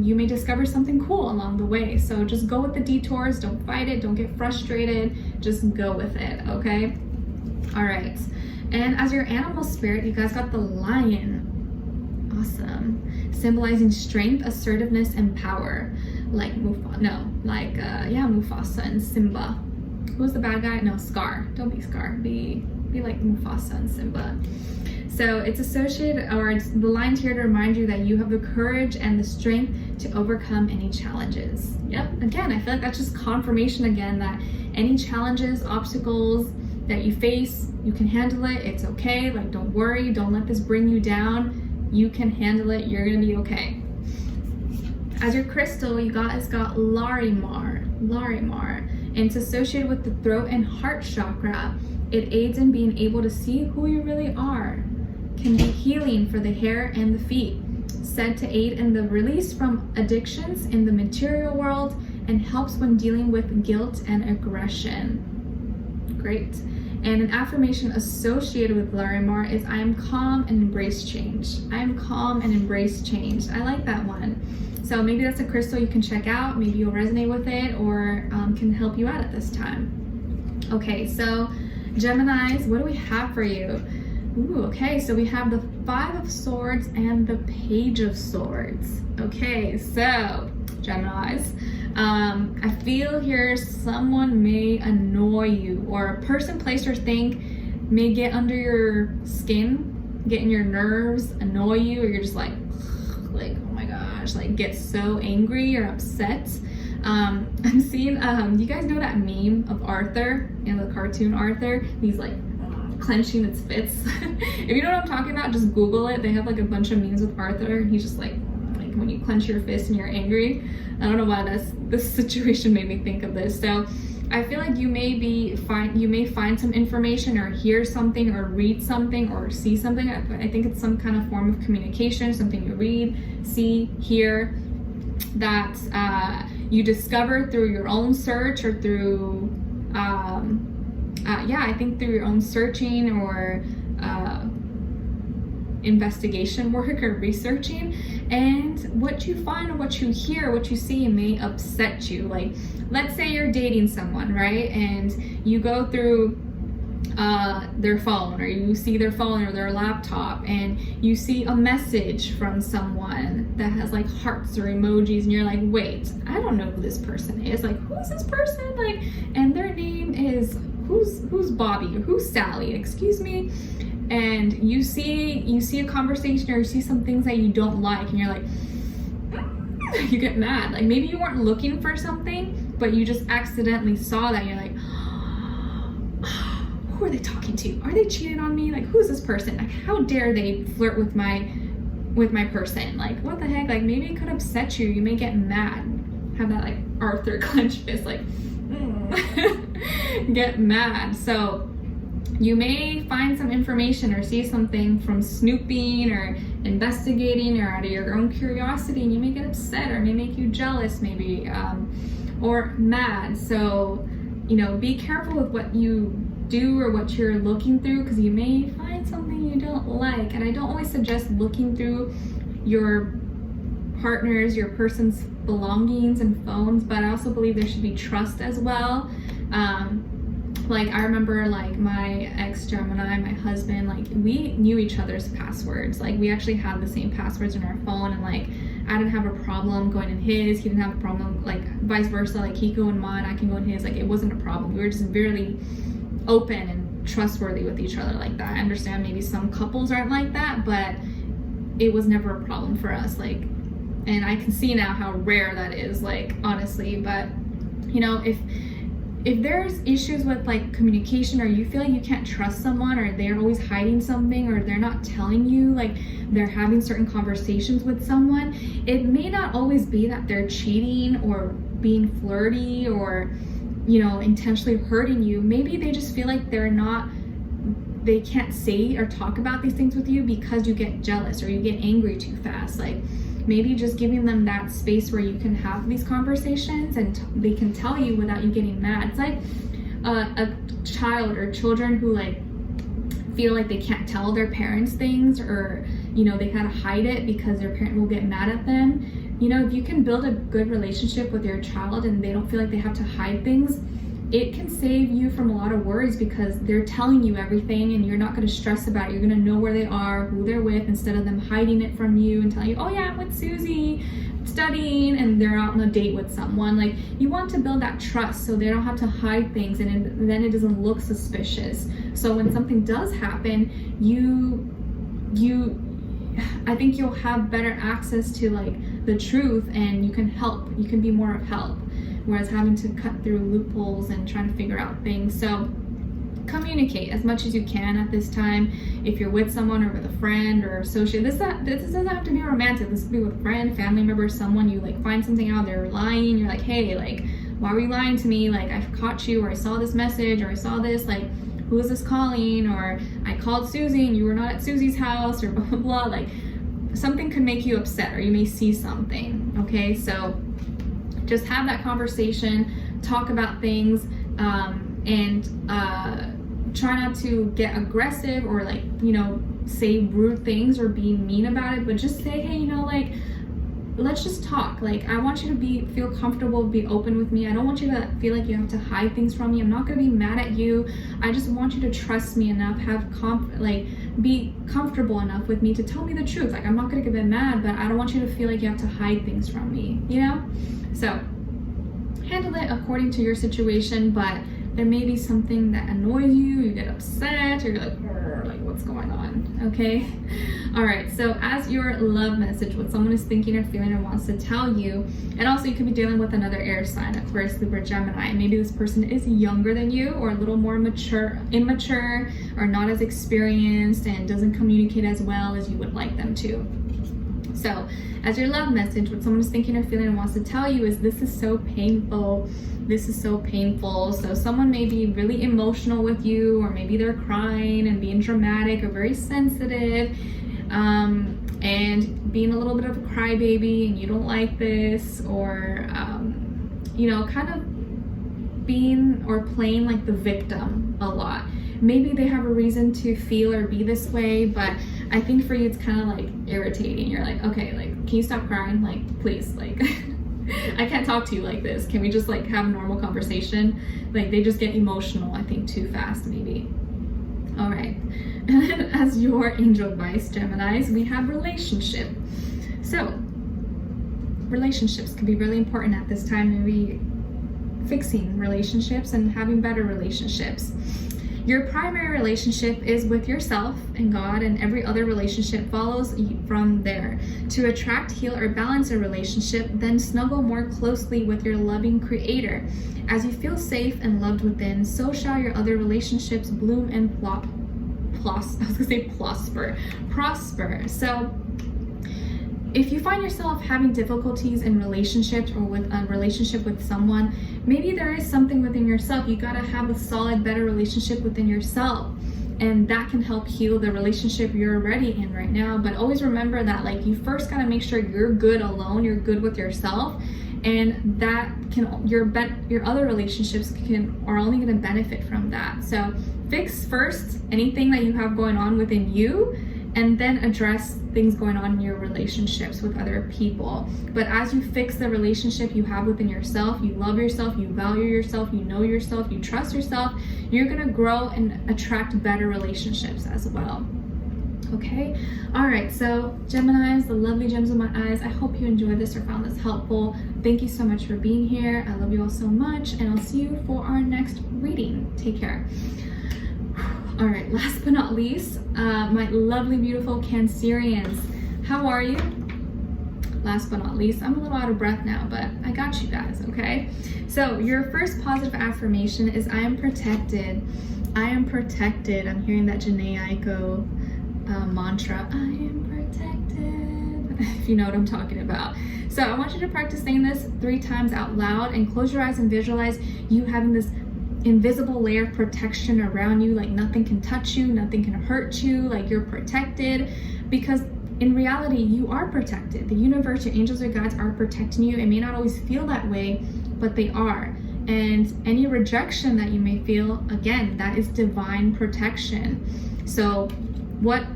You may discover something cool along the way. So just go with the detours. Don't fight it. Don't get frustrated. Just go with it, okay? All right. And as your animal spirit, you guys got the lion. Awesome. Symbolizing strength, assertiveness, and power. Like Mufasa and Simba. Who's the bad guy? No, Scar. Don't be Scar. Be like Mufasa and Simba. So it's associated, or it's the line's here to remind you that you have the courage and the strength to overcome any challenges. Yep, again, I feel like that's just confirmation again that any challenges, obstacles that you face, you can handle it. It's okay. Like, don't worry. Don't let this bring you down. You can handle it. You're gonna be okay. As your crystal, you guys got Larimar, and it's associated with the throat and heart chakra. It aids in being able to see who you really are. Can be healing for the hair and the feet. Said to aid in the release from addictions in the material world and helps when dealing with guilt and aggression. Great. And an affirmation associated with Larimar is I am calm and embrace change. I am calm and embrace change. I like that one. So maybe that's a crystal you can check out. Maybe you'll resonate with it, or can help you out at this time. Okay, so Geminis, what do we have for you? Ooh, okay, so we have the Five of Swords and the Page of Swords. Okay, so Geminis, I feel here someone may annoy you, or a person, place, or thing may get under your skin, get in your nerves, annoy you, or you're just like oh my gosh, like get so angry or upset. I'm seeing, you guys know that meme of Arthur, in the cartoon Arthur? He's like clenching its fists. If you know what I'm talking about, just Google it. They have like a bunch of memes with Arthur, and he's just like when you clench your fist and you're angry. I don't know why this situation made me think of this. So I feel like you may find some information, or hear something, or read something, or see something. I think it's some kind of form of communication, something you read, see, hear, that you discover through your own search, or through I think through your own searching, or investigation work, or researching. And what you find, or what you hear, what you see may upset you. Like, let's say you're dating someone, right? And you go through their phone, or you see their phone or their laptop, and you see a message from someone that has like hearts or emojis, and you're like, wait, I don't know who this person is. Like, who's this person? Like, and their name is who's Bobby, or who's Sally, excuse me. And you see a conversation, or you see some things that you don't like, and you're like, you get mad. Like, maybe you weren't looking for something, but you just accidentally saw that, and you're like, who are they talking to? Are they cheating on me? Like, who's this person? Like, how dare they flirt with my person? Like, what the heck? Like, maybe it could upset you. You may get mad, have that like Arthur clenched fist, like get mad. So you may find some information, or see something from snooping, or investigating, or out of your own curiosity, and you may get upset, or it may make you jealous, maybe, or mad. So, you know, be careful with what you do, or what you're looking through, because you may find something you don't like. And I don't always suggest looking through your partner's, your person's belongings and phones, but I also believe there should be trust as well. Like, I remember, like, my ex-Gemini, my husband, like, we knew each other's passwords. Like, we actually had the same passwords in our phone, and like, I didn't have a problem going in his, he didn't have a problem, like vice versa. Like, he go in mine, I can go in his. Like, it wasn't a problem. We were just really open and trustworthy with each other like that. I understand maybe some couples aren't like that, but it was never a problem for us. Like, and I can see now how rare that is, like, honestly. But, you know, if there's issues with like communication, or you feel like you can't trust someone, or they're always hiding something, or they're not telling you, like they're having certain conversations with someone, it may not always be that they're cheating or being flirty, or, you know, intentionally hurting you. Maybe they just feel like they can't say or talk about these things with you because you get jealous, or you get angry too fast. Like, maybe just giving them that space where you can have these conversations, and they can tell you without you getting mad. It's like a child, or children who like feel like they can't tell their parents things, or, you know, they gotta hide it because their parent will get mad at them. You know, if you can build a good relationship with your child, and they don't feel like they have to hide things, it can save you from a lot of worries, because they're telling you everything, and you're not going to stress about it. You're going to know where they are, who they're with, instead of them hiding it from you and telling you, oh yeah, I'm with Susie studying, and they're out on a date with someone. Like, you want to build that trust so they don't have to hide things, and then it doesn't look suspicious. So when something does happen, I think you'll have better access to like the truth, and you can be more of help, whereas having to cut through loopholes and trying to figure out things. So communicate as much as you can at this time. If you're with someone or with a friend or associate, this doesn't have to be romantic. This could be with a friend, family member, someone you like find something out, they're lying, you're like, hey, like, why were you lying to me? Like, I caught you, or I saw this message, or I saw this, like, who is this calling? Or I called Susie and you were not at Susie's house, or blah, blah, blah. Like, something could make you upset, or you may see something, okay? So just have that conversation, talk about things, and try not to get aggressive or, like, you know, say rude things or be mean about it, but just say, hey, you know, like, let's just talk. Like, I want you to feel comfortable, be open with me. I don't want you to feel like you have to hide things from me. I'm not gonna be mad at you. I just want you to trust me enough, be comfortable enough with me to tell me the truth. Like, I'm not gonna get mad, but I don't want you to feel like you have to hide things from me, you know? So handle it according to your situation, but there may be something that annoys you, you get upset, or you're like, what's going on, okay? All right, so as your love message, what someone is thinking or feeling or wants to tell you, and also you could be dealing with another air sign, Aquarius, Libra, Gemini. Maybe this person is younger than you, or a little more immature, or not as experienced, and doesn't communicate as well as you would like them to. So as your love message, what someone is thinking or feeling and wants to tell you is, this is so painful. This is so painful. So someone may be really emotional with you, or maybe they're crying and being dramatic or very sensitive, and being a little bit of a crybaby, and you don't like this, or you know, kind of being or playing like the victim a lot. Maybe they have a reason to feel or be this way, but I think for you it's kind of like irritating. You're like, okay, like, can you stop crying? Like, please, like, I can't talk to you like this. Can we just like have a normal conversation? Like, they just get emotional, I think, too fast, maybe. All right. As your angel advice, Geminis, we have relationship. So relationships can be really important at this time. Maybe fixing relationships and having better relationships. Your primary relationship is with yourself and God, and every other relationship follows from there. To attract, heal, or balance a relationship, then snuggle more closely with your loving Creator. As you feel safe and loved within, so shall your other relationships bloom and prosper. So if you find yourself having difficulties in relationships, or with a relationship with someone, maybe there is something within yourself. You gotta have a solid, better relationship within yourself, and that can help heal the relationship you're already in right now. But always remember that, like, you first gotta make sure you're good alone, you're good with yourself, and that can your other relationships are only gonna benefit from that. So fix first anything that you have going on within you, and then address things going on in your relationships with other people. But as you fix the relationship you have within yourself, you love yourself, you value yourself, you know yourself, you trust yourself, you're gonna grow and attract better relationships as well. Okay? All right, so Geminis, the lovely gems of my eyes, I hope you enjoyed this or found this helpful. Thank you so much for being here. I love you all so much, and I'll see you for our next reading. Take care. All right, last but not least, my lovely, beautiful Cancerians. How are you? Last but not least, I'm a little out of breath now, but I got you guys, okay? So your first positive affirmation is, I am protected. I am protected. I'm hearing that Janae Aiko mantra, I am protected, if you know what I'm talking about. So I want you to practice saying this 3 times out loud, and close your eyes and visualize you having this invisible layer of protection around you, like nothing can touch you, nothing can hurt you, like you're protected, because in reality you are protected. The universe, your angels or guides are protecting you. It may not always feel that way, but they are. And any rejection that you may feel, again, that is divine protection. So what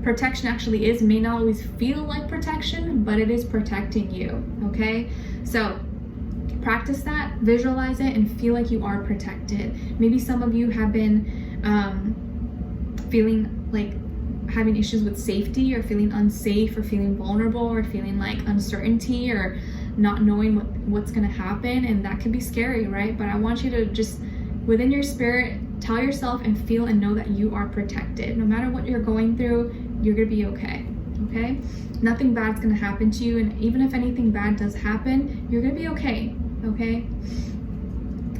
protection actually is may not always feel like protection, but it is protecting you, okay? So practice that, visualize it, and feel like you are protected. Maybe some of you have been feeling like having issues with safety, or feeling unsafe, or feeling vulnerable, or feeling like uncertainty, or not knowing what's going to happen, and that can be scary, right? But I want you to just, within your spirit, tell yourself and feel and know that you are protected. No matter what you're going through, you're going to be okay, okay? Nothing bad's going to happen to you, and even if anything bad does happen, you're going to be okay, okay?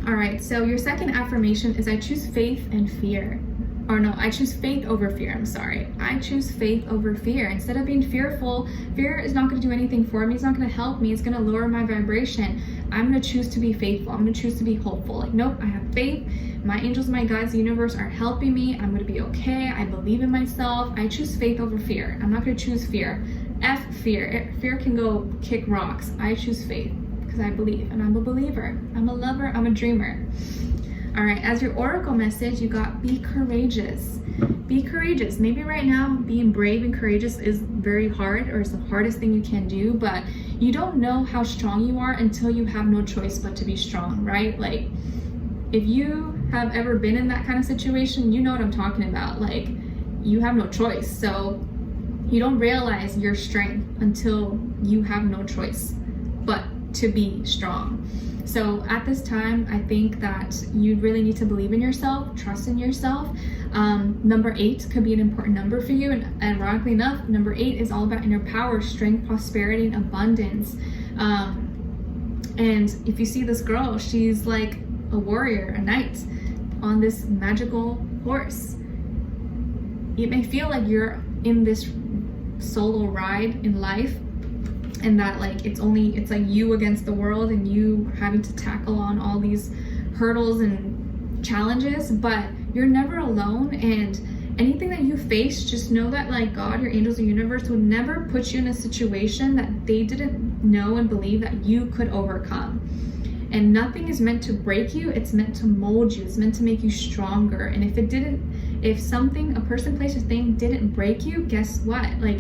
All right, so your second affirmation is I choose faith and fear. Or no, I choose faith over fear. I'm sorry. I choose faith over fear. Instead of being fearful, fear is not going to do anything for me. It's not going to help me. It's going to lower my vibration. I'm going to choose to be faithful. I'm going to choose to be hopeful. Like, nope, I have faith. My angels, my guides, the universe are helping me. I'm going to be okay. I believe in myself. I choose faith over fear. I'm not going to choose fear. F fear. Fear can go kick rocks. I choose faith because I believe, and I'm a believer. I'm a lover. I'm a dreamer. All right, as your oracle message, you got be courageous. Be courageous. Maybe right now being brave and courageous is very hard, or it's the hardest thing you can do, but you don't know how strong you are until you have no choice but to be strong, right? Like, if you have ever been in that kind of situation, you know what I'm talking about. Like, you have no choice. So you don't realize your strength until you have no choice but to be strong. So at this time, I think that you really need to believe in yourself, trust in yourself. Number 8 could be an important number for you. And ironically enough, number 8 is all about inner power, strength, prosperity, and abundance. And if you see this girl, she's like a warrior, a knight on this magical horse. It may feel like you're in this solo ride in life, and that like it's like you against the world and you having to tackle on all these hurdles and challenges, but you're never alone. And anything that you face, just know that like God, your angels, the universe would never put you in a situation that they didn't know and believe that you could overcome. And nothing is meant to break you, it's meant to mold you, it's meant to make you stronger. And if something, a person, place, or thing didn't break you, guess what? Like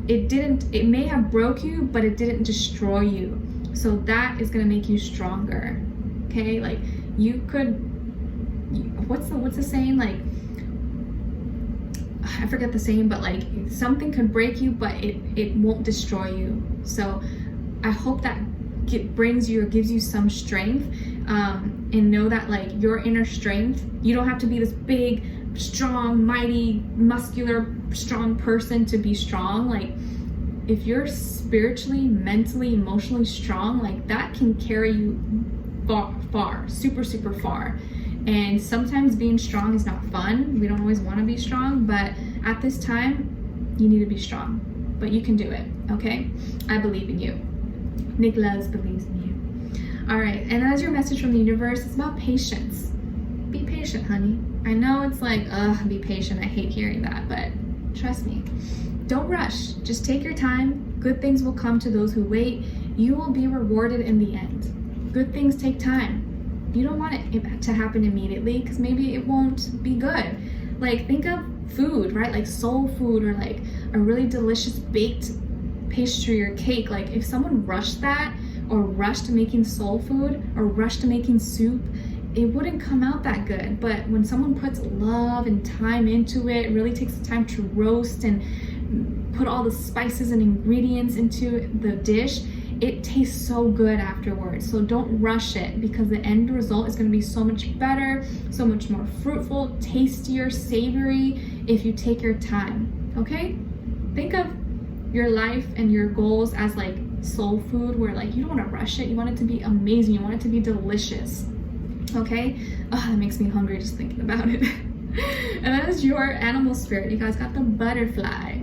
it may have broke you, but it didn't destroy you. So that is gonna make you stronger. Okay, like you could, what's the saying? Like, I forget the saying, but like something could break you, but it won't destroy you. So I hope that brings you or gives you some strength, and know that like your inner strength, you don't have to be this big, strong, mighty, muscular, strong person to be strong. Like, if you're spiritually, mentally, emotionally strong, like that can carry you far, super far. And sometimes being strong is not fun. We don't always want to be strong, but at this time you need to be strong, but you can do it. Okay, I believe in you. NicLoves believes in you. All right, and as your message from the universe, it's about patience. Be patient, honey. I know it's like, be patient. I hate hearing that, but trust me. Don't rush. Just take your time. Good things will come to those who wait. You will be rewarded in the end. Good things take time. You don't want it to happen immediately because maybe it won't be good. Like, think of food, right? Like soul food, or like a really delicious baked pastry or cake. Like, if someone rushed that, or rushed to making soul food, or rushed to making soup, it wouldn't come out that good. But when someone puts love and time into it, really takes the time to roast and put all the spices and ingredients into the dish, it tastes so good afterwards. So don't rush it, because the end result is going to be so much better, so much more fruitful, tastier, savory if you take your time. Okay, think of your life and your goals as like soul food, where like you don't want to rush it. You want it to be amazing. You want it to be delicious. Okay, that makes me hungry just thinking about it. And that is your animal spirit. You guys got the butterfly.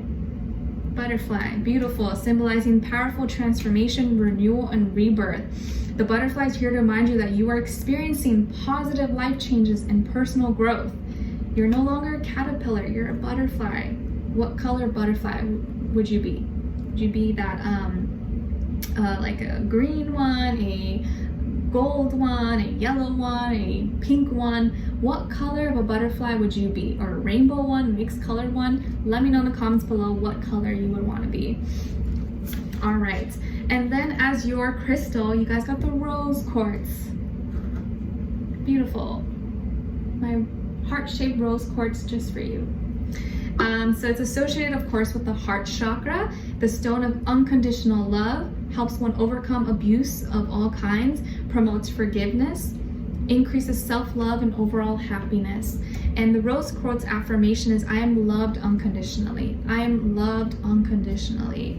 Butterfly, beautiful, symbolizing powerful transformation, renewal, and rebirth. The butterfly is here to remind you that you are experiencing positive life changes and personal growth. You're no longer a caterpillar, you're a butterfly. What color butterfly would you be? Would you be that like a green one, a gold one, a yellow one, a pink one? What color of a butterfly would you be? Or a rainbow one, mixed colored one? Let me know in the comments below what color you would want to be. All right, and then as your crystal, you guys got the rose quartz. Beautiful. My heart-shaped rose quartz just for you. So it's associated, of course, with the heart chakra, the stone of unconditional love, helps one overcome abuse of all kinds, promotes forgiveness, increases self-love and overall happiness. And the rose quartz affirmation is, I am loved unconditionally. I am loved unconditionally.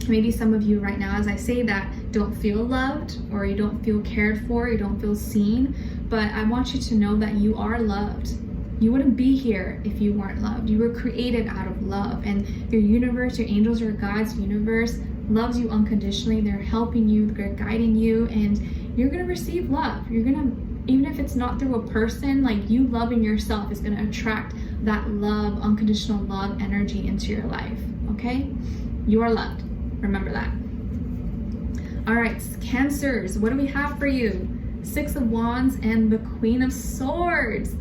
Maybe some of you right now, as I say that, don't feel loved, or you don't feel cared for, you don't feel seen. But I want you to know that you are loved. You wouldn't be here if you weren't loved. You were created out of love, and your universe, your angels, your God's universe loves you unconditionally. They're helping you, they're guiding you, and you're gonna receive love. You're gonna, even if it's not through a person, like you loving yourself is gonna attract that love, unconditional love energy into your life, okay? You are loved, remember that. All right, Cancers, what do we have for you? 6 of Wands and the Queen of Swords.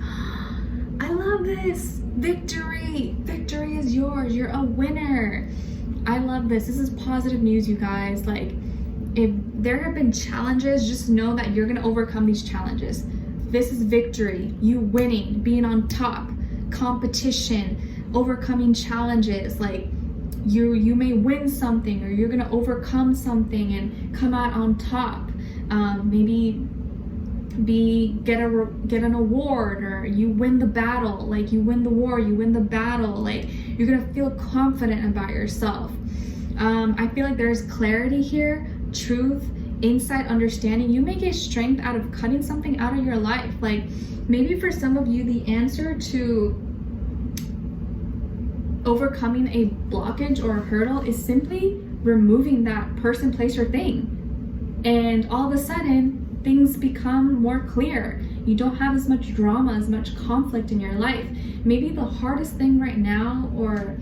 I love this. Victory. Victory is yours. You're a winner. I love this. This is positive news, you guys. Like, if there have been challenges, just know that you're going to overcome these challenges. This is victory. You winning, being on top, competition, overcoming challenges. Like, you may win something, or you're going to overcome something and come out on top. Maybe get an award, or you win the battle. Like, you win the war, you win the battle. Like, you're gonna feel confident about yourself. I feel like there's clarity here, truth, insight, understanding. You may get strength out of cutting something out of your life. Like, maybe for some of you, the answer to overcoming a blockage or a hurdle is simply removing that person, place, or thing. And all of a sudden, things become more clear. You don't have as much drama, as much conflict in your life. Maybe the hardest thing right now, or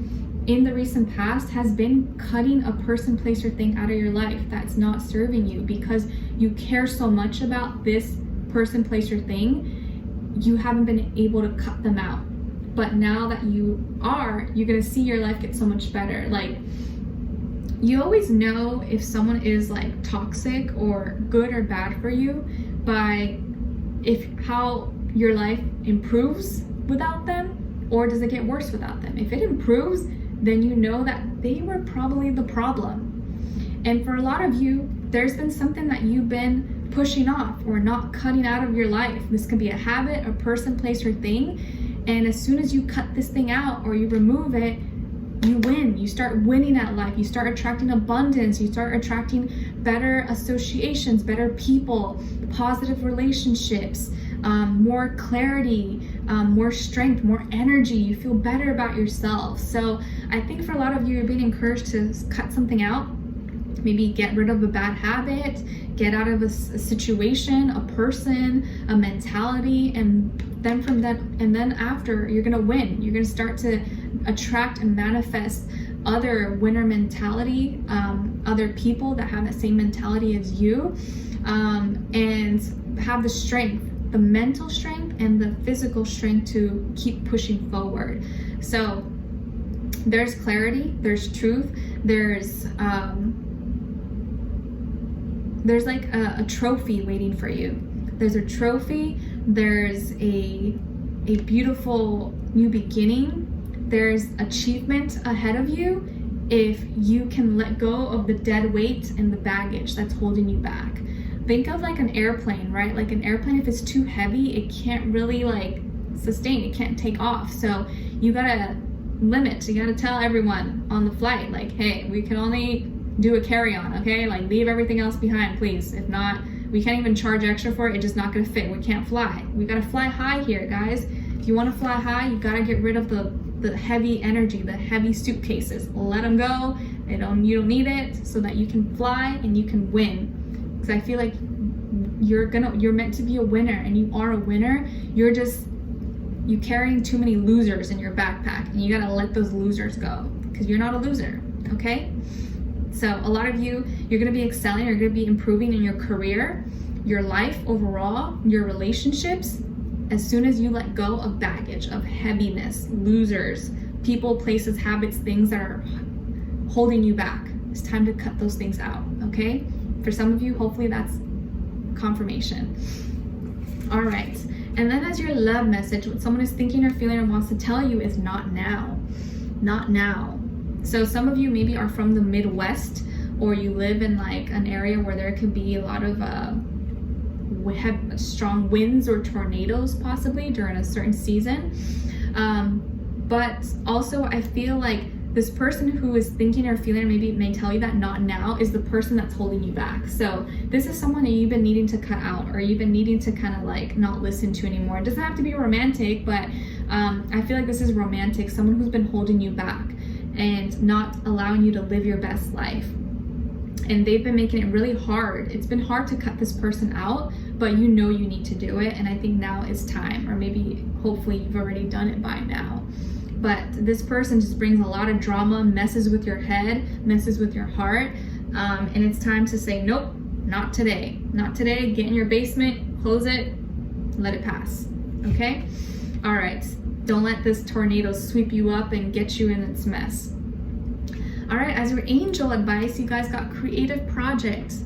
in the recent past, has been cutting a person, place, or thing out of your life that's not serving you, because you care so much about this person, place, or thing. You haven't been able to cut them out. But now that you are, you're gonna see your life get so much better. Like, you always know if someone is like toxic or good or bad for you by how your life improves without them, or does it get worse without them. If it improves, then you know that they were probably the problem. And for a lot of you, there's been something that you've been pushing off or not cutting out of your life. This could be a habit, a person, place, or thing. And as soon as you cut this thing out or you remove it, you win. You start winning at life. You start attracting abundance. You start attracting better associations, better people, positive relationships, more clarity, more strength, more energy. You feel better about yourself. So I think for a lot of you, you're being encouraged to cut something out. Maybe get rid of a bad habit, get out of a situation, a person, a mentality, and then after, you're gonna win. You're gonna start to attract and manifest other winner mentality, other people that have that same mentality as you, and have the strength, the mental strength and the physical strength to keep pushing forward. So there's clarity, there's truth, there's like a trophy waiting for you. There's a trophy, there's a beautiful new beginning, there's achievement ahead of you if you can let go of the dead weight and the baggage that's holding you back. Think of like an airplane, right? Like an airplane, if it's too heavy, it can't really like sustain, it can't take off. So you gotta limit, you gotta tell everyone on the flight, like, hey, we can only do a carry-on, okay? Like, leave everything else behind, please. If not, we can't even charge extra for it. It's just not gonna fit. We can't fly. We gotta fly high here, guys. If you wanna fly high, you gotta get rid of the heavy energy, the heavy suitcases. Let them go. You don't need it, so that you can fly and you can win. Because I feel like you're meant to be a winner, and you are a winner. You're carrying too many losers in your backpack, and you gotta let those losers go, because you're not a loser, okay? So a lot of you, you're gonna be excelling, you're gonna be improving in your career, your life overall, your relationships, as soon as you let go of baggage, of heaviness, losers, people, places, habits, things that are holding you back. It's time to cut those things out, okay? For some of you, hopefully that's confirmation. All right, and then as your love message, what someone is thinking or feeling or wants to tell you is not now, not now. So some of you maybe are from the Midwest, or you live in like an area where there could be a lot of strong winds or tornadoes possibly during a certain season. But also I feel like this person who is thinking or feeling, or maybe may tell you that not now, is the person that's holding you back. So this is someone that you've been needing to cut out, or you've been needing to kind of like not listen to anymore. It doesn't have to be romantic, but I feel like this is romantic. Someone who's been holding you back and not allowing you to live your best life. And they've been making it really hard. It's been hard to cut this person out, but you know you need to do it. And I think now is time, or maybe hopefully you've already done it by now. But this person just brings a lot of drama, messes with your head, messes with your heart. And it's time to say, nope, not today. Not today. Get in your basement, close it, let it pass. Okay? All right. Don't let this tornado sweep you up and get you in its mess. All right, as your angel advice, you guys got creative projects.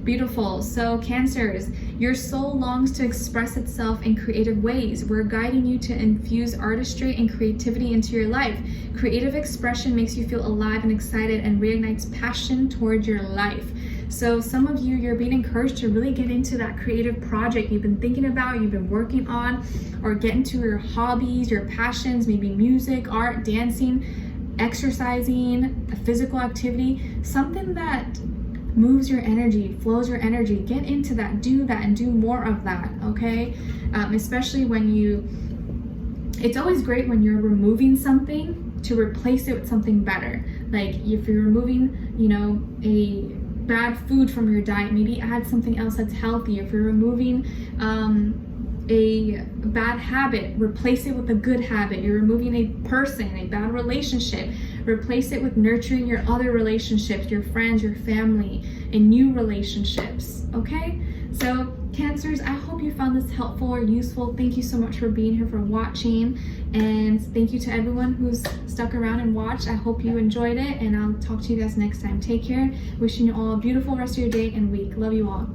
Beautiful. So Cancers, your soul longs to express itself in creative ways. We're guiding you to infuse artistry and creativity into your life. Creative expression makes you feel alive and excited and reignites passion towards your life. So some of you, you're being encouraged to really get into that creative project you've been thinking about, you've been working on, or get into your hobbies, your passions, maybe music, art, dancing, exercising, a physical activity, something that moves your energy, flows your energy. Get into that, do that, and do more of that, okay? Especially when it's always great when you're removing something to replace it with something better. Like if you're removing, you know, a bad food from your diet, maybe add something else that's healthy. If you're removing a bad habit, replace it with a good habit. You're removing a person, a bad relationship, replace it with nurturing your other relationships, your friends, your family, and new relationships, okay? So Cancers, I hope you found this helpful or useful. Thank you so much for being here, for watching, and thank you to everyone who's stuck around and watched. I hope you enjoyed it, and I'll talk to you guys next time. Take care. Wishing you all a beautiful rest of your day and week. Love you all.